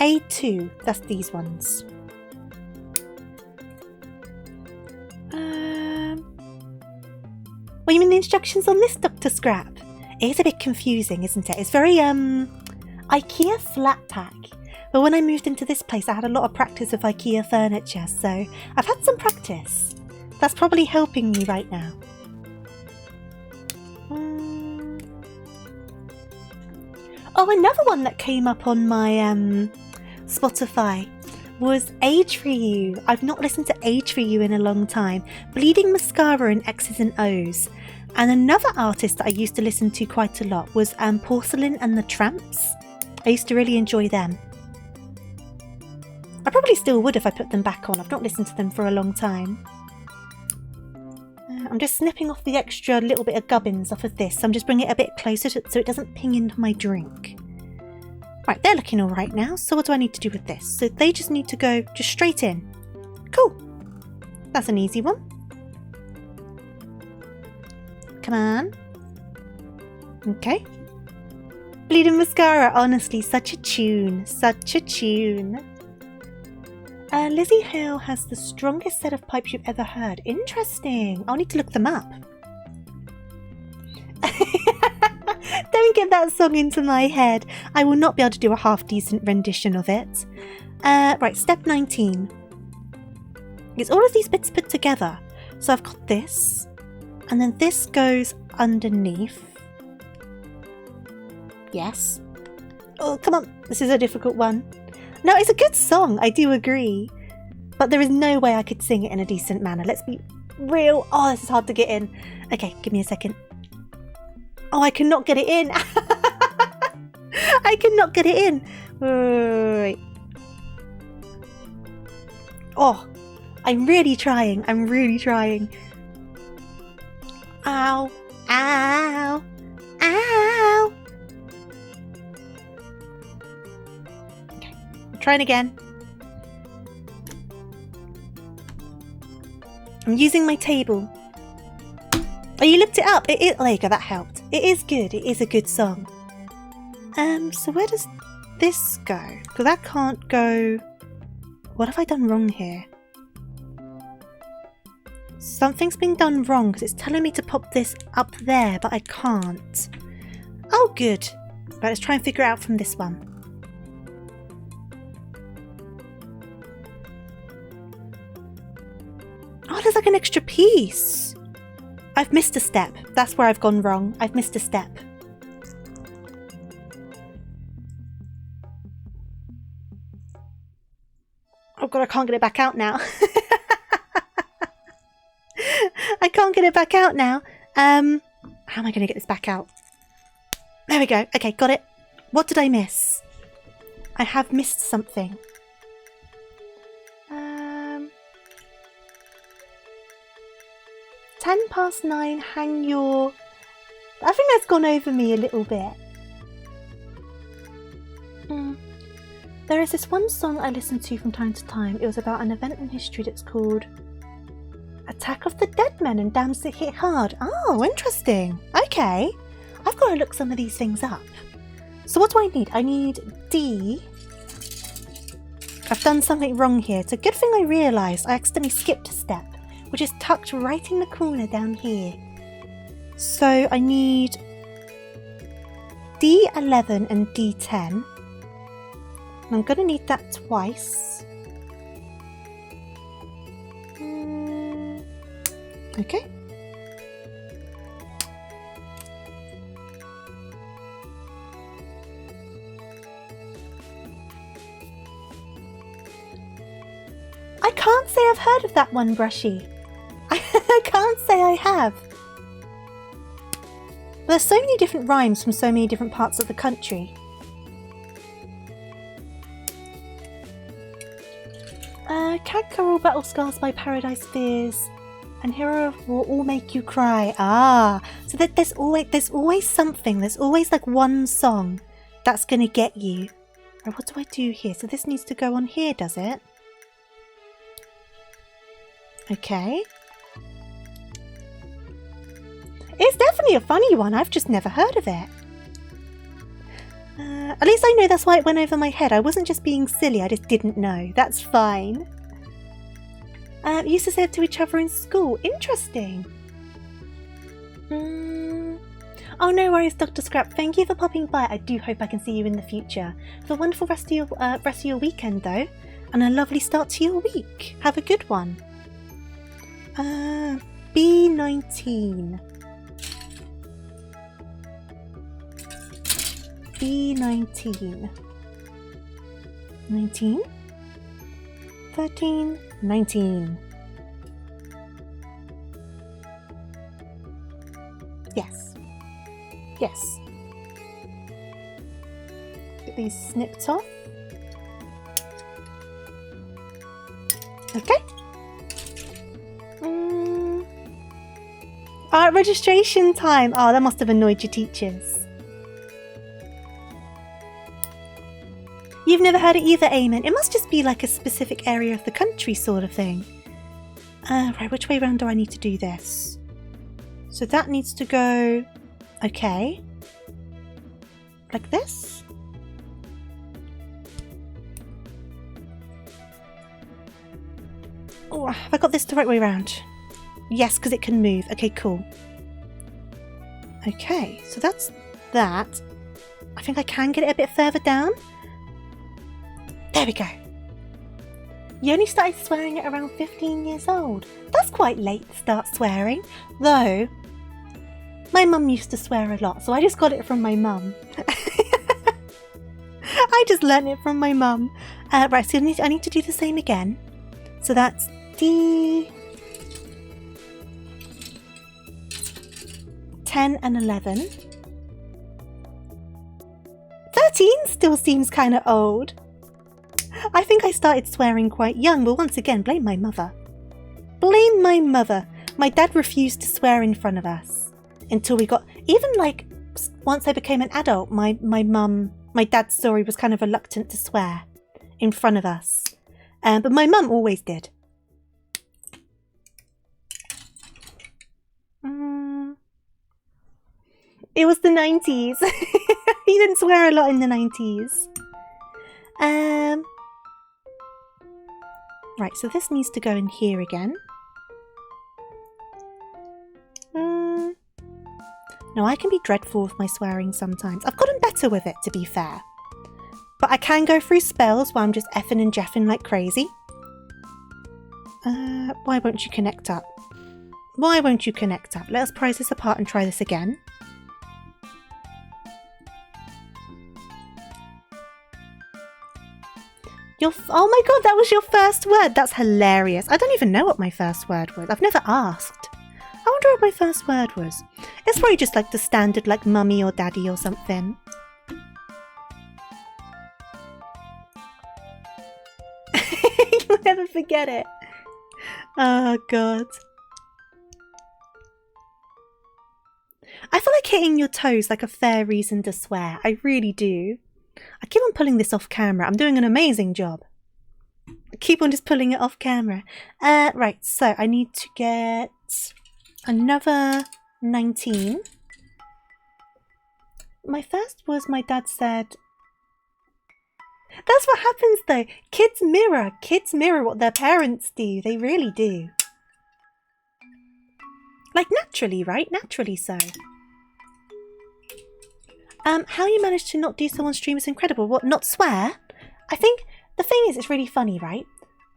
A2, that's these ones. Well, you mean the instructions on this Dr. Scrap? It is a bit confusing, isn't it? It's very IKEA flat pack. But when I moved into this place, I had a lot of practice with IKEA furniture, so I've had some practice. That's probably helping me right now. Oh, another one that came up on my Spotify was Age For You. I've not listened to Age For You in a long time. Bleeding Mascara and X's and O's. And another artist that I used to listen to quite a lot was Porcelain and the Tramps. I used to really enjoy them. I probably still would if I put them back on. I've not listened to them for a long time. I'm just snipping off the extra little bit of gubbins off of this. I'm just bringing it a bit closer so it doesn't ping into my drink. Right, they're looking alright now. So what do I need to do with this? So they just need to go just straight in. Cool. That's an easy one. Come on. Okay. Bleeding Mascara, honestly, such a tune. Such a tune. Lizzie Hale has the strongest set of pipes you've ever heard. Interesting. I'll need to look them up. Don't get that song into my head. I will not be able to do a half-decent rendition of it. Right, step 19. It's all of these bits put together. So I've got this. And then this goes underneath. Yes. Oh, come on. This is a difficult one. No, it's a good song. I do agree. But there is no way I could sing it in a decent manner. Let's be real. Oh, this is hard to get in. Okay, give me a second. Oh, I cannot get it in. I cannot get it in. Wait. Oh, I'm really trying. I'm really trying. Ow. Ow. Ow. Okay, I'm trying again. I'm using my table. Oh, you looked it up. It is. Oh, there you go. That helped. It is good. It is a good song. So where does this go? Because that can't go. What have I done wrong here? Something's been done wrong because it's telling me to pop this up there, but I can't. Oh, good. Right, let's try and figure it out from this one. Oh, there's like an extra piece. I've missed a step. That's where I've gone wrong. I've missed a step. god, I can't get it back out now. I can't get it back out now. How am I going to get this back out? There we go. Okay, got it. What did I miss? I have missed something. 9:10, hang your... I think that's gone over me a little bit. There is this one song I listen to from time to time. It was about an event in history that's called Attack of the Dead Men and Damns That Hit Hard. Oh, interesting. Okay. I've got to look some of these things up. So what do I need? I need D. I've done something wrong here. It's a good thing I realised I accidentally skipped a step, which is tucked right in the corner down here. So I need D11 and D10. And I'm going to need that twice. Okay. I can't say I've heard of that one, Brushy. I can't say I have. There's so many different rhymes from so many different parts of the country. Cat Carol, Battle Scars by Paradise Fears, and Hero of War all make you cry. Ah, so that there's always something. There's always like one song that's gonna get you. Right, what do I do here? So this needs to go on here, does it? Okay. It's definitely a funny one. I've just never heard of it. At least I know that's why it went over my head. I wasn't just being silly. I just didn't know. That's fine. Used to say it to each other in school. Interesting. Oh, no worries, Dr. Scrap. Thank you for popping by. I do hope I can see you in the future. Have a wonderful rest of your weekend, though, and a lovely start to your week. Have a good one. B19. B19. 19. 13. 19. Yes. Yes. Get these snipped off. Okay. Art registration time. Oh, that must have annoyed your teachers. You've never heard it either, Eamon. It must just be like a specific area of the country sort of thing. Right, which way round do I need to do this? So that needs to go... Okay. Like this? Oh, have I got this the right way round? Yes, because it can move. Okay, cool. Okay, so that's that. I think I can get it a bit further down. There we go. You only started swearing at around 15 years old. That's quite late to start swearing. Though, my mum used to swear a lot, so I just got it from my mum. I just learnt it from my mum. Right, so I need to do the same again. So that's D... 10 and 11. 13 still seems kind of old. I think I started swearing quite young, but once again, blame my mother. Blame my mother. My dad refused to swear in front of us until we got... Even like, once I became an adult, my dad's story was kind of reluctant to swear in front of us. But my mum always did. It was the 90s. He didn't swear a lot in the 90s. Right, so this needs to go in here again. No, I can be dreadful with my swearing sometimes. I've gotten better with it, to be fair. But I can go through spells where I'm just effing and jeffing like crazy. Why won't you connect up? Why won't you connect up? Let us prise this apart and try this again. Oh my god, that was your first word. That's hilarious. I don't even know what my first word was. I've never asked. I wonder what my first word was. It's probably just like the standard like mummy or daddy or something. You'll never forget it. Oh god. I feel like hitting your toes like a fair reason to swear. I really do. I keep on pulling this off camera. I'm doing an amazing job. I keep on just pulling it off camera. Right, so I need to get another 19. My first was my dad said... That's what happens though. Kids mirror what their parents do. They really do. Like naturally, right? Naturally so. How you managed to not do someone's stream is incredible. What, not swear? I think the thing is, it's really funny, right?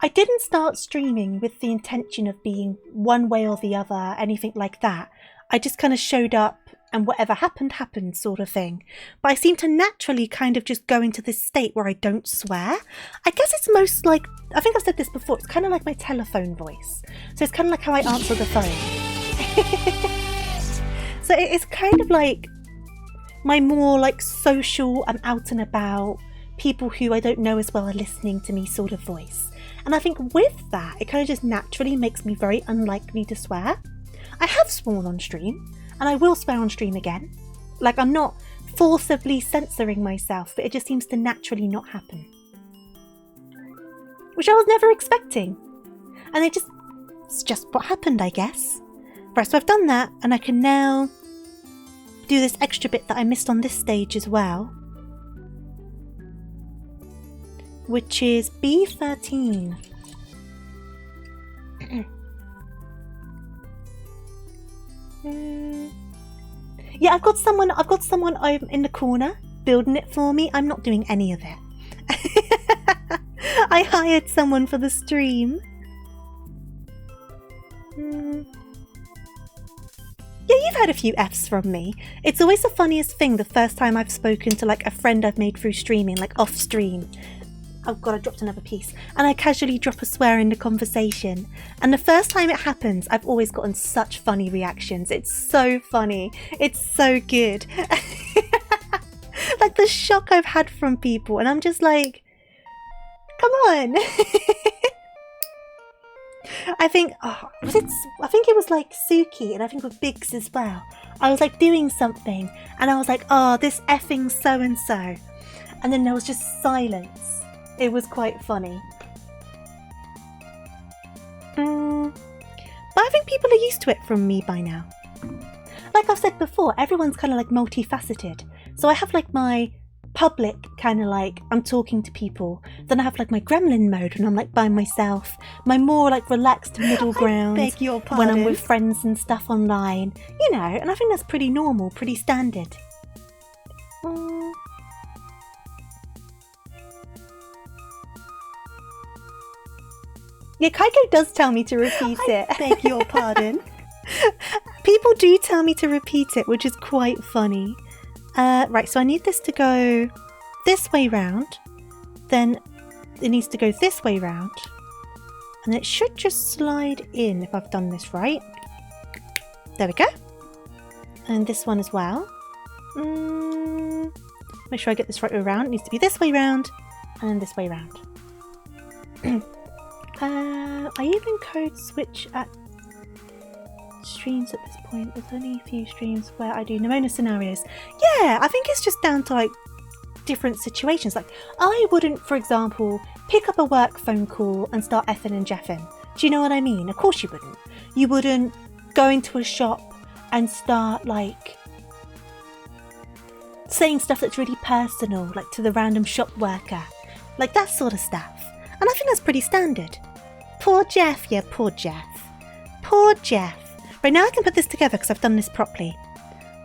I didn't start streaming with the intention of being one way or the other, anything like that. I just kind of showed up and whatever happened, happened sort of thing. But I seem to naturally kind of just go into this state where I don't swear. I guess it's most like, I think I've said this before, it's kind of like my telephone voice. So it's kind of like how I answer the phone. So it's kind of like my more like social, I'm out and about, people who I don't know as well are listening to me sort of voice. And I think with that, it kind of just naturally makes me very unlikely to swear. I have sworn on stream, and I will swear on stream again. Like, I'm not forcibly censoring myself, but it just seems to naturally not happen. Which I was never expecting. And it's just what happened, I guess. Right, so I've done that, and I can now do this extra bit that I missed on this stage as well. Which is B13. Yeah, I've got someone in the corner building it for me. I'm not doing any of it. I hired someone for the stream. Yeah, you've had a few Fs from me. It's always the funniest thing the first time I've spoken to like a friend I've made through streaming, like off stream. Oh god, I dropped another piece. And I casually drop a swear in the conversation. And the first time it happens, I've always gotten such funny reactions. It's so funny. It's so good. Like the shock I've had from people. And I'm just like, come on. I think it was like Suki, and I think with Biggs as well. I was like doing something and I was like, oh, this effing so and so. And then there was just silence. It was quite funny. But I think people are used to it from me by now. Like I've said before, everyone's kind of like multifaceted. So I have like my public kind of like I'm talking to people. Then I have like my gremlin mode when I'm like by myself. My more like relaxed middle ground I beg your pardon. when I'm with friends and stuff online. You know, and I think that's pretty normal, pretty standard. Yeah, Kaiko does tell me to repeat it. I beg your pardon. People do tell me to repeat it, which is quite funny. Right, so I need this to go this way round. Then it needs to go this way round. And it should just slide in if I've done this right. There we go. And this one as well. Make sure I get this right way around. It needs to be this way round and this way round. I even code switch at streams at this point. There's only a few streams where I do Nimona scenarios. Yeah, I think it's just down to like different situations. Like I wouldn't, for example, pick up a work phone call and start effing and jeffing. Do you know what I mean? Of course you wouldn't. You wouldn't go into a shop and start like saying stuff that's really personal, like to the random shop worker. Like that sort of stuff. And I think that's pretty standard. Poor Jeff, yeah, poor Jeff. Poor Jeff. Right, now I can put this together because I've done this properly.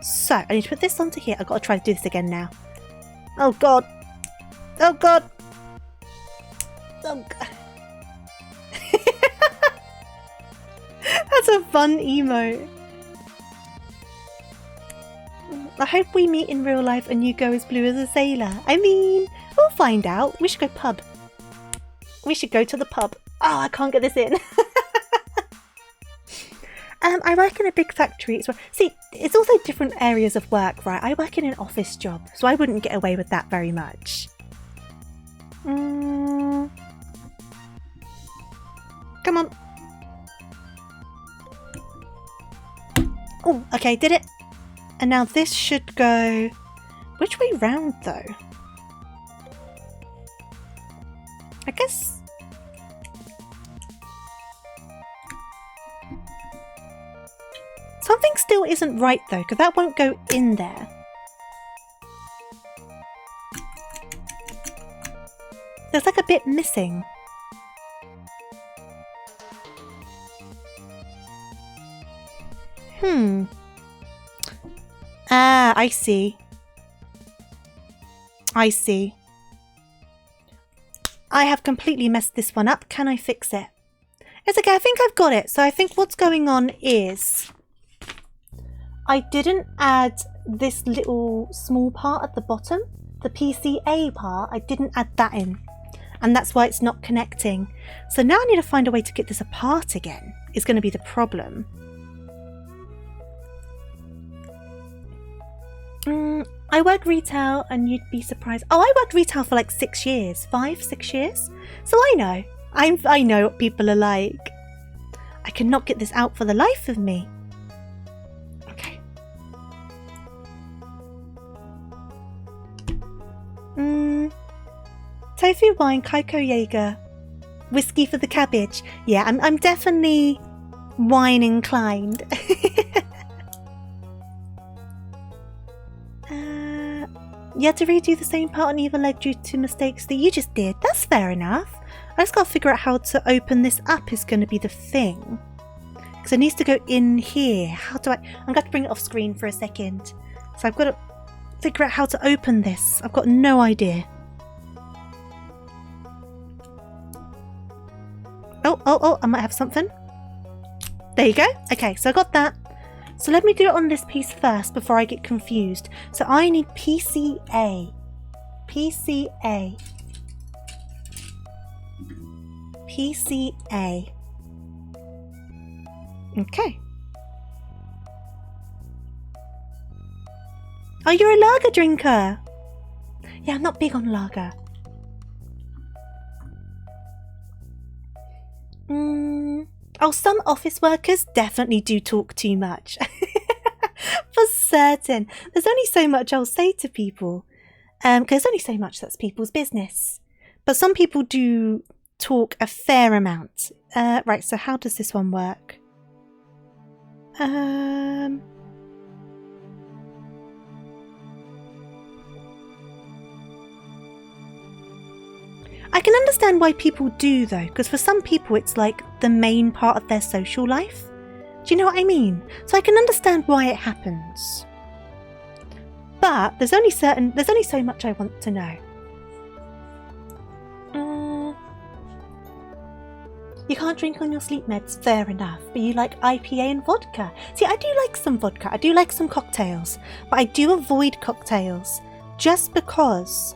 So, I need to put this onto here. I've got to try to do this again now. Oh god. Oh god. Oh god. That's a fun emote. I hope we meet in real life and you go as blue as a sailor. I mean, we'll find out. We should go pub. We should go to the pub. Oh, I can't get this in. I work in a big factory as well. See, it's also different areas of work, right? I work in an office job, so I wouldn't get away with that very much. Come on. Oh, okay, did it. And now this should go... Which way round, though? I guess... Something still isn't right, though, because that won't go in there. There's like a bit missing. Ah, I see. I see. I have completely messed this one up. Can I fix it? It's okay, I think I've got it. So I think what's going on is... I didn't add this little small part at the bottom. The PCA part, I didn't add that in. And that's why it's not connecting. So now I need to find a way to get this apart again. Is going to be the problem. I work retail and you'd be surprised. Oh, I worked retail for like 6 years. 5-6 years. So I know. I know what people are like. I cannot get this out for the life of me. Okay. Tofu wine, Kaiko Jaeger. Whiskey for the cabbage. Yeah, I'm definitely wine inclined. You had to redo the same part on either leg due to mistakes that you just did. That's fair enough. I just got to figure out how to open this up is going to be the thing. Because it needs to go in here. How do I'm going to bring it off screen for a second. So I've got to figure out how to open this. I've got no idea. Oh, I might have something. There you go. Okay, so I got that. So let me do it on this piece first before I get confused. So I need PCA. PCA. PCA. Okay. Oh, you're a lager drinker. Yeah, I'm not big on lager. Oh, some office workers definitely do talk too much. For certain. There's only so much I'll say to people. Because there's only so much that's people's business. But some people do talk a fair amount. Right, so how does this one work? I can understand why people do though, because for some people it's like the main part of their social life. Do you know what I mean? So I can understand why it happens. But there's only so much I want to know. You can't drink on your sleep meds, fair enough, but you like IPA and vodka. See, I do like some vodka, I do like some cocktails, but I do avoid cocktails just because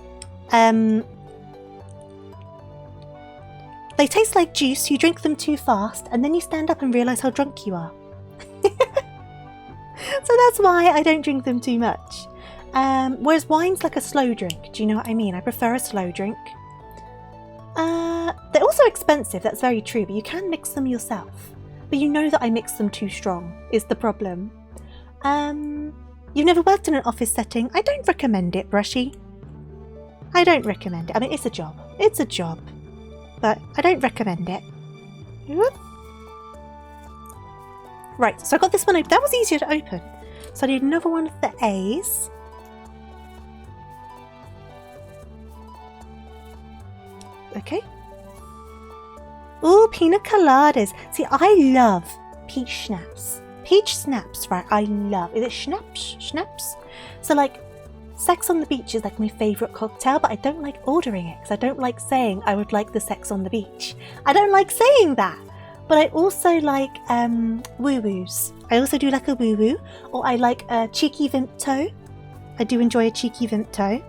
they taste like juice, you drink them too fast, and then you stand up and realise how drunk you are. So that's why I don't drink them too much. Whereas wine's like a slow drink, do you know what I mean? I prefer a slow drink. They're also expensive, that's very true, but you can mix them yourself. But you know that I mix them too strong, is the problem. You've never worked in an office setting? I don't recommend it, Brushy. I don't recommend it. I mean, it's a job. It's a job. But I don't recommend it. Right, so I got this one open. That was easier to open. So I need another one of the A's. Okay. Ooh, pina coladas. See, I love peach schnapps. Peach snaps, right? I love. Is it schnapps? Schnapps? So like, Sex on the Beach is like my favourite cocktail, but I don't like ordering it because I don't like saying I would like the sex on the beach. I don't like saying that. But I also like woo-woos. I also do like a woo-woo, or I like a cheeky Vimto. I do enjoy a cheeky Vimto.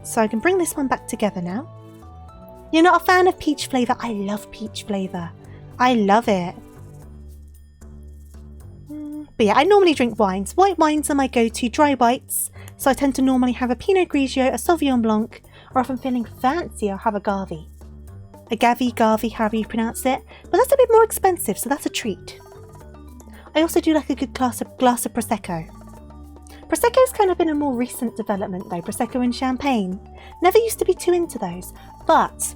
So I can bring this one back together now. You're not a fan of peach flavour? I love peach flavour. I love it. But yeah, I normally drink wines. White wines are my go-to, dry whites. So I tend to normally have a Pinot Grigio, a Sauvignon Blanc, or if I'm feeling fancy, I'll have a Gavi. A Gavi, however you pronounce it. But that's a bit more expensive, so that's a treat. I also do like a good glass of Prosecco. Prosecco's kind of been a more recent development though, Prosecco and Champagne. Never used to be too into those, but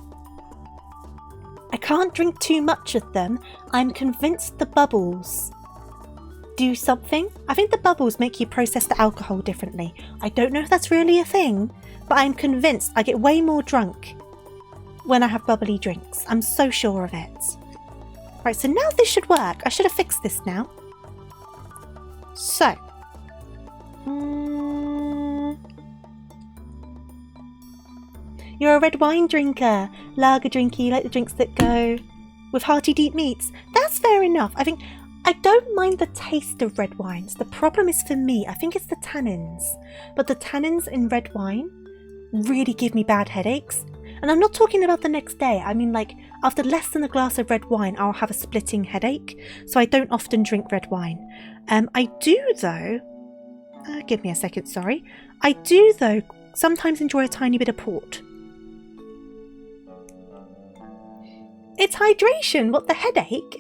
I can't drink too much of them. I'm convinced the bubbles do something. I think the bubbles make you process the alcohol differently. I don't know if that's really a thing, but I'm convinced I get way more drunk when I have bubbly drinks. I'm so sure of it. Right, so now this should work. I should have fixed this now. So. You're a red wine drinker. Lager drinker, you like the drinks that go with hearty deep meats. That's fair enough. I don't mind the taste of red wines. The problem is for me, I think it's the tannins. But the tannins in red wine really give me bad headaches. And I'm not talking about the next day. I mean, like, after less than a glass of red wine, I'll have a splitting headache. So I don't often drink red wine. I do, though... give me a second, sorry. I do, though, sometimes enjoy a tiny bit of port. It's hydration. What, the headache?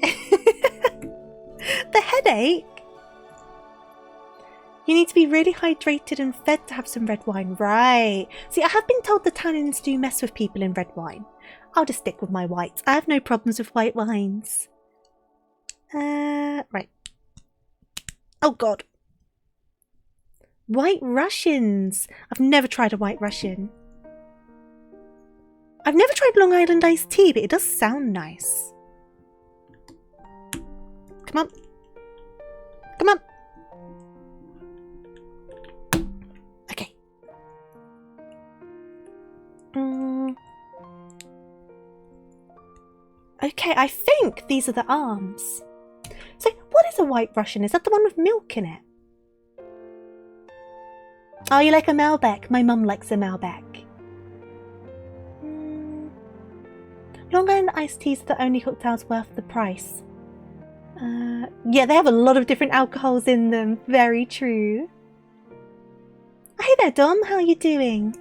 The headache? You need to be really hydrated and fed to have some red wine. Right. See, I have been told the tannins do mess with people in red wine. I'll just stick with my whites. I have no problems with white wines. Right. Oh, God. White Russians. I've never tried a White Russian. I've never tried Long Island iced tea, but it does sound nice. Come on. Come on. Okay. Okay, I think these are the arms. So, what is a White Russian? Is that the one with milk in it? Oh, you like a Malbec? My mum likes a Malbec. Long Island iced teas are the only cocktails worth the price. Yeah, they have a lot of different alcohols in them. Very true. Hey there, Dom. How are you doing?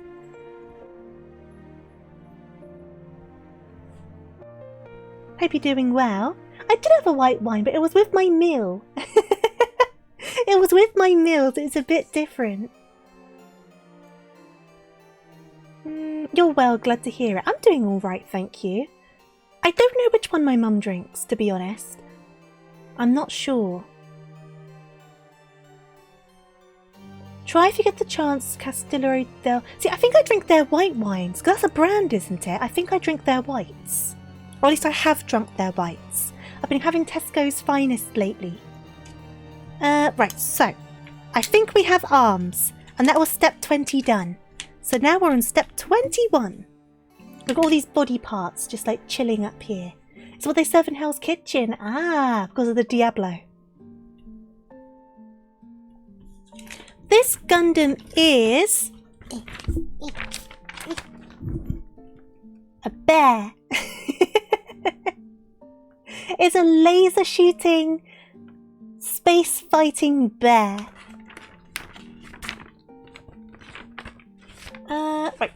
Hope you're doing well. I did have a white wine, but it was with my meal. It was with my meals. It's a bit different. You're well, glad to hear it. I'm doing all right, thank you. I don't know which one my mum drinks, to be honest. I'm not sure. Try if you get the chance, Castillery del... See, I think I drink their white wines. That's a brand, isn't it? I think I drink their whites. Or at least I have drunk their whites. I've been having Tesco's Finest lately. Right, so. I think we have arms. And that was step 20 done. So now we're on step 21. We've got all these body parts just like chilling up here. It's what they serve in Hell's Kitchen. Ah, because of the Diablo. This Gundam is a bear. It's a laser shooting, space fighting bear. Right.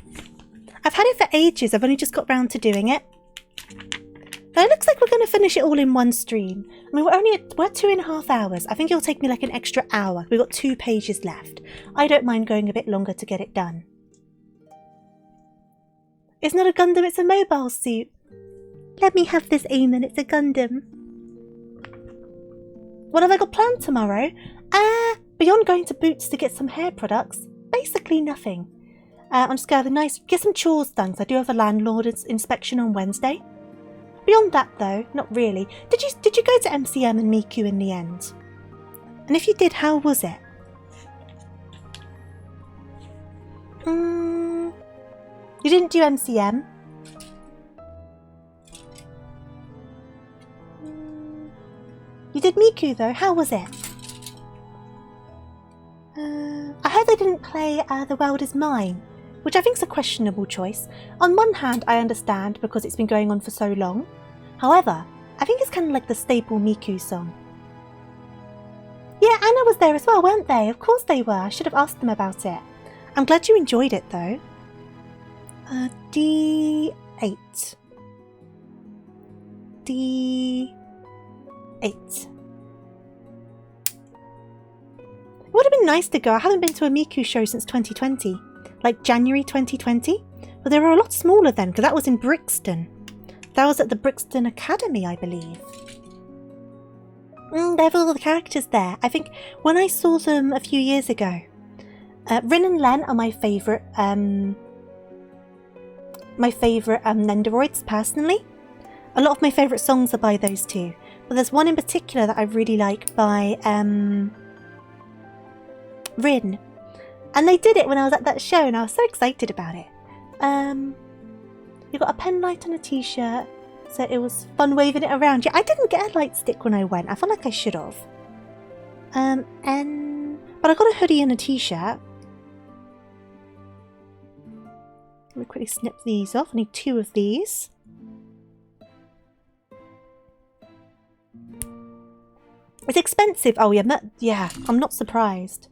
I've had it for ages. I've only just got round to doing it. But it looks like we're going to finish it all in one stream. I mean, we're at 2.5 hours. I think it'll take me like an extra hour. We've got 2 pages left. I don't mind going a bit longer to get it done. It's not a Gundam, it's a mobile suit. Let me have this, Eamon. It's a Gundam. What have I got planned tomorrow? Beyond going to Boots to get some hair products, basically nothing. I'm just going to get some chores done because I do have a landlord inspection on Wednesday. Beyond that though, not really. Did you go to MCM and Miku in the end? And if you did, how was it? You didn't do MCM? You did Miku though, how was it? I heard they didn't play The World Is Mine. which I think is a questionable choice. On one hand, I understand because it's been going on for so long. However, I think it's kind of like the staple Miku song. Yeah, Anna was there as well, weren't they? Of course they were. I should have asked them about it. I'm glad you enjoyed it though. D8. D8. It would have been nice to go. I haven't been to a Miku show since 2020. Like January 2020. But they were a lot smaller then because that was in Brixton. That was at the Brixton Academy, I believe. They have all the characters there. I think when I saw them a few years ago, Rin and Len are my favourite Nendoroids personally. A lot of my favourite songs are by those two. But there's one in particular that I really like by Rin. And they did it when I was at that show and I was so excited about it. You got a pen light and a t-shirt, so it was fun waving it around. Yeah, I didn't get a light stick when I went. I felt like I should have. But I got a hoodie and a t-shirt. Let me quickly snip these off. I need 2 of these. It's expensive. Oh yeah, I'm not surprised.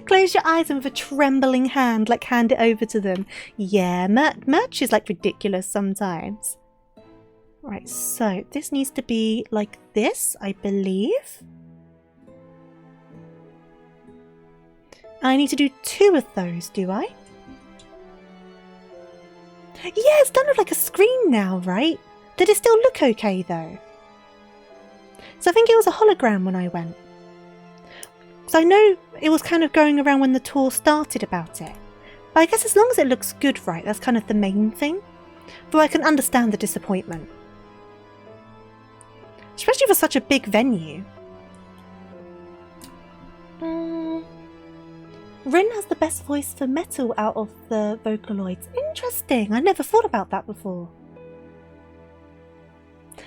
Close your eyes and with a trembling hand, like hand it over to them. Yeah, merch is like ridiculous sometimes. Right, so this needs to be like this, I believe. I need to do 2 of those, do I? Yeah, it's done with like a screen now, right? Did it still look okay though? So I think it was a hologram when I went. So I know it was kind of going around when the tour started about it. But I guess as long as it looks good, right, that's kind of the main thing. Though I can understand the disappointment. Especially for such a big venue. Rin has the best voice for metal out of the Vocaloids. Interesting, I never thought about that before.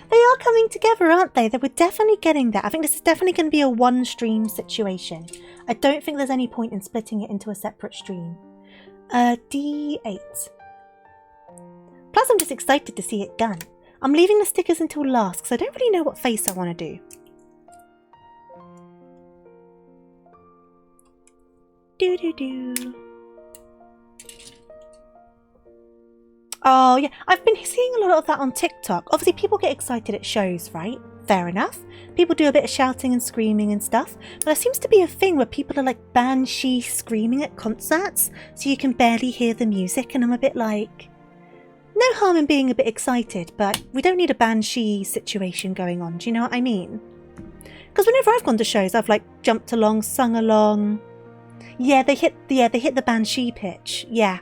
They are coming together, aren't they? They were definitely getting that. I think this is definitely going to be a one stream situation. I don't think there's any point in splitting it into a separate stream. D8. Plus I'm just excited to see it done. I'm leaving the stickers until last because I don't really know what face I want to do. Do. Oh yeah, I've been seeing a lot of that on TikTok. Obviously people get excited at shows, right? Fair enough. People do a bit of shouting and screaming and stuff. But there seems to be a thing where people are like banshee screaming at concerts so you can barely hear the music, and I'm a bit like, no harm in being a bit excited, but we don't need a banshee situation going on, do you know what I mean? Because whenever I've gone to shows I've like jumped along, sung along. Yeah, they hit the banshee pitch. Yeah.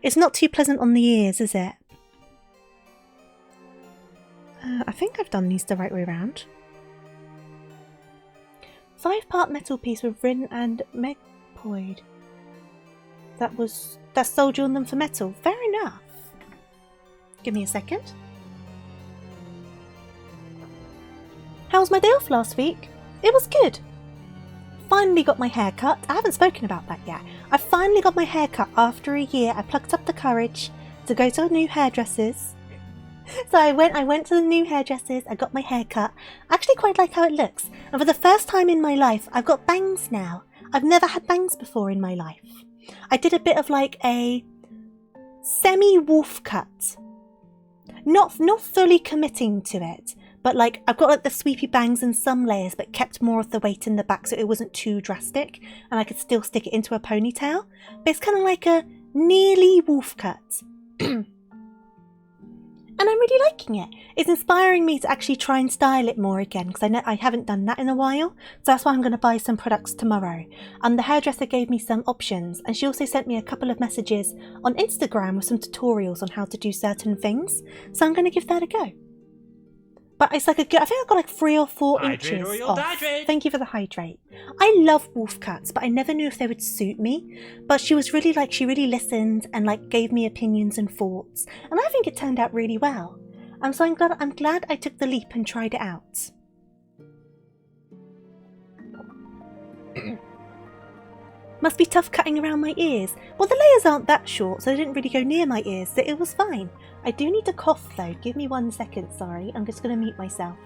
It's not too pleasant on the ears, is it? I think I've done these the right way around. 5-part metal piece with Rin and Megpoid. That's sold you on them for metal. Fair enough. Give me a second. How was my day off last week? It was good. Finally got my hair cut. I haven't spoken about that yet. I finally got my hair cut after a year. I plucked up the courage to go to new hairdressers. So I went to the new hairdressers. I got my hair cut. I actually quite like how it looks. And for the first time in my life, I've got bangs now. I've never had bangs before in my life. I did a bit of like a semi-wolf cut. Not fully committing to it. But like, I've got like the sweepy bangs in some layers, but kept more of the weight in the back so it wasn't too drastic. And I could still stick it into a ponytail. But it's kind of like a nearly wolf cut. And I'm really liking it. It's inspiring me to actually try and style it more again, because I haven't done that in a while. So that's why I'm going to buy some products tomorrow. And the hairdresser gave me some options, and she also sent me a couple of messages on Instagram with some tutorials on how to do certain things. So I'm going to give that a go. But it's like I think I got like 3 or 4 inches off. Thank you for the hydrate. I love wolf cuts, but I never knew if they would suit me. But she was really like, she really listened and like gave me opinions and thoughts. And I think it turned out really well. So I'm glad I took the leap and tried it out. Must be tough cutting around my ears. Well, the layers aren't that short, so they didn't really go near my ears, so it was fine. I do need to cough though. Give me 1 second, sorry. I'm just going to mute myself.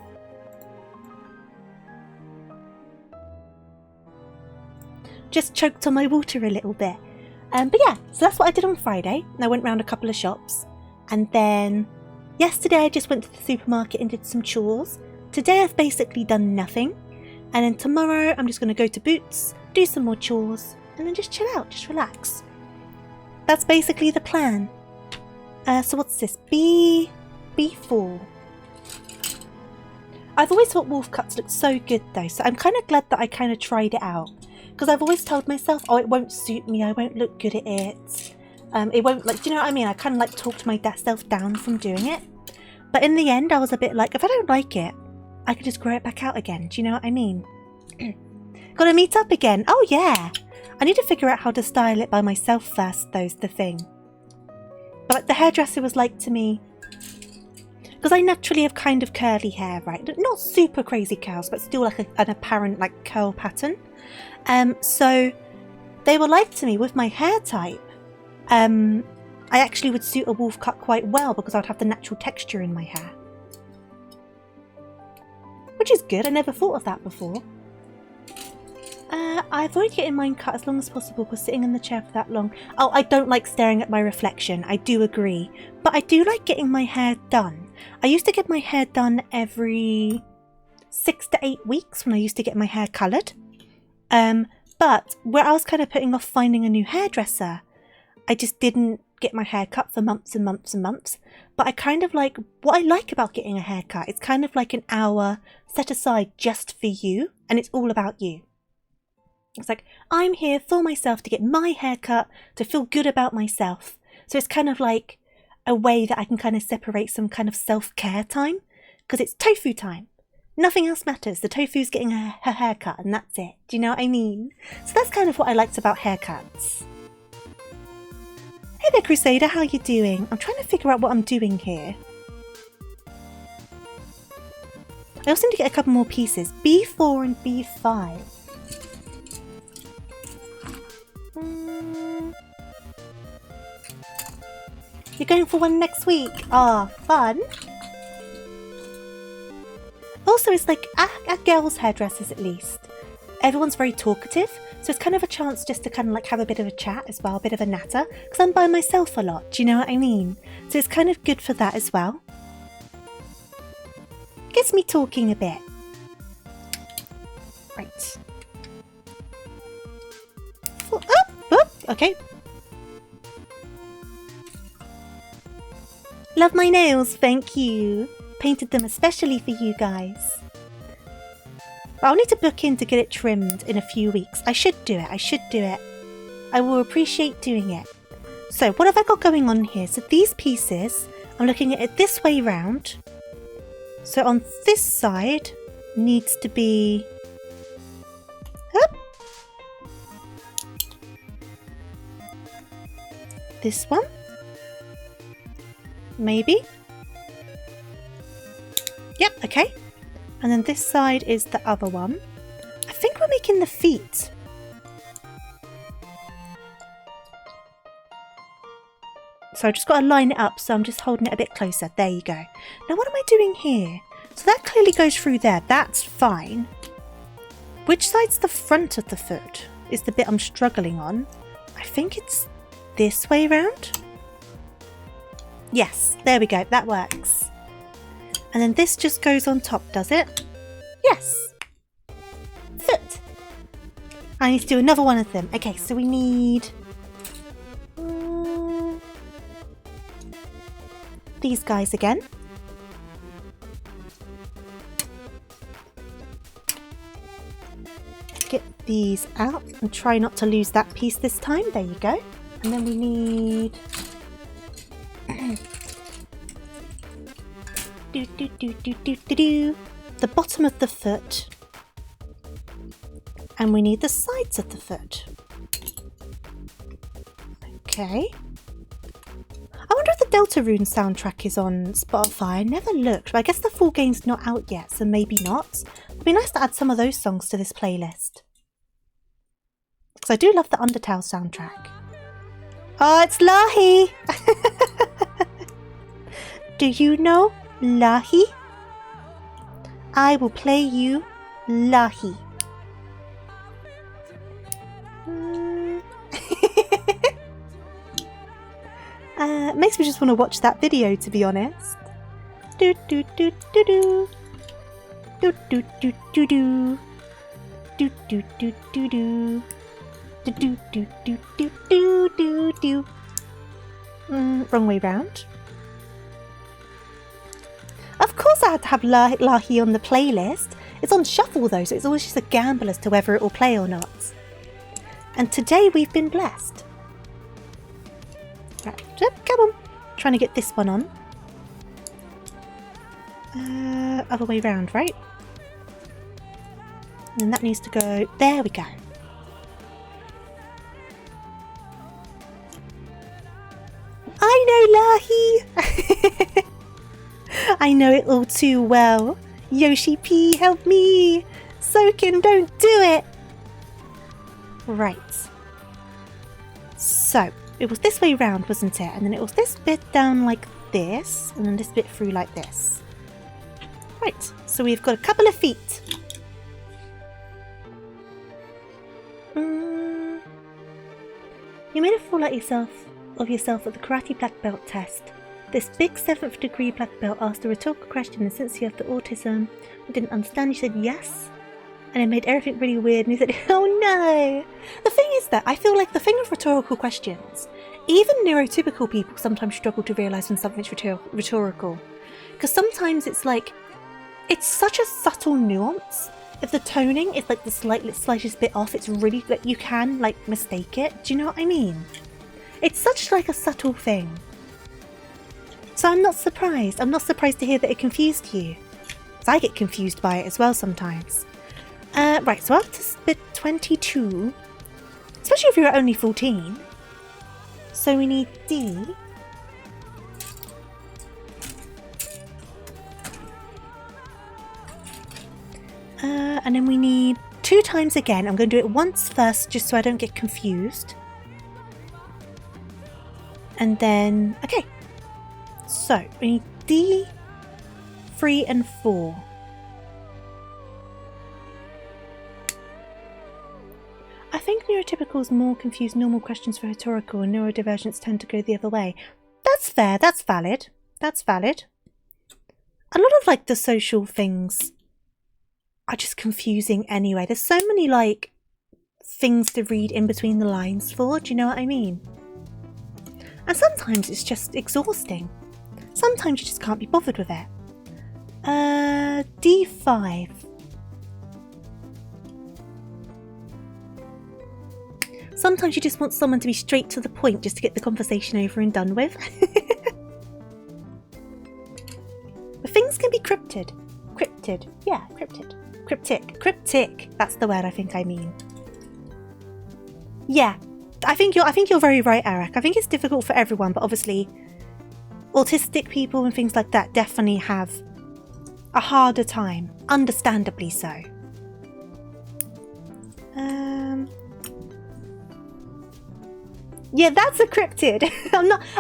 Just choked on my water a little bit. But yeah, so that's what I did on Friday. I went round a couple of shops. And then yesterday I just went to the supermarket and did some chores. Today I've basically done nothing. And then tomorrow I'm just going to go to Boots, do some more chores, and then just chill out, just relax. That's basically the plan. So what's this? B4. I've always thought wolf cuts look so good though, so I'm kind of glad that I kind of tried it out. Because I've always told myself, oh, it won't suit me, I won't look good at it. It won't, like, do you know what I mean? I kind of like talked myself down from doing it. But in the end, I was a bit like, if I don't like it, I could just grow it back out again. Do you know what I mean? Gotta meet up again. Oh yeah. I need to figure out how to style it by myself first, though's the thing. But like, the hairdresser was like to me, because I naturally have kind of curly hair, right? Not super crazy curls, but still like an apparent like curl pattern. So they were like to me, with my hair type, I actually would suit a wolf cut quite well because I'd have the natural texture in my hair. Which is good, I never thought of that before. I avoid getting mine cut as long as possible because sitting in the chair for that long. Oh, I don't like staring at my reflection, I do agree. But I do like getting my hair done. I used to get my hair done every 6 to 8 weeks when I used to get my hair coloured. But where I was kind of putting off finding a new hairdresser, I just didn't get my hair cut for months and months and months. But I kind of like, what I like about getting a haircut, it's kind of like an hour set aside just for you, and it's all about you. It's like, I'm here for myself to get my hair cut, to feel good about myself. So it's kind of like a way that I can kind of separate some kind of self-care time, because it's tofu time. Nothing else matters. The tofu's getting her haircut and that's it. Do you know what I mean? So that's kind of what I liked about haircuts. Hey there, Crusader, how you doing? I'm trying to figure out what I'm doing here. I also need to get a couple more pieces. B4 and B5. You're going for one next week? Ah, fun. Also, it's like, at girls' hairdressers at least, everyone's very talkative, so it's kind of a chance just to kind of like have a bit of a chat as well, a bit of a natter, because I'm by myself a lot, do you know what I mean? So it's kind of good for that as well. Gets me talking a bit. Right. Oh, okay. Love my nails, thank you. Painted them especially for you guys. But I'll need to book in to get it trimmed in a few weeks. I should do it. I will appreciate doing it. So what have I got going on here? So these pieces, I'm looking at it this way round. So on this side needs to be... Up. This one. Maybe. Yep, okay. And then this side is the other one. I think we're making the feet. So I've just got to line it up, so I'm just holding it a bit closer. There you go. Now what am I doing here? So that clearly goes through there. That's fine. Which side's the front of the foot? Is the bit I'm struggling on. I think it's this way round. Yes, there we go. That works. And then this just goes on top, does it? Yes. Foot. I need to do another one of them. Okay, so we need... these guys again. Get these out and try not to lose that piece this time. There you go. And then we need... the bottom of the foot, and we need the sides of the foot. Okay. I wonder if the Deltarune soundtrack is on Spotify. I never looked, but I guess the full game's not out yet, so maybe not. It'd be nice to add some of those songs to this playlist. Because I do love the Undertale soundtrack. Oh, it's Lahi! Do you know Lahi? I will play you Lahi. Makes me just want to watch that video, to be honest. Do do do do do. Do do do do do. Do do do do do. Do do do do do do do do. Wrong way round. Of course I had to have Lahi on the playlist. It's on shuffle though, so it's always just a gamble as to whether it will play or not. And today we've been blessed. Right, come on. Trying to get this one on. Other way round, right? And that needs to go... There we go. I know Lahi! I know it all too well. Yoshi P, help me! Soken, don't do it! Right. So, it was this way round, wasn't it? And then it was this bit down like this, and then this bit through like this. Right, so we've got a couple of feet. You made a fool of yourself at the karate black belt test. This big 7th degree black belt asked a rhetorical question, and since you have the autism, I didn't understand, you said yes. And it made everything really weird, and he said, oh no! The thing is that I feel like the thing with rhetorical questions, even neurotypical people sometimes struggle to realise when something's rhetorical. Because sometimes it's like, it's such a subtle nuance. If the toning is like the slightest bit off, it's really, like, you can like mistake it. Do you know what I mean? It's such like a subtle thing. So I'm not surprised. I'm not surprised to hear that it confused you. Because I get confused by it as well sometimes. Right, so after bit 22, especially if you're only 14, so we need D. And then we need 2 times again. I'm going to do it once first, just so I don't get confused. And then, okay. So, we need D, 3 and 4. I think neurotypicals more confuse normal questions for rhetorical, and neurodivergents tend to go the other way. That's fair, that's valid. That's valid. A lot of like the social things are just confusing anyway. There's so many like things to read in between the lines for, do you know what I mean? And sometimes it's just exhausting. Sometimes you just can't be bothered with it. D5. Sometimes you just want someone to be straight to the point just to get the conversation over and done with. But things can be cryptid. Cryptid. Yeah, cryptid. Cryptic. Cryptic. That's the word I think I mean. Yeah. I think you're very right, Eric. I think it's difficult for everyone, but obviously autistic people and things like that definitely have a harder time. Understandably so. Yeah, that's a cryptid.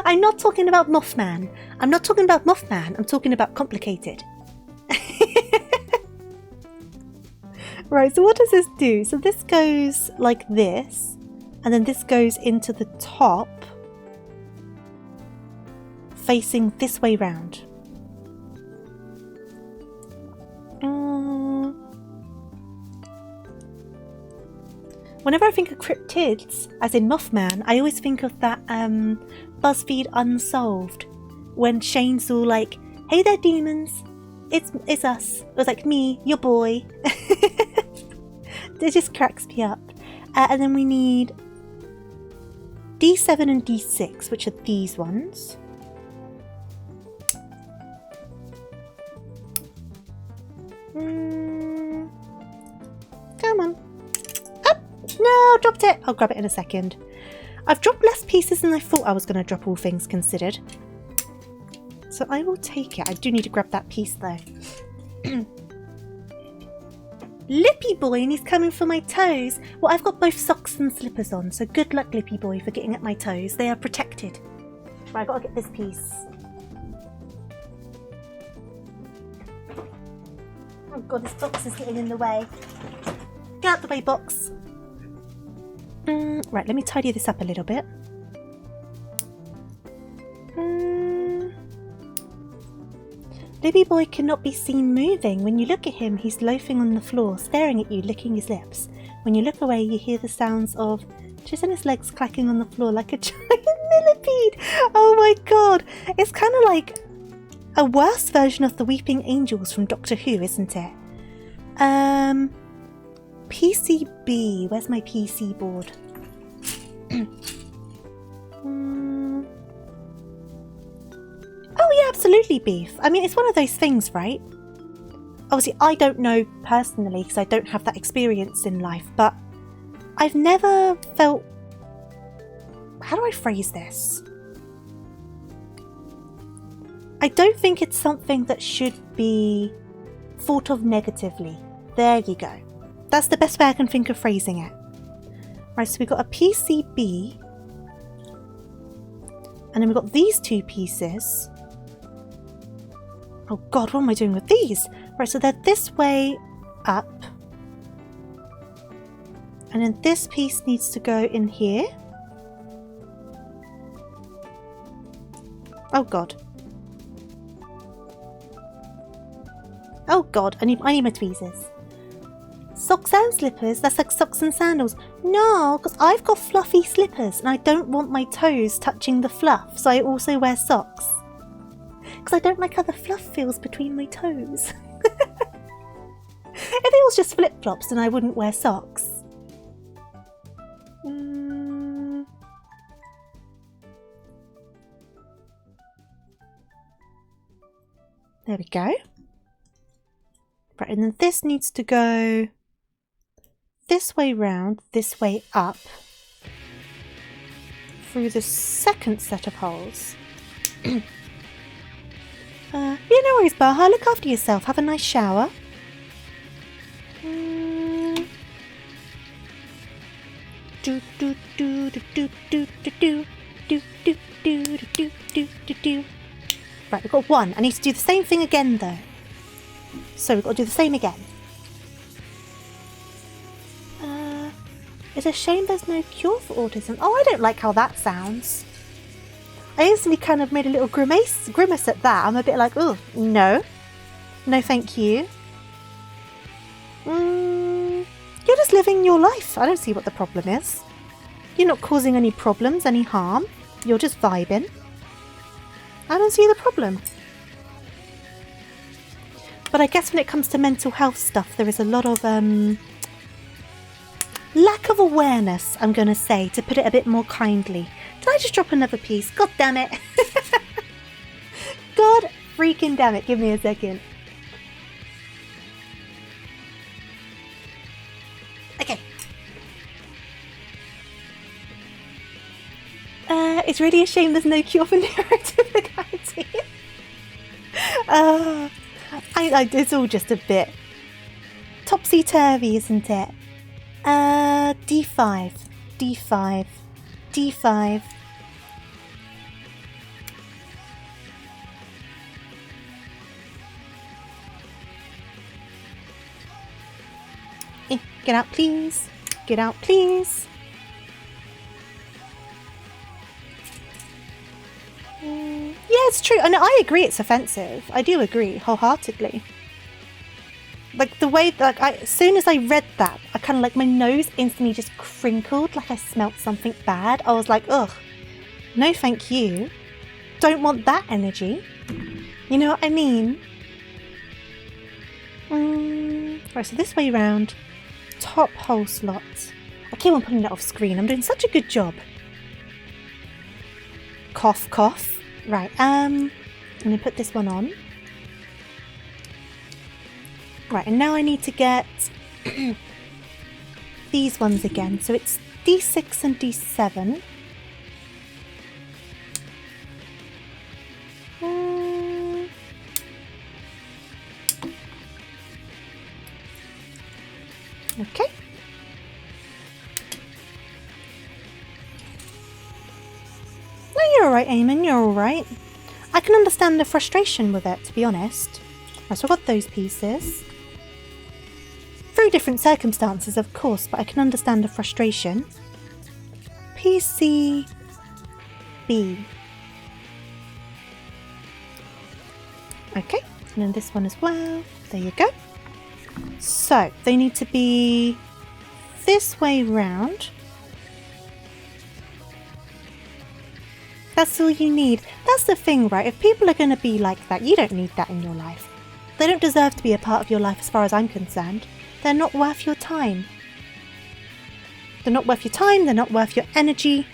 I'm not talking about Mothman. I'm not talking about Mothman. I'm talking about complicated. Right, so what does this do? So this goes like this, and then this goes into the top, facing this way round. Whenever I think of cryptids, as in Mothman, I always think of that BuzzFeed Unsolved, when Shane's all like, "Hey there, demons, it's us." It was like, me, your boy. It just cracks me up. And then we need D7 and D6, which are these ones. Come on. Up! No, dropped it. I'll grab it in a second. I've dropped less pieces than I thought I was going to drop, all things considered. So I will take it. I do need to grab that piece though. Lippy boy, and he's coming for my toes. Well, I've got both socks and slippers on, so good luck, Lippy boy, for getting at my toes. They are protected. Right, I gotta get this piece. Oh god, this box is getting in the way. Get out the way, box. Right, let me tidy this up a little bit. Lippy boy cannot be seen moving. When you look at him, he's loafing on the floor, staring at you, licking his lips. When you look away, you hear the sounds of just in his legs clacking on the floor like a giant millipede. Oh my god. It's kind of like a worse version of the Weeping Angels from Doctor Who, isn't it? PCB. Where's my PC board? Oh yeah, absolutely, Beef. I mean, it's one of those things, right? Obviously, I don't know personally because I don't have that experience in life, but I've never felt... How do I phrase this? I don't think it's something that should be thought of negatively. There you go. That's the best way I can think of phrasing it. Right, so we've got a PCB. And then we've got these two pieces. Oh god, what am I doing with these? Right, so they're this way up. And then this piece needs to go in here. Oh god. Oh god, I need my tweezers. Socks and slippers? That's like socks and sandals. No, because I've got fluffy slippers and I don't want my toes touching the fluff, so I also wear socks. Because I don't like how the fluff feels between my toes. If it was just flip-flops, then I wouldn't wear socks. There we go. Right, and then this needs to go this way round, this way up, through the second set of holes. Yeah, no worries, Baha. Look after yourself. Have a nice shower. Right, we've got one. I need to do the same thing again, though. So we've got to do the same again. It's a shame there's no cure for autism. Oh, I don't like how that sounds. I instantly kind of made a little grimace at that. I'm a bit like, oh, no. No, thank you. You're just living your life. I don't see what the problem is. You're not causing any problems, any harm. You're just vibing. I don't see the problem. But I guess when it comes to mental health stuff, there is a lot of lack of awareness, I'm going to say, to put it a bit more kindly. Did I just drop another piece? God damn it. God freaking damn it. Give me a second. Okay. It's really a shame there's no cure for neurotypicality. It's all just a bit topsy-turvy, isn't it? D5, D5, D5. Get out, please. Get out, please. Yeah, it's true. And I agree it's offensive. I do agree wholeheartedly. Like the way that as soon as I read that, I kind of like my nose instantly just crinkled like I smelt something bad. I was like, ugh, no thank you. Don't want that energy. You know what I mean? Right, so this way round. Top hole slots. I keep on putting that off screen. I'm doing such a good job. Cough, cough. Right, I'm going to put this one on. Right, and now I need to get these ones again. So it's D6 and D7. Okay. No, you're alright, Eamon, you're alright. I can understand the frustration with it, to be honest. Right, so I've got those pieces. Through different circumstances, of course, but I can understand the frustration. PCB. Okay, and then this one as well. There you go. So, they need to be this way round. That's all you need. That's the thing, right? If people are going to be like that, you don't need that in your life. They don't deserve to be a part of your life as far as I'm concerned. They're not worth your time. They're not worth your time, they're not worth your energy.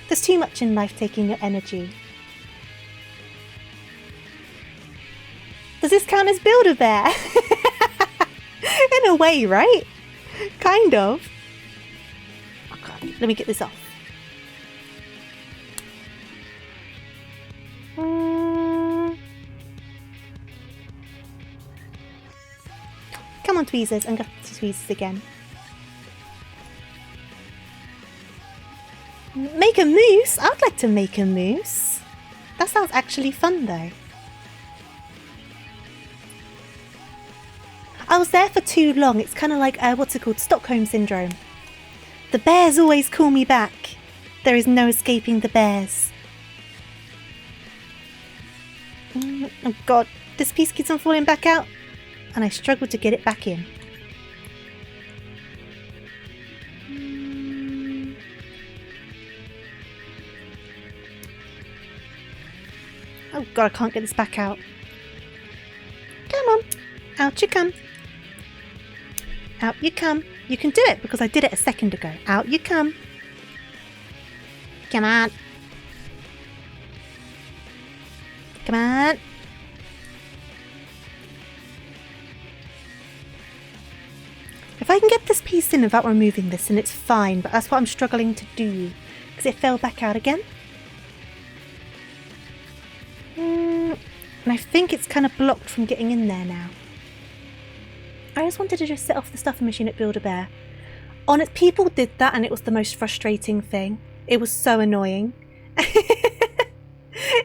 There's too much in life taking your energy. Does this count as Build-A-Bear? In a way, right? Kind of. Okay, let me get this off. Come on, tweezers, and go to tweezers again. Make a moose? I would like to make a moose. That sounds actually fun though. I was there for too long. It's kind of like, what's it called? Stockholm Syndrome. The bears always call me back. There is no escaping the bears. Oh god, this piece keeps on falling back out. And I struggle to get it back in. Oh god, I can't get this back out. Come on. Out you come. Out you come. You can do it because I did it a second ago. Out you come. Come on. Come on. If I can get this piece in without removing this, then it's fine, but that's what I'm struggling to do, because it fell back out again. And I think it's kind of blocked from getting in there now. I just wanted to just set off the stuffing machine at Build-A-Bear. Honest, people did that and it was the most frustrating thing. It was so annoying.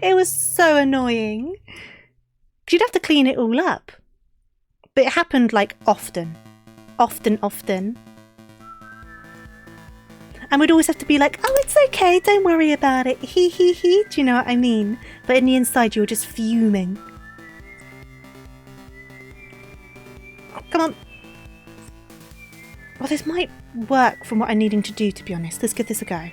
It was so annoying. Because you'd have to clean it all up. But it happened like often. Often. And we'd always have to be like, oh, it's okay, don't worry about it. He. Do you know what I mean? But in the inside, you were just fuming. Oh, come on. Well, this might work from what I'm needing to do, to be honest. Let's give this a go.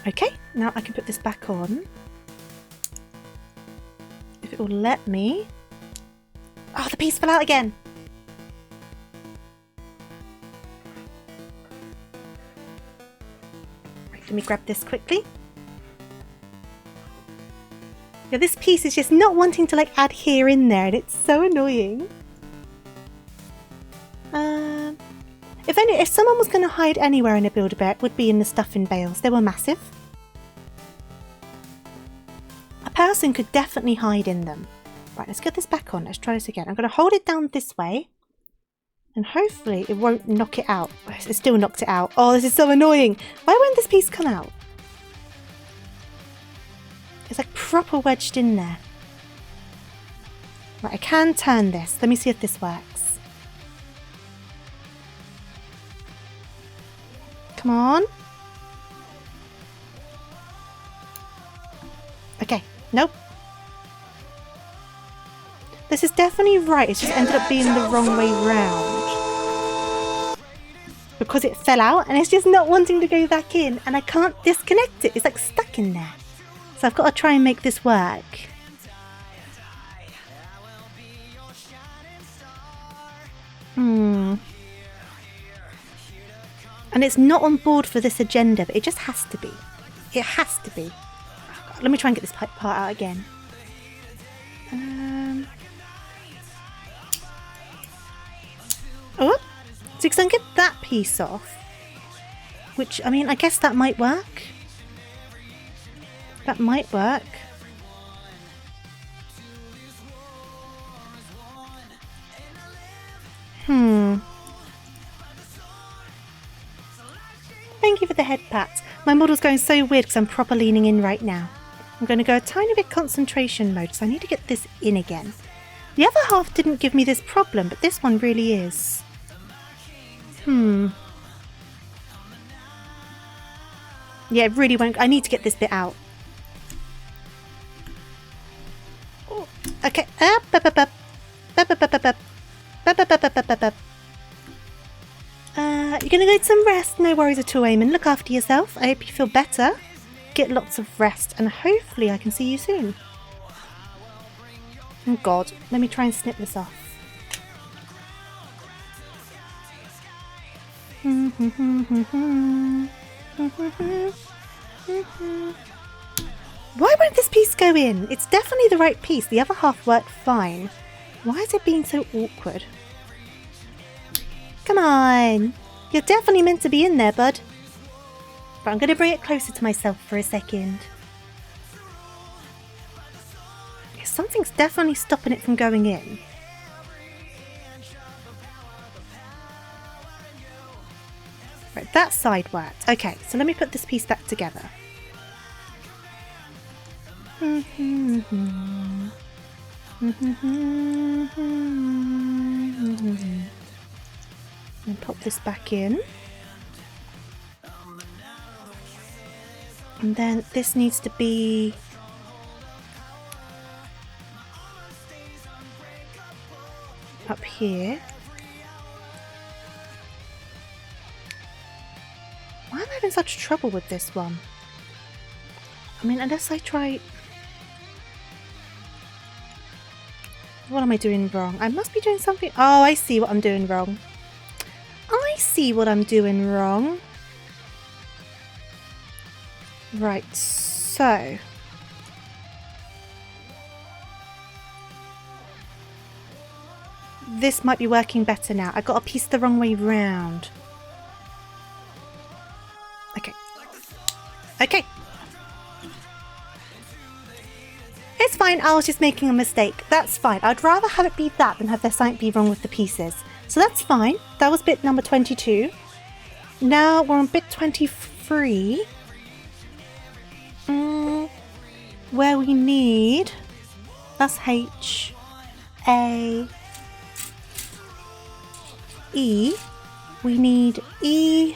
Okay, now I can put this back on. If it will let me. Oh, the piece fell out again. Right, let me grab this quickly. Yeah, this piece is just not wanting to like adhere in there and it's so annoying. If someone was going to hide anywhere in a Build-A-Bear, it would be in the stuffing bales. They were massive. A person could definitely hide in them. Right, let's get this back on. Let's try this again. I'm going to hold it down this way. And hopefully it won't knock it out. It still knocked it out. Oh, this is so annoying. Why won't this piece come out? It's like proper wedged in there. Right, I can turn this. Let me see if this works. Come on. Okay, nope. This is definitely right, it's just ended up being the wrong way round. Because it fell out and it's just not wanting to go back in and I can't disconnect it. It's like stuck in there. So I've got to try and make this work. And it's not on board for this agenda, but it just has to be. It has to be. Oh God, let me try and get this part out again. Oh, so because I can get that piece off. Which, I mean, I guess that might work. That might work. Thank you for the head pat. My model's going so weird because I'm proper leaning in right now. I'm going to go a tiny bit concentration mode because I need to get this in again. The other half didn't give me this problem, but this one really is. Yeah, it really won't. I need to get this bit out. Oh, okay. You're gonna get some rest. No worries at all, Eamon. Look after yourself. I hope you feel better. Get lots of rest, and hopefully I can see you soon. Oh God, let me try and snip this off. Why won't this piece go in? It's definitely the right piece. The other half worked fine. Why is it being so awkward? Come on. You're definitely meant to be in there, bud. But I'm going to bring it closer to myself for a second. Yeah, something's definitely stopping it from going in. Right, that side worked. Okay, so let me put this piece back together. And pop this back in. And then this needs to be up here. Why am I having such trouble with this one? I mean, unless I try... What am I doing wrong? I must be doing something... Oh, I see what I'm doing wrong. I see what I'm doing wrong. Right, so... This might be working better now. I got a piece the wrong way round. Okay. Okay. It's fine, I was just making a mistake. That's fine. I'd rather have it be that than have there something be wrong with the pieces. So that's fine. That was bit number 22. Now we're on bit 23. Where we need... That's H, A, E. We need E1.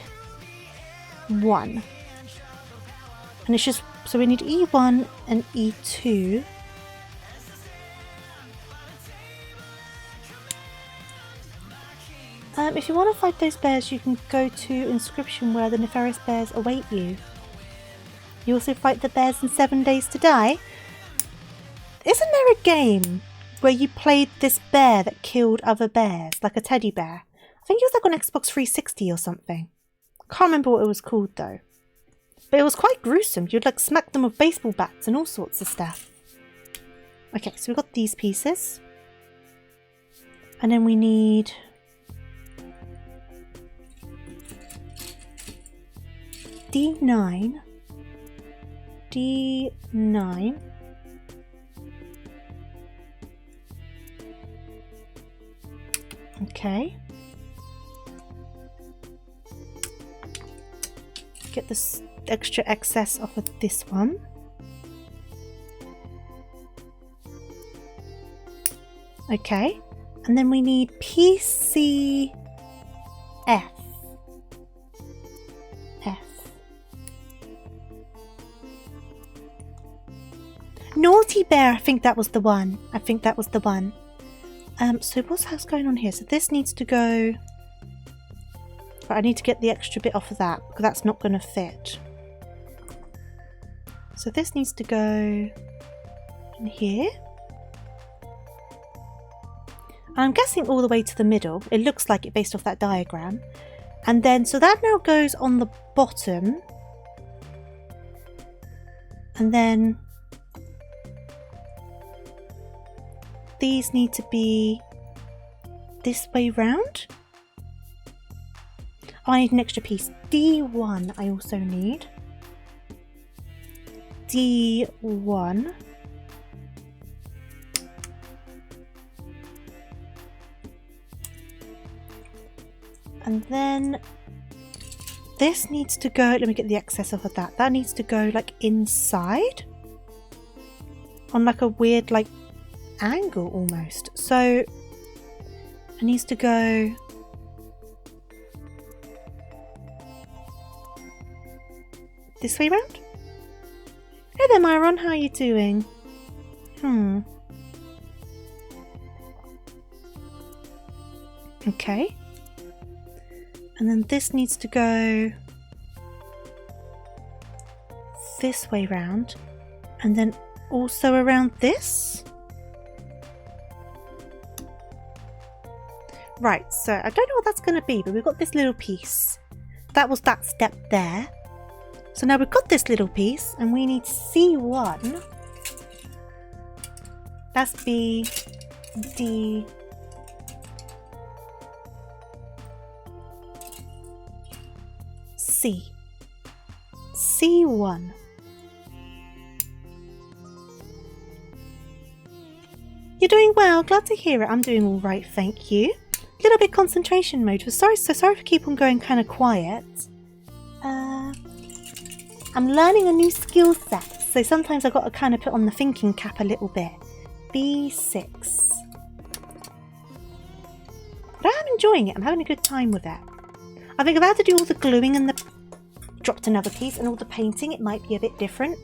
And it's just... So we need E1 and E2. If you want to fight those bears, you can go to Inscription where the nefarious bears await you. You also fight the bears in 7 Days to Die. Isn't there a game where you played this bear that killed other bears, like a teddy bear? I think it was like on Xbox 360 or something. Can't remember what it was called though. But it was quite gruesome. You'd like smack them with baseball bats and all sorts of stuff. Okay, so we've got these pieces. And then we need... D9. D9. Okay. Get this extra excess off of this one. Okay. And then we need PCF. Naughty Bear, I think that was the one. So what's going on here? So this needs to go... But I need to get the extra bit off of that, because that's not going to fit. So this needs to go in here. I'm guessing all the way to the middle. It looks like it based off that diagram. And then, so that now goes on the bottom. And then... These need to be this way round. Oh, I need an extra piece. D1 I also need. D1. And then this needs to go, let me get the excess off of that. That needs to go like inside on like a weird like angle almost. So it needs to go this way round. Hey there, Myron, how are you doing? Okay. And then this needs to go this way round. And then also around this. Right, so I don't know what that's going to be, but we've got this little piece. That was that step there. So now we've got this little piece and we need C1. That's B, D, C. C1. You're doing well, glad to hear it. I'm doing all right, thank you. Little bit concentration mode. So sorry for keep on going kind of quiet. I'm learning a new skill set, so sometimes I've got to kind of put on the thinking cap a little bit. B6. But I am enjoying it. I'm having a good time with it. I think if I had to do all the gluing and the dropped another piece and all the painting, it might be a bit different.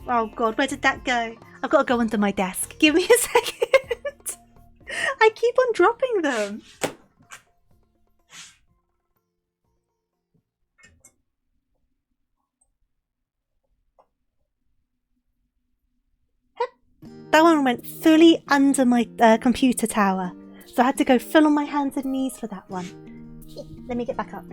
Oh god, where did that go? I've got to go under my desk. Give me a second. I keep on dropping them. That one went fully under my computer tower. So I had to go full on my hands and knees for that one. Let me get back up.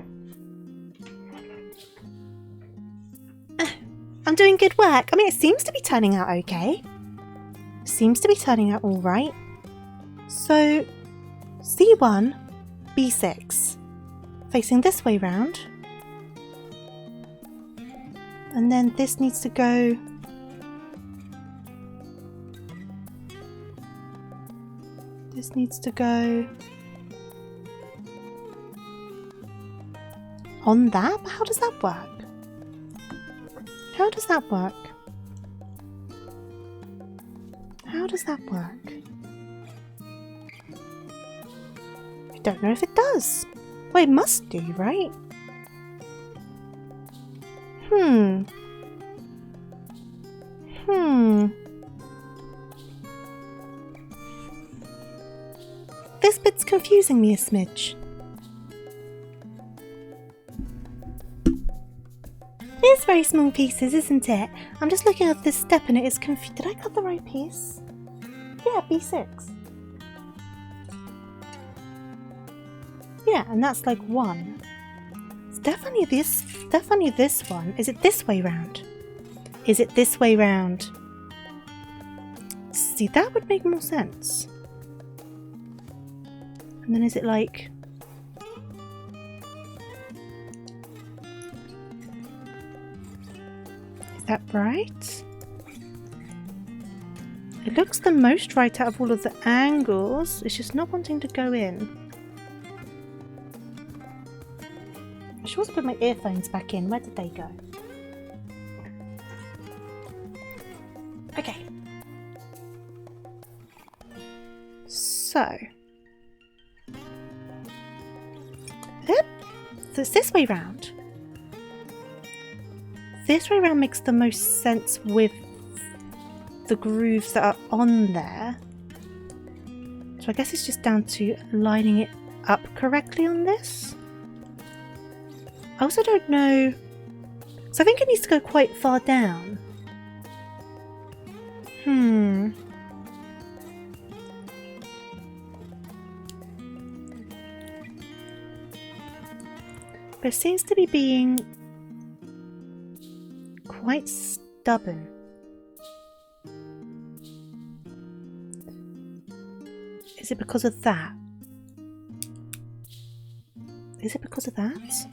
I'm doing good work. I mean, it seems to be turning out okay. Seems to be turning out all right. So, C1, B6. Facing this way round. And then this needs to go... This needs to go... on that? But how does that work? How does that work? How does that work? I don't know if it does. Well, it must do, right? This bit's confusing me a smidge. It is very small pieces, isn't it? I'm just looking at this step and it is confused. Did I cut the right piece? Yeah, B6. Yeah, and that's like 1. It's definitely this one. Is it this way round? Is it this way round? See, that would make more sense. And then is it like... Is that right? It looks the most right out of all of the angles. It's just not wanting to go in. I should also put my earphones back in. Where did they go? Okay. So. Yep. So it's this way round. This way round makes the most sense with the grooves that are on there. So I guess it's just down to lining it up correctly on this. I also don't know. So I think it needs to go quite far down. But it seems to be being quite stubborn. Is it because of that? Is it because of that?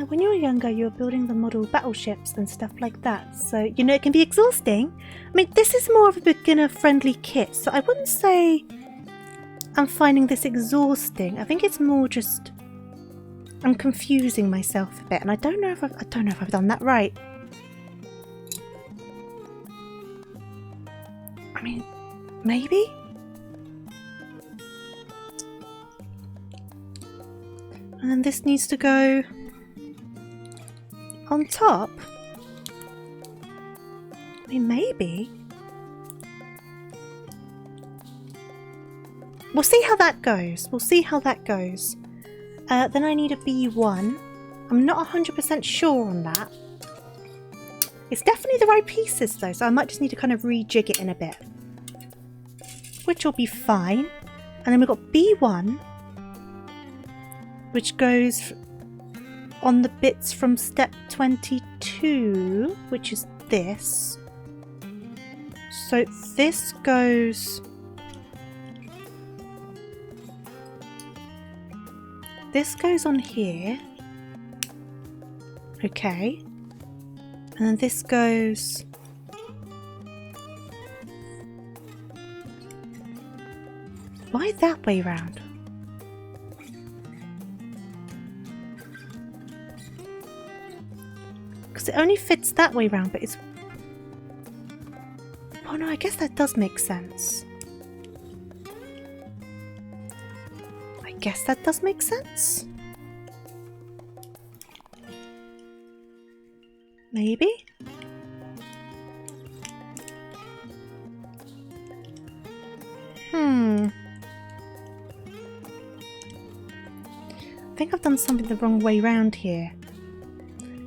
When you were younger, you were building the model battleships and stuff like that, so you know it can be exhausting. I mean, this is more of a beginner-friendly kit, so I wouldn't say I'm finding this exhausting. I think it's more just I'm confusing myself a bit, and I don't know if I've done that right. I mean, maybe? And then this needs to go on top? I mean, maybe. We'll see how that goes. We'll see how that goes. Then I need a B1. I'm not 100% sure on that. It's definitely the right pieces though, so I might just need to kind of rejig it in a bit. Which will be fine. And then we've got B1, which goes on the bits from step 22, which is this. So this goes... This goes on here. Okay. And then this goes... Why that way round? Because it only fits that way round, but it's... Oh no, I guess that does make sense. I guess that does make sense. Maybe? I think I've done something the wrong way round here.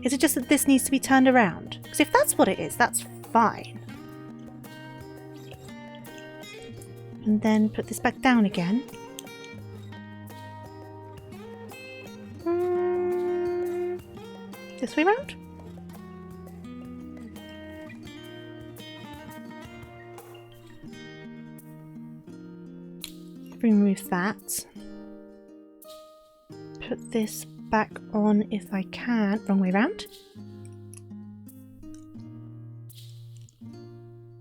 Is it just that this needs to be turned around? Because if that's what it is, that's fine. And then put this back down again. This way round? Remove that. Put this back on if I can. Wrong way round.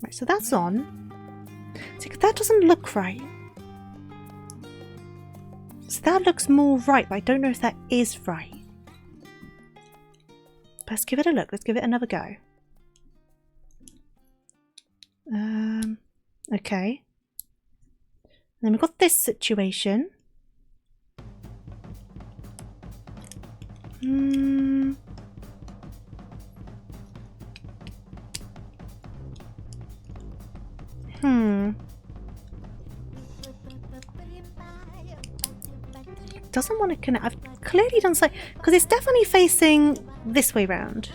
Right, so that's on. See, that doesn't look right. So that looks more right, but I don't know if that is right. Let's give it a look. Let's give it another go. Okay. And then we've got this situation. Doesn't want to connect. I've clearly done so because it's definitely facing this way round,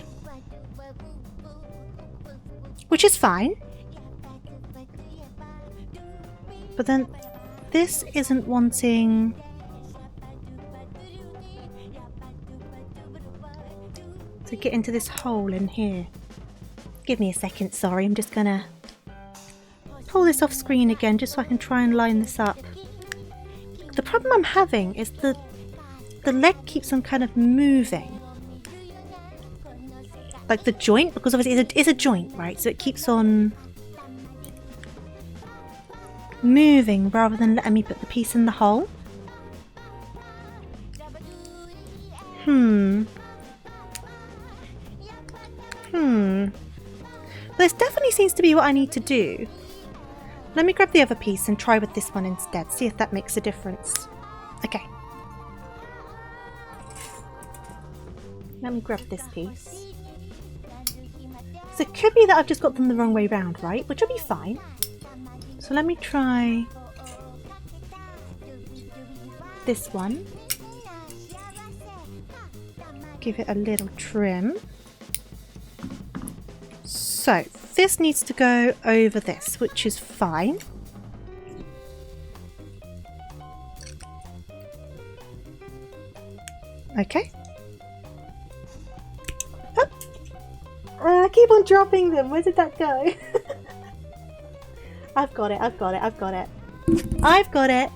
which is fine. But then this isn't wanting to get into this hole in here. Give me a second, sorry, I'm just gonna pull this off screen again just so I can try and line this up. The problem I'm having is the leg keeps on kind of moving. Like the joint, because obviously it's a joint, right? So it keeps on moving rather than letting me put the piece in the hole. This definitely seems to be what I need to do. Let me grab the other piece and try with this one instead. See if that makes a difference. Okay. Let me grab this piece. So it could be that I've just got them the wrong way round, right? Which will be fine. So let me try this one. Give it a little trim. So this needs to go over this, which is fine. Okay. Oh, I keep on dropping them. Where did that go? I've got it, I've got it, I've got it. I've got it.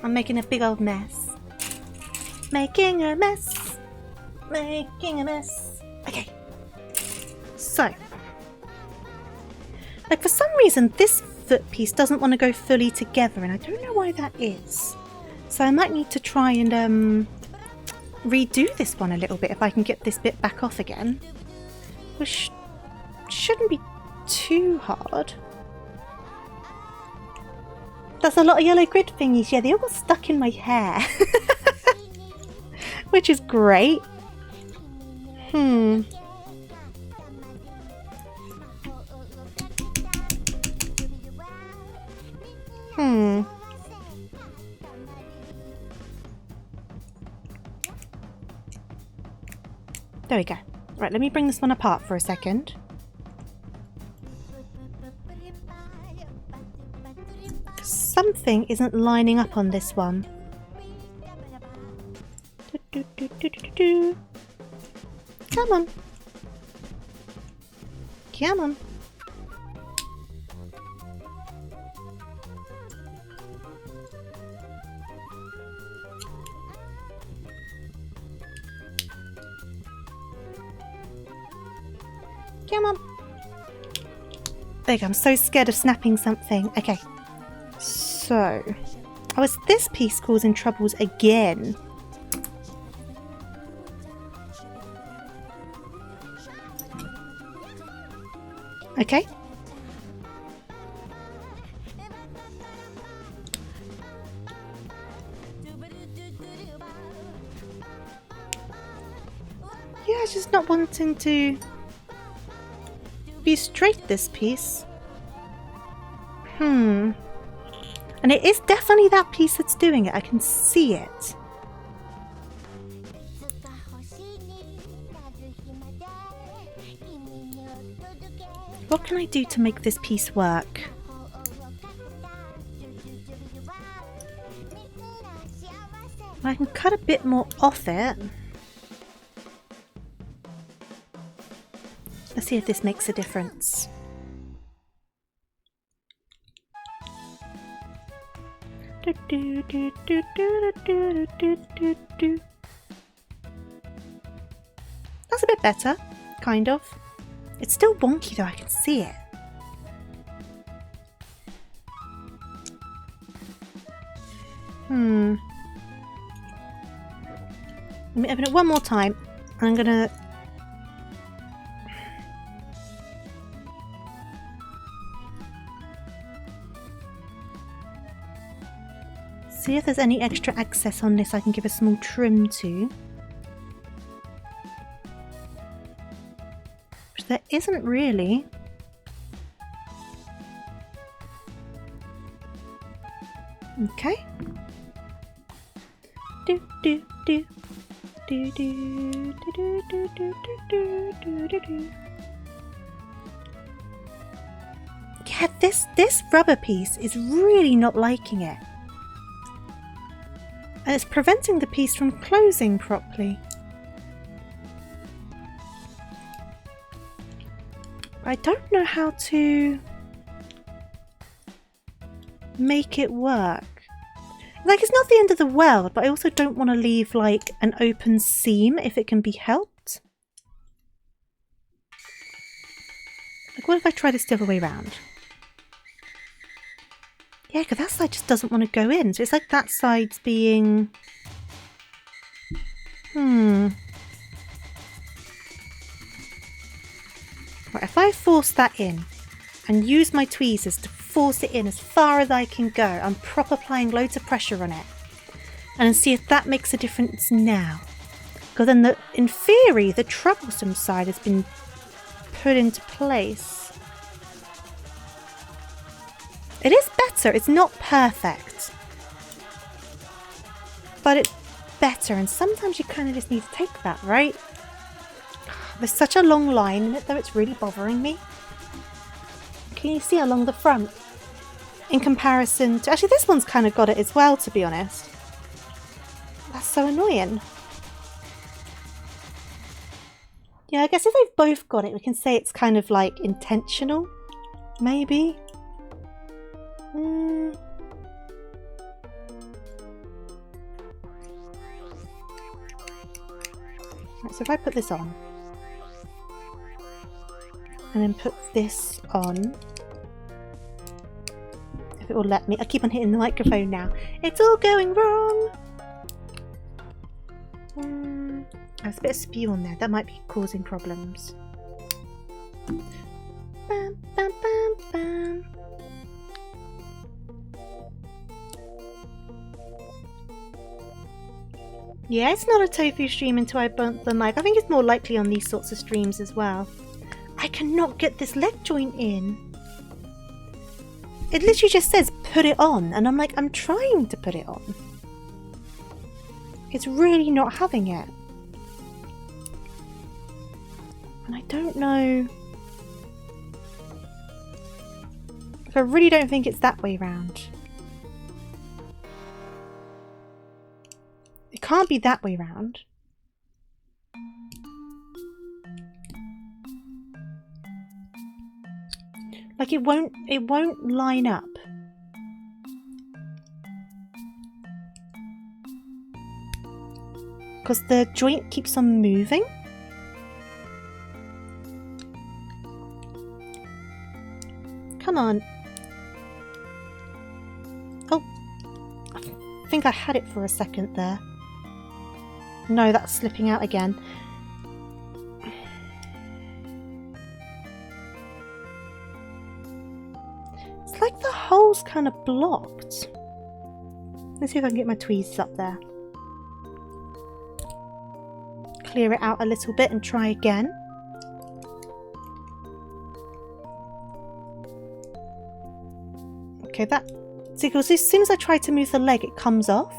I'm making a big old mess. Making a mess. Making a mess. Okay. So. Like, for some reason, this foot piece doesn't want to go fully together, and I don't know why that is. So I might need to try and redo this one a little bit if I can get this bit back off again. Which shouldn't be too hard. That's a lot of yellow grid thingies. Yeah, they all got stuck in my hair. Which is great. There we go. Right, let me bring this one apart for a second. Something isn't lining up on this one. Come on. Come on. Come on. There you go. I'm so scared of snapping something. Okay. So. Oh, is this piece causing troubles again? Okay. Yeah, it's just not wanting to be straight, this piece. And it is definitely that piece that's doing it. I can see it. What can I do to make this piece work? I can cut a bit more off it. Let's see if this makes a difference. That's a bit better, kind of. It's still wonky though, I can see it. Let me open it one more time. I'm gonna... see if there's any extra excess on this I can give a small trim to. Which there isn't really. Okay. Do do do do do do do do do do do do. Yeah, this rubber piece is really not liking it. And it's preventing the piece from closing properly. I don't know how to make it work. Like, it's not the end of the world, but I also don't want to leave like an open seam if it can be helped. Like, what if I try this the other way around? Yeah, because that side just doesn't want to go in. So it's like that side's being... Right, if I force that in and use my tweezers to force it in as far as I can go, I'm proper applying loads of pressure on it. And see if that makes a difference now. Because then, in theory, the troublesome side has been put into place. It is better, it's not perfect. But it's better, and sometimes you kind of just need to take that, right? There's such a long line in it, though, it's really bothering me. Can you see along the front? In comparison to... Actually, this one's kind of got it as well, to be honest. That's so annoying. Yeah, I guess if they've both got it, we can say it's kind of like intentional. Maybe. Right, so if I put this on and then put this on, will let me. I keep on hitting the microphone now. It's all going wrong. There's a bit of spew on there. That might be causing problems. Bam, bam, bam, bam. Yeah, it's not a tofu stream until I burnt the mic. I think it's more likely on these sorts of streams as well. I cannot get this leg joint in. It literally just says put it on, and I'm like, I'm trying to put it on. It's really not having it. And I don't know. I really don't think it's that way round. It can't be that way round. Like it won't line up. Because the joint keeps on moving. Come on. Oh. I think I had it for a second there. No, that's slipping out again. It's like the hole's kind of blocked. Let's see if I can get my tweezers up there. Clear it out a little bit and try again. Okay, that... See, because as soon as I try to move the leg, it comes off.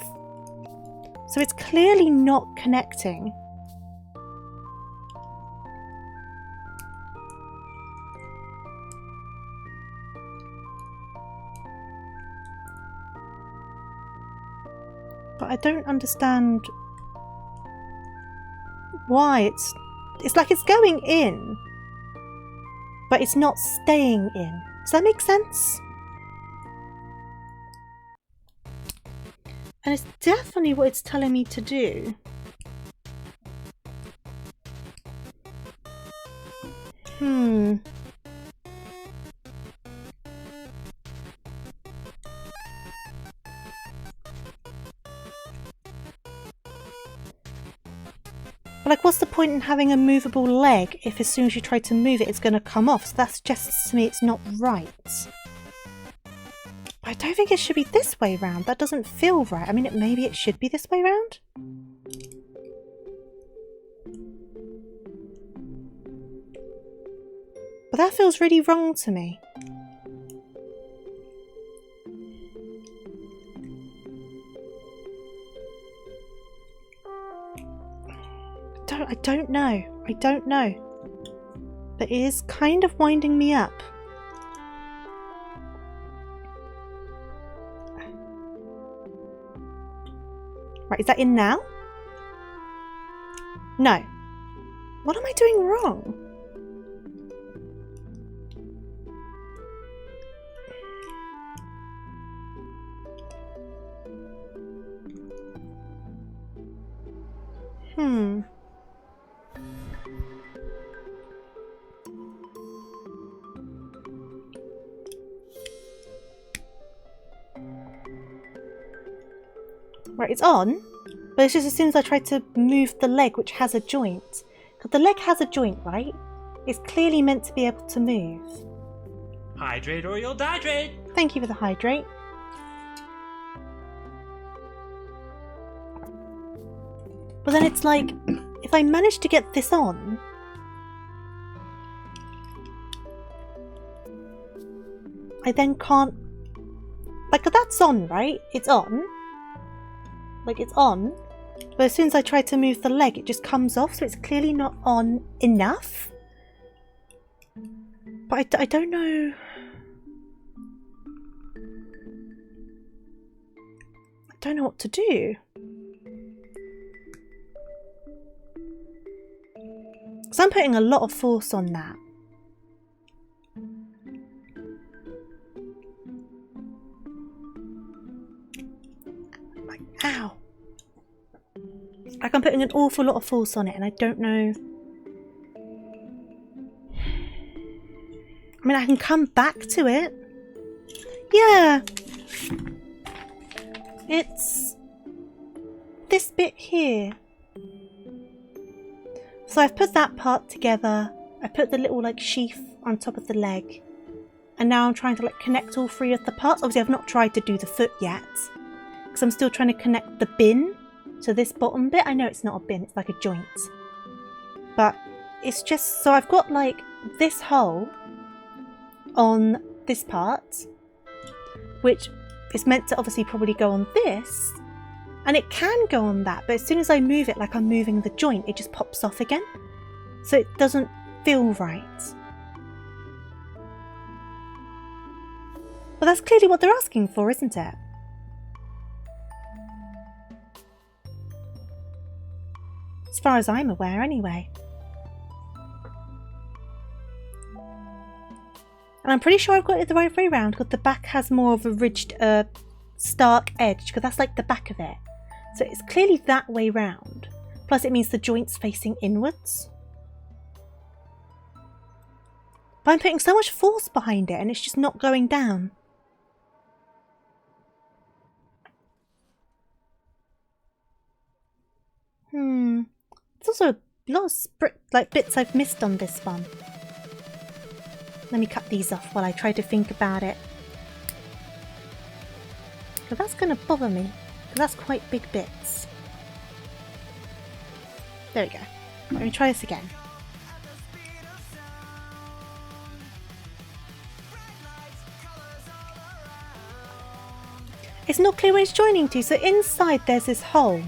So it's clearly not connecting. But I don't understand why it's like it's going in, but it's not staying in. Does that make sense? And it's definitely what it's telling me to do. But like, what's the point in having a movable leg if as soon as you try to move it, it's going to come off? So that suggests to me it's not right. I don't think it should be this way round. That doesn't feel right. I mean, maybe it should be this way round? But that feels really wrong to me. I don't know. I don't know. But it is kind of winding me up. Right, is that in now? No. What am I doing wrong? Right, it's on, but it's just as soon as I try to move the leg, which has a joint. Because the leg has a joint, right? It's clearly meant to be able to move. Hydrate or you'll dihydrate! Thank you for the hydrate. But then it's like, if I manage to get this on... I then can't... Like, that's on, right? It's on. Like, it's on, but as soon as I try to move the leg, it just comes off, so it's clearly not on enough. But I don't know... I don't know what to do. So I'm putting a lot of force on that. Like, ow. Like, I'm putting an awful lot of force on it and I don't know. I mean, I can come back to it. Yeah, It's this bit here. So I've put that part together. I put the little like sheath on top of the leg. And now I'm trying to like connect all three of the parts. Obviously I've not tried to do the foot yet. Because I'm still trying to connect the bin to this bottom bit. I know it's not a bin, it's like a joint. But it's just, so I've got like this hole on this part, which is meant to obviously probably go on this. And it can go on that, but as soon as I move it like I'm moving the joint, it just pops off again. So it doesn't feel right. But that's clearly what they're asking for, isn't it? As far as I'm aware, anyway. And I'm pretty sure I've got it the right way around, because the back has more of a ridged, stark edge, because that's like the back of it. So it's clearly that way round. Plus it means the joint's facing inwards. But I'm putting so much force behind it, and it's just not going down. There's also a lot of bits I've missed on this one. Let me cut these off while I try to think about it. But that's going to bother me, because that's quite big bits. There we go. Let me try this again. It's not clear where it's joining to, so inside there's this hole.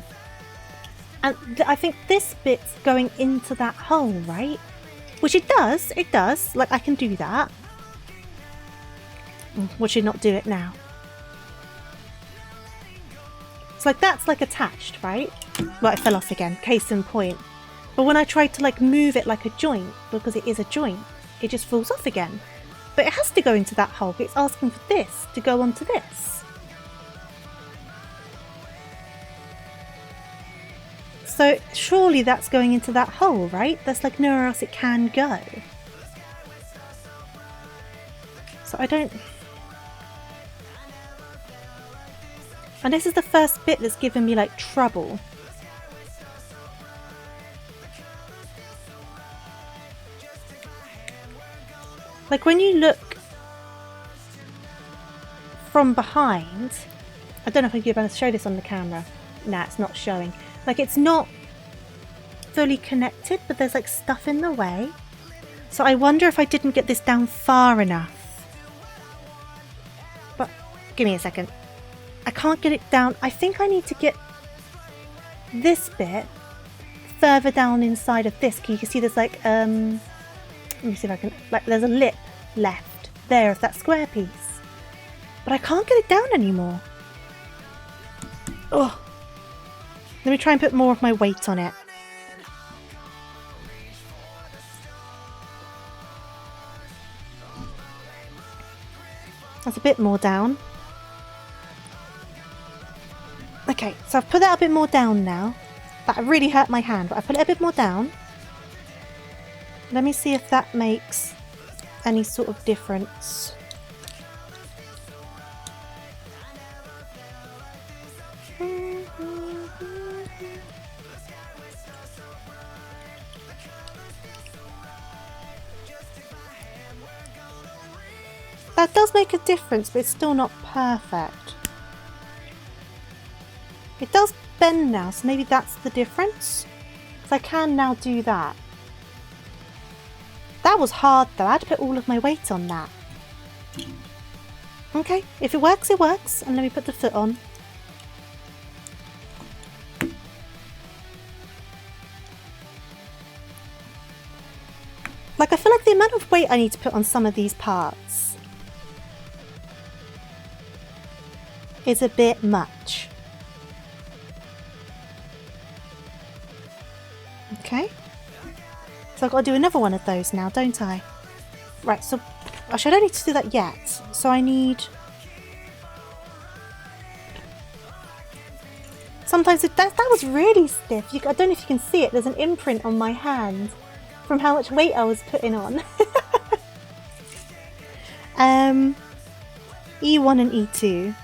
And I think this bit's going into that hole, right? Which it does, like I can do that. Would you not do it now? It's like that's like attached, right? Well, it fell off again, case in point. But when I tried to like move it like a joint, because it is a joint, it just falls off again. But it has to go into that hole. It's asking for this to go onto this. So surely that's going into that hole, right? There's like nowhere else it can go. So I don't... And this is the first bit that's given me like trouble. Like when you look from behind, I don't know if I'm going to show this on the camera. Nah, it's not showing. Like it's not fully connected, but there's like stuff in the way. So I wonder if I didn't get this down far enough. But give me a second. I can't get it down. I think I need to get this bit further down inside of this. You can see there's like let me see if I can, like there's a lip left there of that square piece. But I can't get it down anymore. Oh. Let me try and put more of my weight on it. That's a bit more down. Okay, so I've put that a bit more down now. That really hurt my hand, but I put it a bit more down. Let me see if that makes any sort of difference. That does make a difference, but it's still not perfect. It does bend now, so maybe that's the difference. So I can now do that. That was hard though, I had to put all of my weight on that. Okay, if it works, it works. And let me put the foot on. Like I feel like the amount of weight I need to put on some of these parts is a bit much. Okay. So I've got to do another one of those now, don't I? Right, so actually I don't need to do that yet. So I need... Sometimes that was really stiff. I don't know if you can see it. There's an imprint on my hand from how much weight I was putting on. E1 and E2.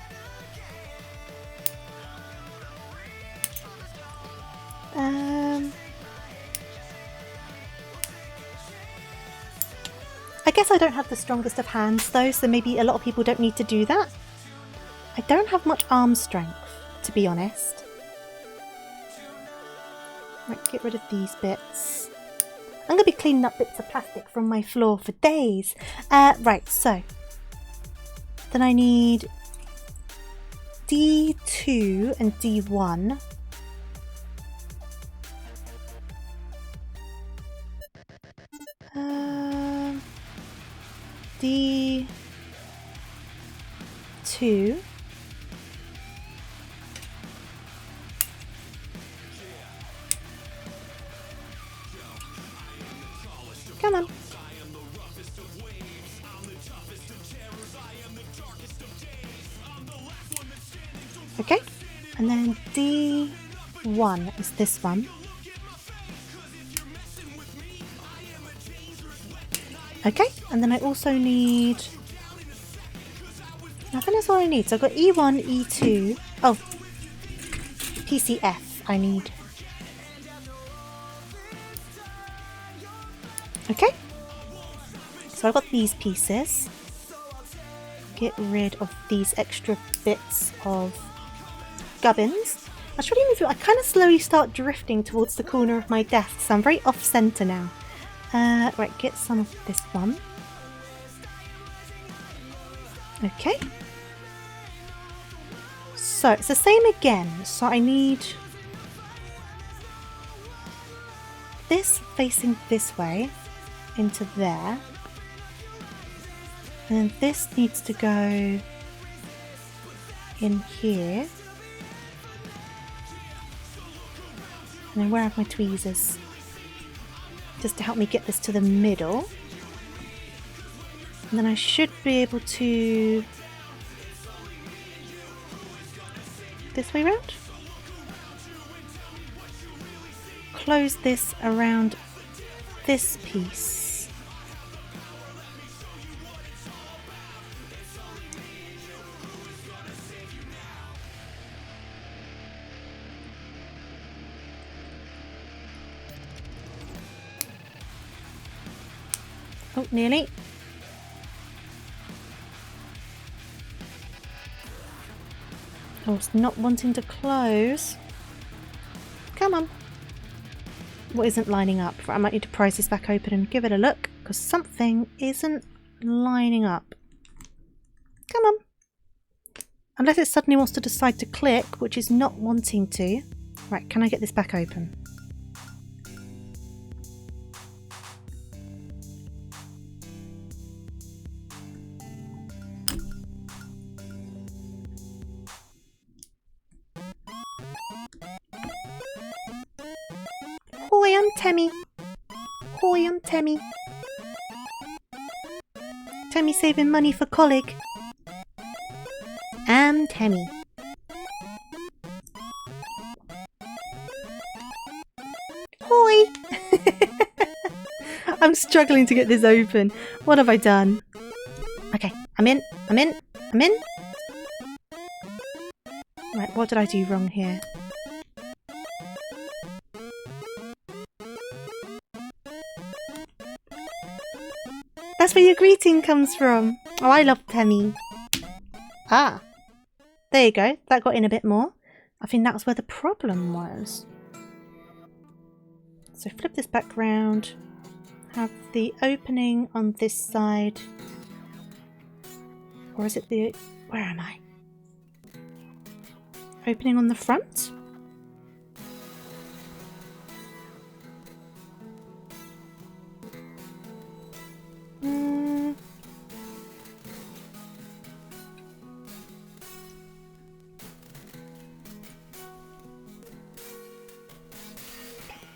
I guess I don't have the strongest of hands though, so maybe a lot of people don't need to do that. I don't have much arm strength, to be honest. Right, get rid of these bits. I'm going to be cleaning up bits of plastic from my floor for days. Right, so then I need D2 and D1. D2. Come on. Okay, and then D1 is this one. Okay, and then I also need... I think that's all I need. So I've got E1, E2. Oh, PCF I need. Okay, so I've got these pieces. Get rid of these extra bits of gubbins. I should even feel I kind of slowly start drifting towards the corner of my desk, so I'm very off center now. Right, get some of this one. Okay. So it's the same again. So I need this facing this way into there. And this needs to go in here. And then where are my tweezers? Just to help me get this to the middle. And then I should be able to... this way round? Close this around this piece. Oh, nearly. Oh, it's not wanting to close. Come on. What isn't lining up? I might need to prise this back open and give it a look, because something isn't lining up. Come on. Unless it suddenly wants to decide to click, which is not wanting to. Right, can I get this back open? Hoi, I'm Temmie. Hoi, I'm Temmie. Temmie saving money for colleague. I'm Temmie. Hoi! I'm struggling to get this open. What have I done? Okay, I'm in. Right, what did I do wrong here? That's where your greeting comes from. Oh, I love Temmie. Ah, there you go. That got in a bit more. I think that was where the problem was. So flip this back round. Have the opening on this side. Or is it the... where am I? Opening on the front?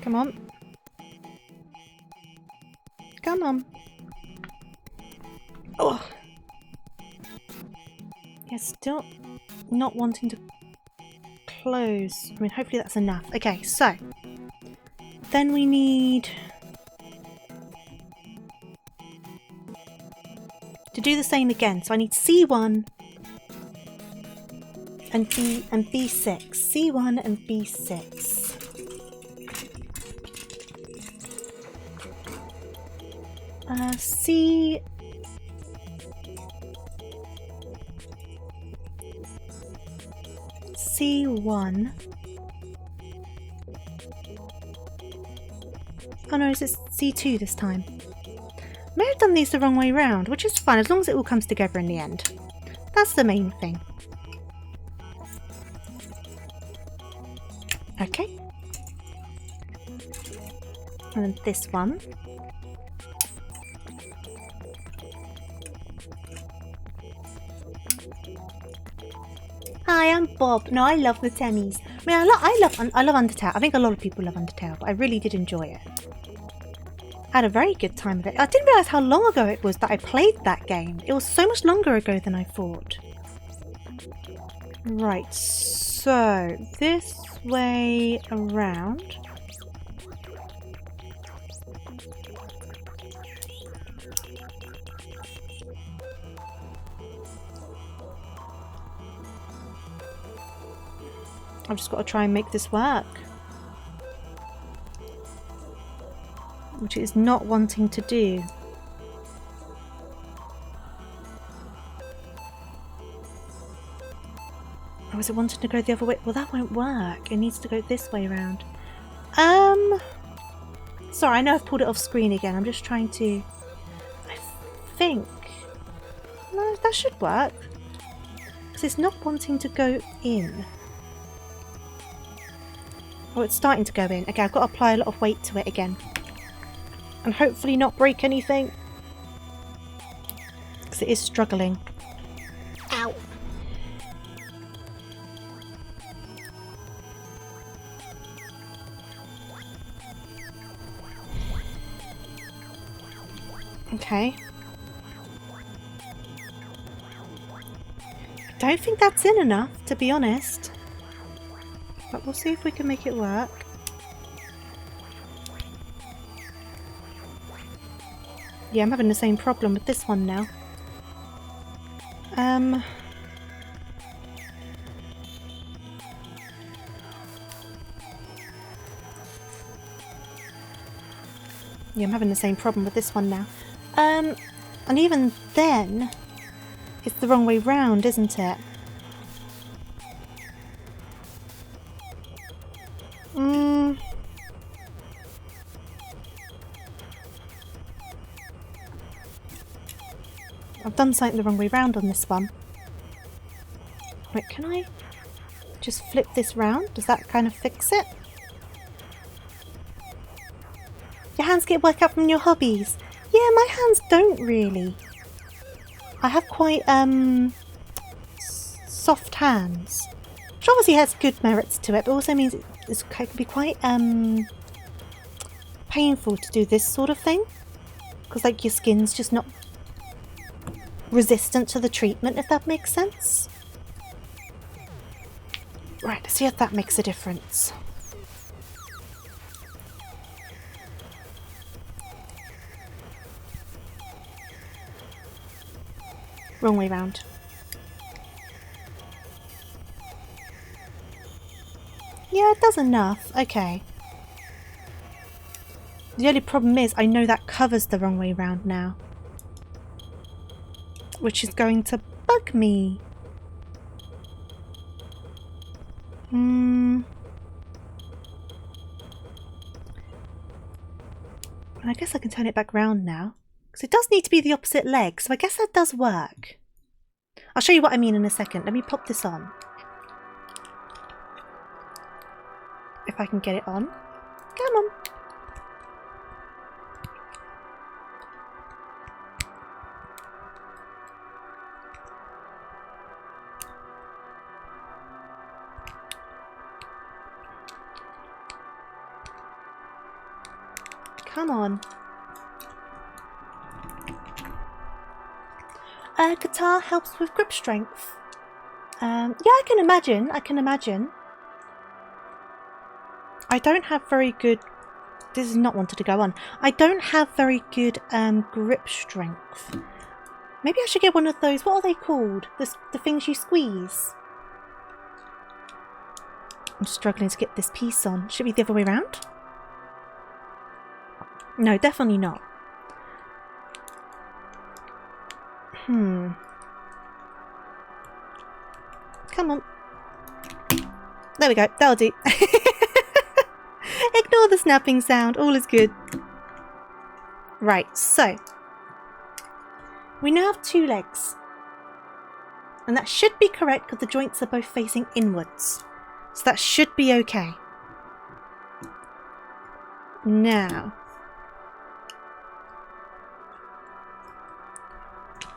Come on. Come on. Oh. Yeah, still not wanting to close. I mean, hopefully that's enough. Okay, so then we need to do the same again. So I need C1 and B6. C1 and B6. C... C1. Oh no, is it C2 this time? May have done these the wrong way round, which is fine as long as it all comes together in the end. That's the main thing. Okay. And then this one. Hi, I'm Bob. No, I love the Temmies. I mean, I love Undertale. I think a lot of people love Undertale, but I really did enjoy it. I had a very good time with it. I didn't realise how long ago it was that I played that game. It was so much longer ago than I thought. Right, so this way around. I've just got to try and make this work. Which it is not wanting to do. Or is it wanting to go the other way? Well, that won't work. It needs to go this way around. Sorry, I know I've pulled it off screen again. I'm just trying to... I think... No, that should work. Because it's not wanting to go in. Oh, it's starting to go in. Okay, I've got to apply a lot of weight to it again. And hopefully not break anything. Because it is struggling. Ow! Okay. I don't think that's in enough, to be honest. But we'll see if we can make it work. Yeah, I'm having the same problem with this one now. Yeah, I'm having the same problem with this one now. And even then, it's the wrong way round, isn't it? I've done something the wrong way round on this one. Right, can I just flip this round? Does that kind of fix it? Your hands get work out from your hobbies. Yeah, my hands don't really. I have quite soft hands, which obviously has good merits to it, but also means it can be quite painful to do this sort of thing, because like your skin's just not resistant to the treatment, if that makes sense. Right, let's see if that makes a difference. Wrong way round. Yeah, it does enough. Okay. The only problem is I know that covers the wrong way round now, which is going to bug me. I guess I can turn it back round now. Because it does need to be the opposite leg, so I guess that does work. I'll show you what I mean in a second. Let me pop this on. If I can get it on. Come on. Come on. Guitar helps with grip strength. Yeah, I can imagine. I don't have very good... This is not wanted to go on. I don't have very good grip strength. Maybe I should get one of those... What are they called? The things you squeeze. I'm struggling to get this piece on. Should it be the other way around? No, definitely not. Come on. There we go. That'll do. Ignore the snapping sound. All is good. Right, so we now have 2 legs. And that should be correct because the joints are both facing inwards. So that should be okay. Now.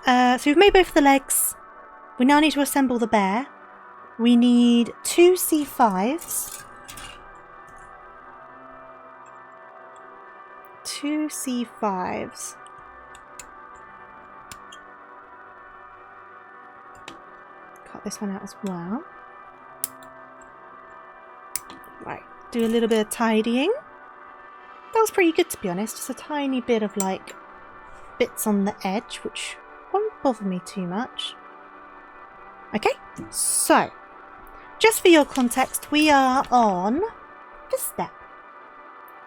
So we've made both the legs. We now need to assemble the bear. We need 2 C5s. 2 C5s. Cut this one out as well. Right, do a little bit of tidying. That was pretty good, to be honest. Just a tiny bit of like bits on the edge, which won't bother me too much. Okay, so just for your context, we are on this step.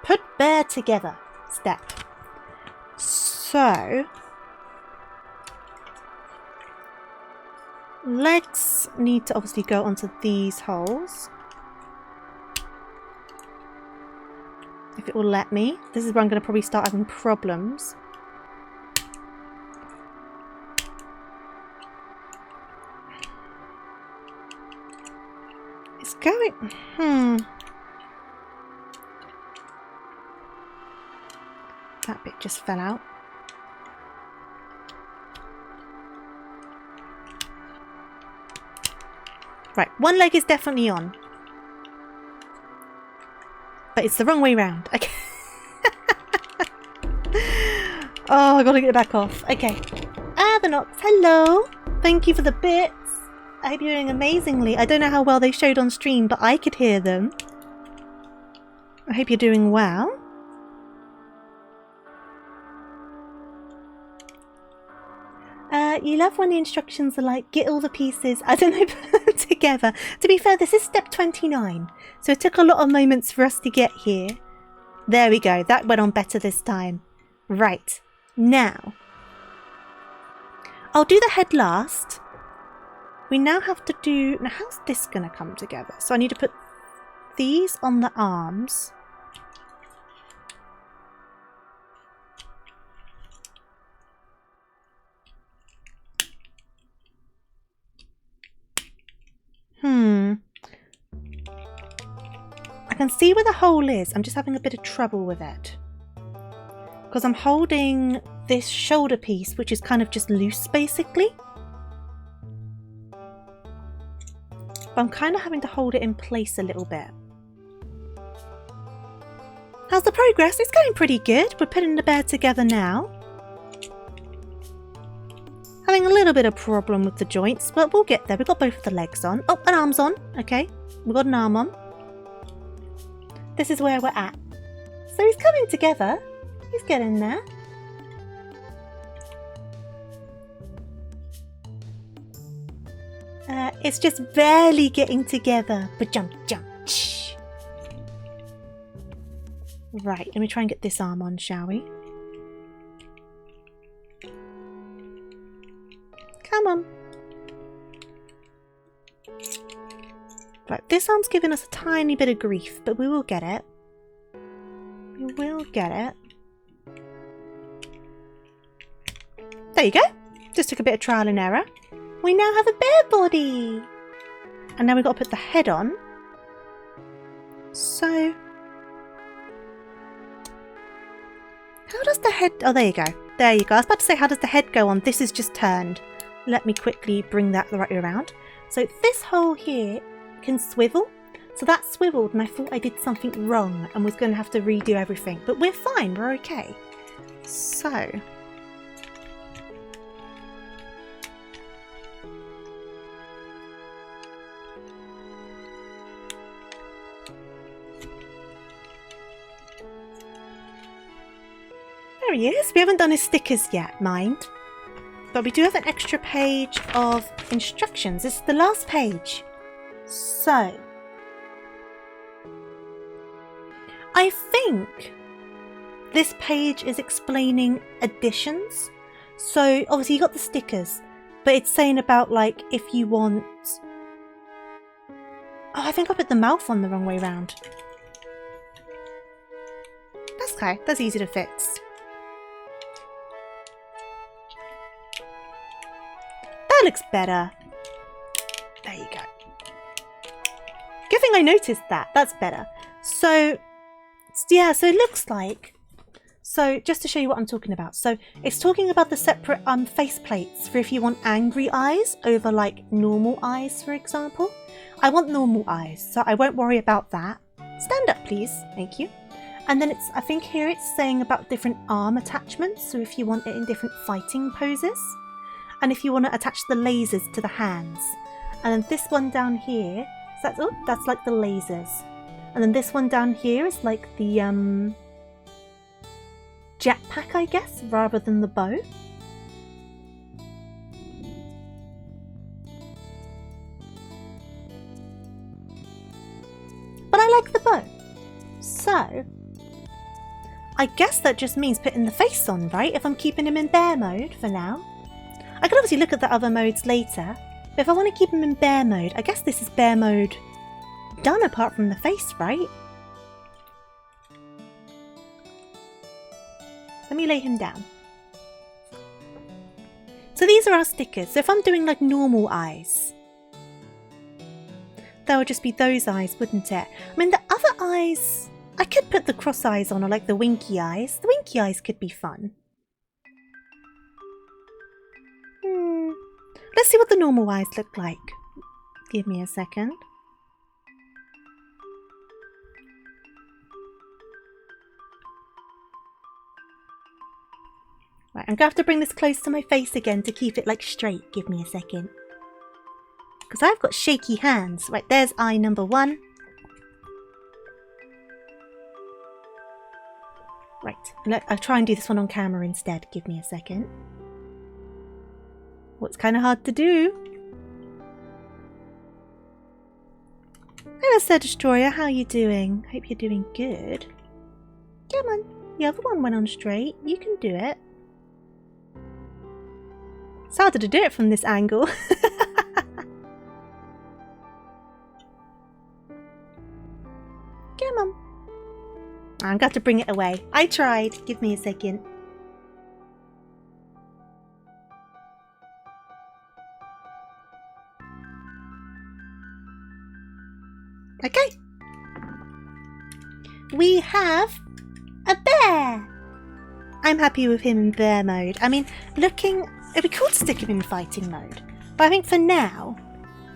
Put bear together step. So legs need to obviously go onto these holes. If it will let me. This is where I'm going to probably start having problems. It's going... That bit just fell out. Right, one leg is definitely on. But it's the wrong way round. Okay. Oh, I gotta get it back off. Okay. The Nox, hello. Thank you for the bits. I hope you're doing amazingly. I don't know how well they showed on stream, but I could hear them. I hope you're doing well. You love when the instructions are like, get all the pieces, I don't know, put them together. To be fair, this is step 29, so it took a lot of moments for us to get here. There we go, that went on better this time. Right, now, I'll do the head last. We now have to do, now how's this going to come together? So I need to put these on the arms. I can see where the hole is. I'm just having a bit of trouble with it. Because I'm holding this shoulder piece, which is kind of just loose, basically. But I'm kind of having to hold it in place a little bit. How's the progress? It's going pretty good. We're putting the bear together now. Having a little bit of problem with the joints, but we'll get there. We've got both of the legs on. Oh, an arm's on. Okay, we've got an arm on. This is where we're at. So he's coming together. He's getting there. It's just barely getting together. But jump, jump. Right, let me try and get this arm on, shall we? Come on. Right, this arm's giving us a tiny bit of grief, but we will get it. We will get it. There you go. Just took a bit of trial and error. We now have a bear body. And now we've got to put the head on. So... how does the head... oh, there you go. There you go. I was about to say, how does the head go on? This is just turned. Let me quickly bring that the right way around. So this hole here can swivel. So that swiveled and I thought I did something wrong and was going to have to redo everything. But we're fine. We're okay. So... there he is. We haven't done his stickers yet, mind. But we do have an extra page of instructions. This is the last page. So, I think this page is explaining additions. So obviously you got the stickers, but it's saying about like if you want... Oh, I think I put the mouth on the wrong way round. That's okay, that's easy to fix. That looks better. There you go. Good thing I noticed that. That's better. So, yeah, so it looks like... So, just to show you what I'm talking about. So, it's talking about the separate face plates for if you want angry eyes over, like, normal eyes, for example. I want normal eyes, so I won't worry about that. Stand up, please. Thank you. And then I think here it's saying about different arm attachments, so if you want it in different fighting poses. And if you want to attach the lasers to the hands. And then this one down here, that's like the lasers. And then this one down here is like the jetpack, I guess, rather than the bow. But I like the bow. So, I guess that just means putting the face on, right? If I'm keeping him in bear mode for now. I can obviously look at the other modes later, but if I want to keep him in bear mode, I guess this is bear mode done apart from the face, right? Let me lay him down. So these are our stickers. So if I'm doing like normal eyes, that would just be those eyes, wouldn't it? I mean, the other eyes, I could put the cross eyes on, or like the winky eyes. The winky eyes could be fun. Let's see what the normal eyes look like. Give me a second. Right, I'm going to have to bring this close to my face again to keep it like straight. Give me a second. Because I've got shaky hands. Right, there's eye number 1. Right, I'll try and do this one on camera instead. Give me a second. Well, it's kind of hard to do. Hello, Sir Destroyer. How are you doing? Hope you're doing good. Come on. The other one went on straight. You can do it. It's harder to do it from this angle. Come on. I'm going to bring it away. I tried. Give me a second. Okay. We have a bear. I'm happy with him in bear mode. I mean, it'd be cool to stick him in fighting mode. But I think for now,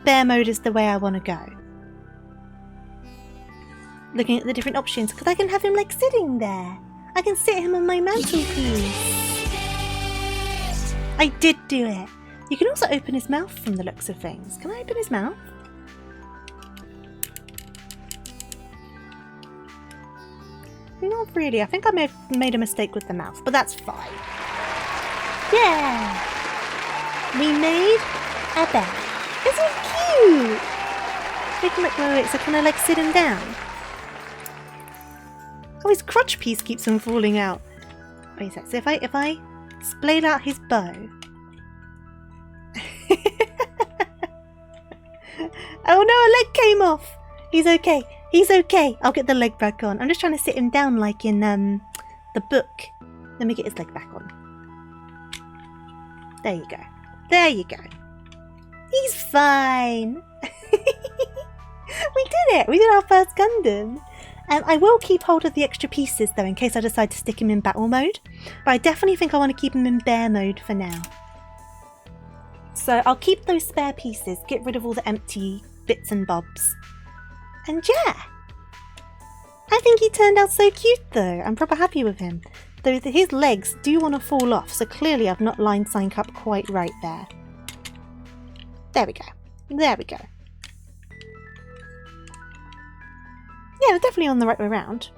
bear mode is the way I want to go. Looking at the different options, because I can have him like sitting there. I can sit him on my mantelpiece. I did do it. You can also open his mouth from the looks of things. Can I open his mouth? Not really. I think I may have made a mistake with the mouth, but that's fine. Yeah! We made a bear. Isn't it cute? Wait, so can I like sit him down? Oh, his crotch piece keeps on falling out. Wait a sec. So if I splayed out his bow. Oh no, a leg came off. He's okay. He's okay. I'll get the leg back on. I'm just trying to sit him down like in the book. Let me get his leg back on. There you go. There you go. He's fine. We did it. We did our first Gundam. I will keep hold of the extra pieces though in case I decide to stick him in battle mode. But I definitely think I want to keep him in bear mode for now. So I'll keep those spare pieces. Get rid of all the empty bits and bobs. And yeah, I think he turned out so cute though. I'm proper happy with him. Though his legs do want to fall off, so clearly I've not lined something up quite right there. There we go. There we go. Yeah, we're definitely on the right way round.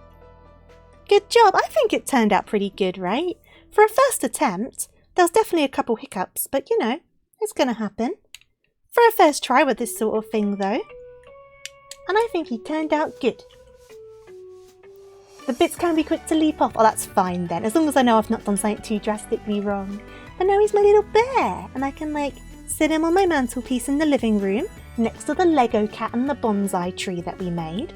Good job. I think it turned out pretty good, right? For a first attempt, there was definitely a couple hiccups, but you know, it's going to happen. For a first try with this sort of thing though. And I think he turned out good. The bits can be quick to leap off. Oh, that's fine then. As long as I know I've not done something too drastically wrong. But now he's my little bear, and I can like sit him on my mantelpiece in the living room next to the Lego cat and the bonsai tree that we made.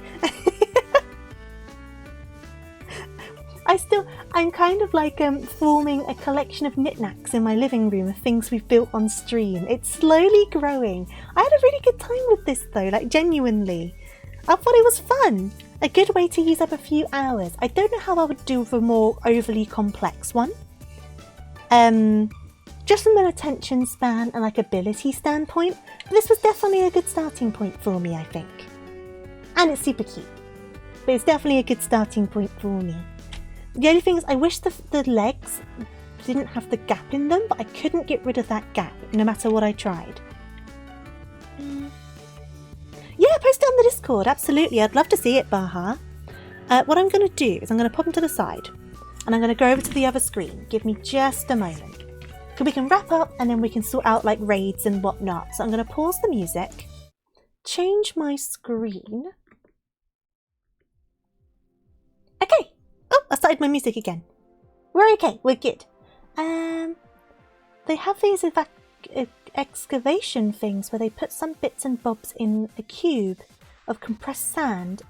I'm kind of like forming a collection of knickknacks in my living room of things we've built on stream. It's slowly growing. I had a really good time with this though, like genuinely. I thought it was fun. A good way to use up a few hours. I don't know how I would do with a more overly complex one. Just from an attention span and like ability standpoint, but this was definitely a good starting point for me, I think. And it's super cute, but it's definitely a good starting point for me. The only thing is I wish the legs didn't have the gap in them, but I couldn't get rid of that gap no matter what I tried. Yeah, post it on the Discord, absolutely. I'd love to see it, Baha. What I'm going to do is I'm going to pop them to the side and I'm going to go over to the other screen. Give me just a moment. So we can wrap up and then we can sort out like raids and whatnot. So I'm going to pause the music, change my screen. Okay. Oh, I started my music again. We're okay. We're good. They have these excavation things where they put some bits and bobs in a cube of compressed sand.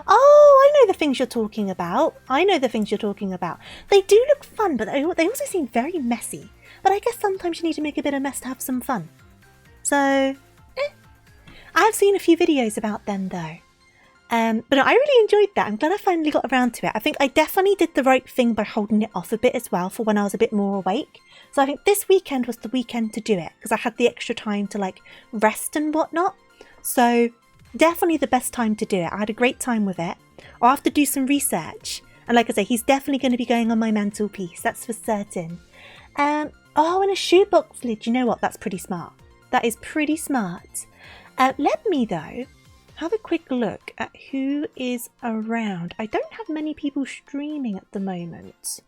Oh, I know the things you're talking about. They do look fun, but they also seem very messy. But I guess sometimes you need to make a bit of mess to have some fun. So, I have seen a few videos about them though. But no, I really enjoyed that. I'm glad I finally got around to it. I think I definitely did the right thing by holding it off a bit as well for when I was a bit more awake. So I think this weekend was the weekend to do it because I had the extra time to like rest and whatnot. So definitely the best time to do it. I had a great time with it. I'll have to do some research. And like I say, he's definitely going to be going on my mantelpiece. That's for certain. Oh, and a shoebox lid. You know what? That's pretty smart. That is pretty smart. Let me though have a quick look at who is around. I don't have many people streaming at the moment.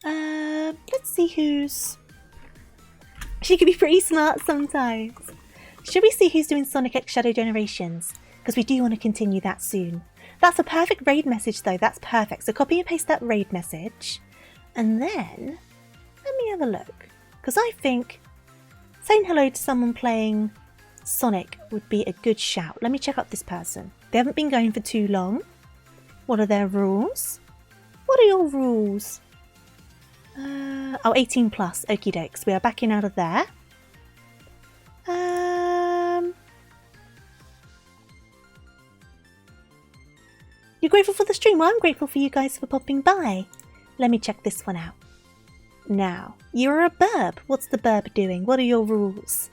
Let's see who's... She could be pretty smart sometimes. Should we see who's doing Sonic X Shadow Generations? Because we do want to continue that soon. That's a perfect raid message though. That's perfect. So copy and paste that raid message. And then, let me have a look. Because I think saying hello to someone playing Sonic would be a good shout. Let me check out this person. They haven't been going for too long. What are their rules? What are your rules? Oh, 18 plus. Okie dokes. We are backing out of there. You're grateful for the stream? Well, I'm grateful for you guys for popping by. Let me check this one out. Now, you're a burb. What's the burb doing? What are your rules?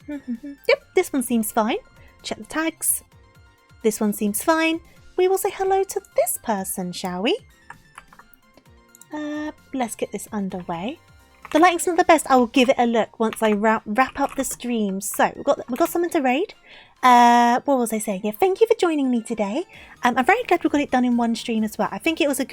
Yep, this one seems fine. Check the tags. This one seems fine. We will say hello to this person, shall we? Let's get this underway. The lighting's not the best. I will give it a look once I wrap up the stream. So we've got someone to raid. What was I saying? Yeah, thank you for joining me today. I'm very glad we got it done in one stream as well. I think it was a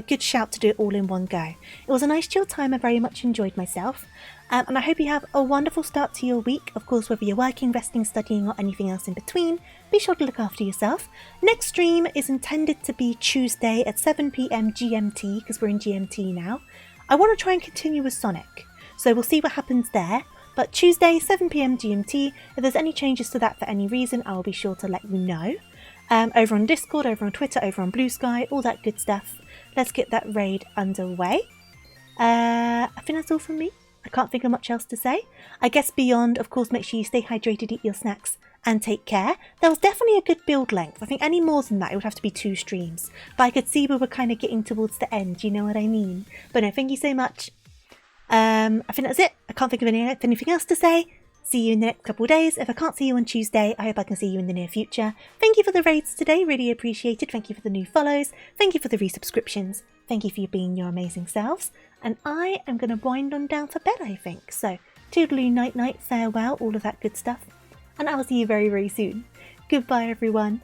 good shout to do it all in one go. It was a nice chill time. I very much enjoyed myself. And I hope you have a wonderful start to your week. Of course, whether you're working, resting, studying, or anything else in between, be sure to look after yourself. Next stream is intended to be Tuesday at 7 PM GMT, because we're in GMT now. I want to try and continue with Sonic, so we'll see what happens there. But Tuesday, 7 PM GMT, if there's any changes to that for any reason, I will be sure to let you know. Over on Discord, over on Twitter, over on Blue Sky, all that good stuff. Let's get that raid underway. I think that's all from me. I can't think of much else to say. I guess beyond, of course, make sure you stay hydrated, eat your snacks, and take care. There was definitely a good build length. I think any more than that, it would have to be 2 streams. But I could see we were kind of getting towards the end, you know what I mean? But no, thank you so much. I think that's it. I can't think of anything else to say. See you in the next couple of days. If I can't see you on Tuesday, I hope I can see you in the near future. Thank you for the raids today, really appreciated. Thank you for the new follows. Thank you for the resubscriptions. Thank you for being your amazing selves. And I am going to wind on down for bed, I think. So, toodaloo, night-night, farewell, all of that good stuff. And I will see you very, very soon. Goodbye, everyone.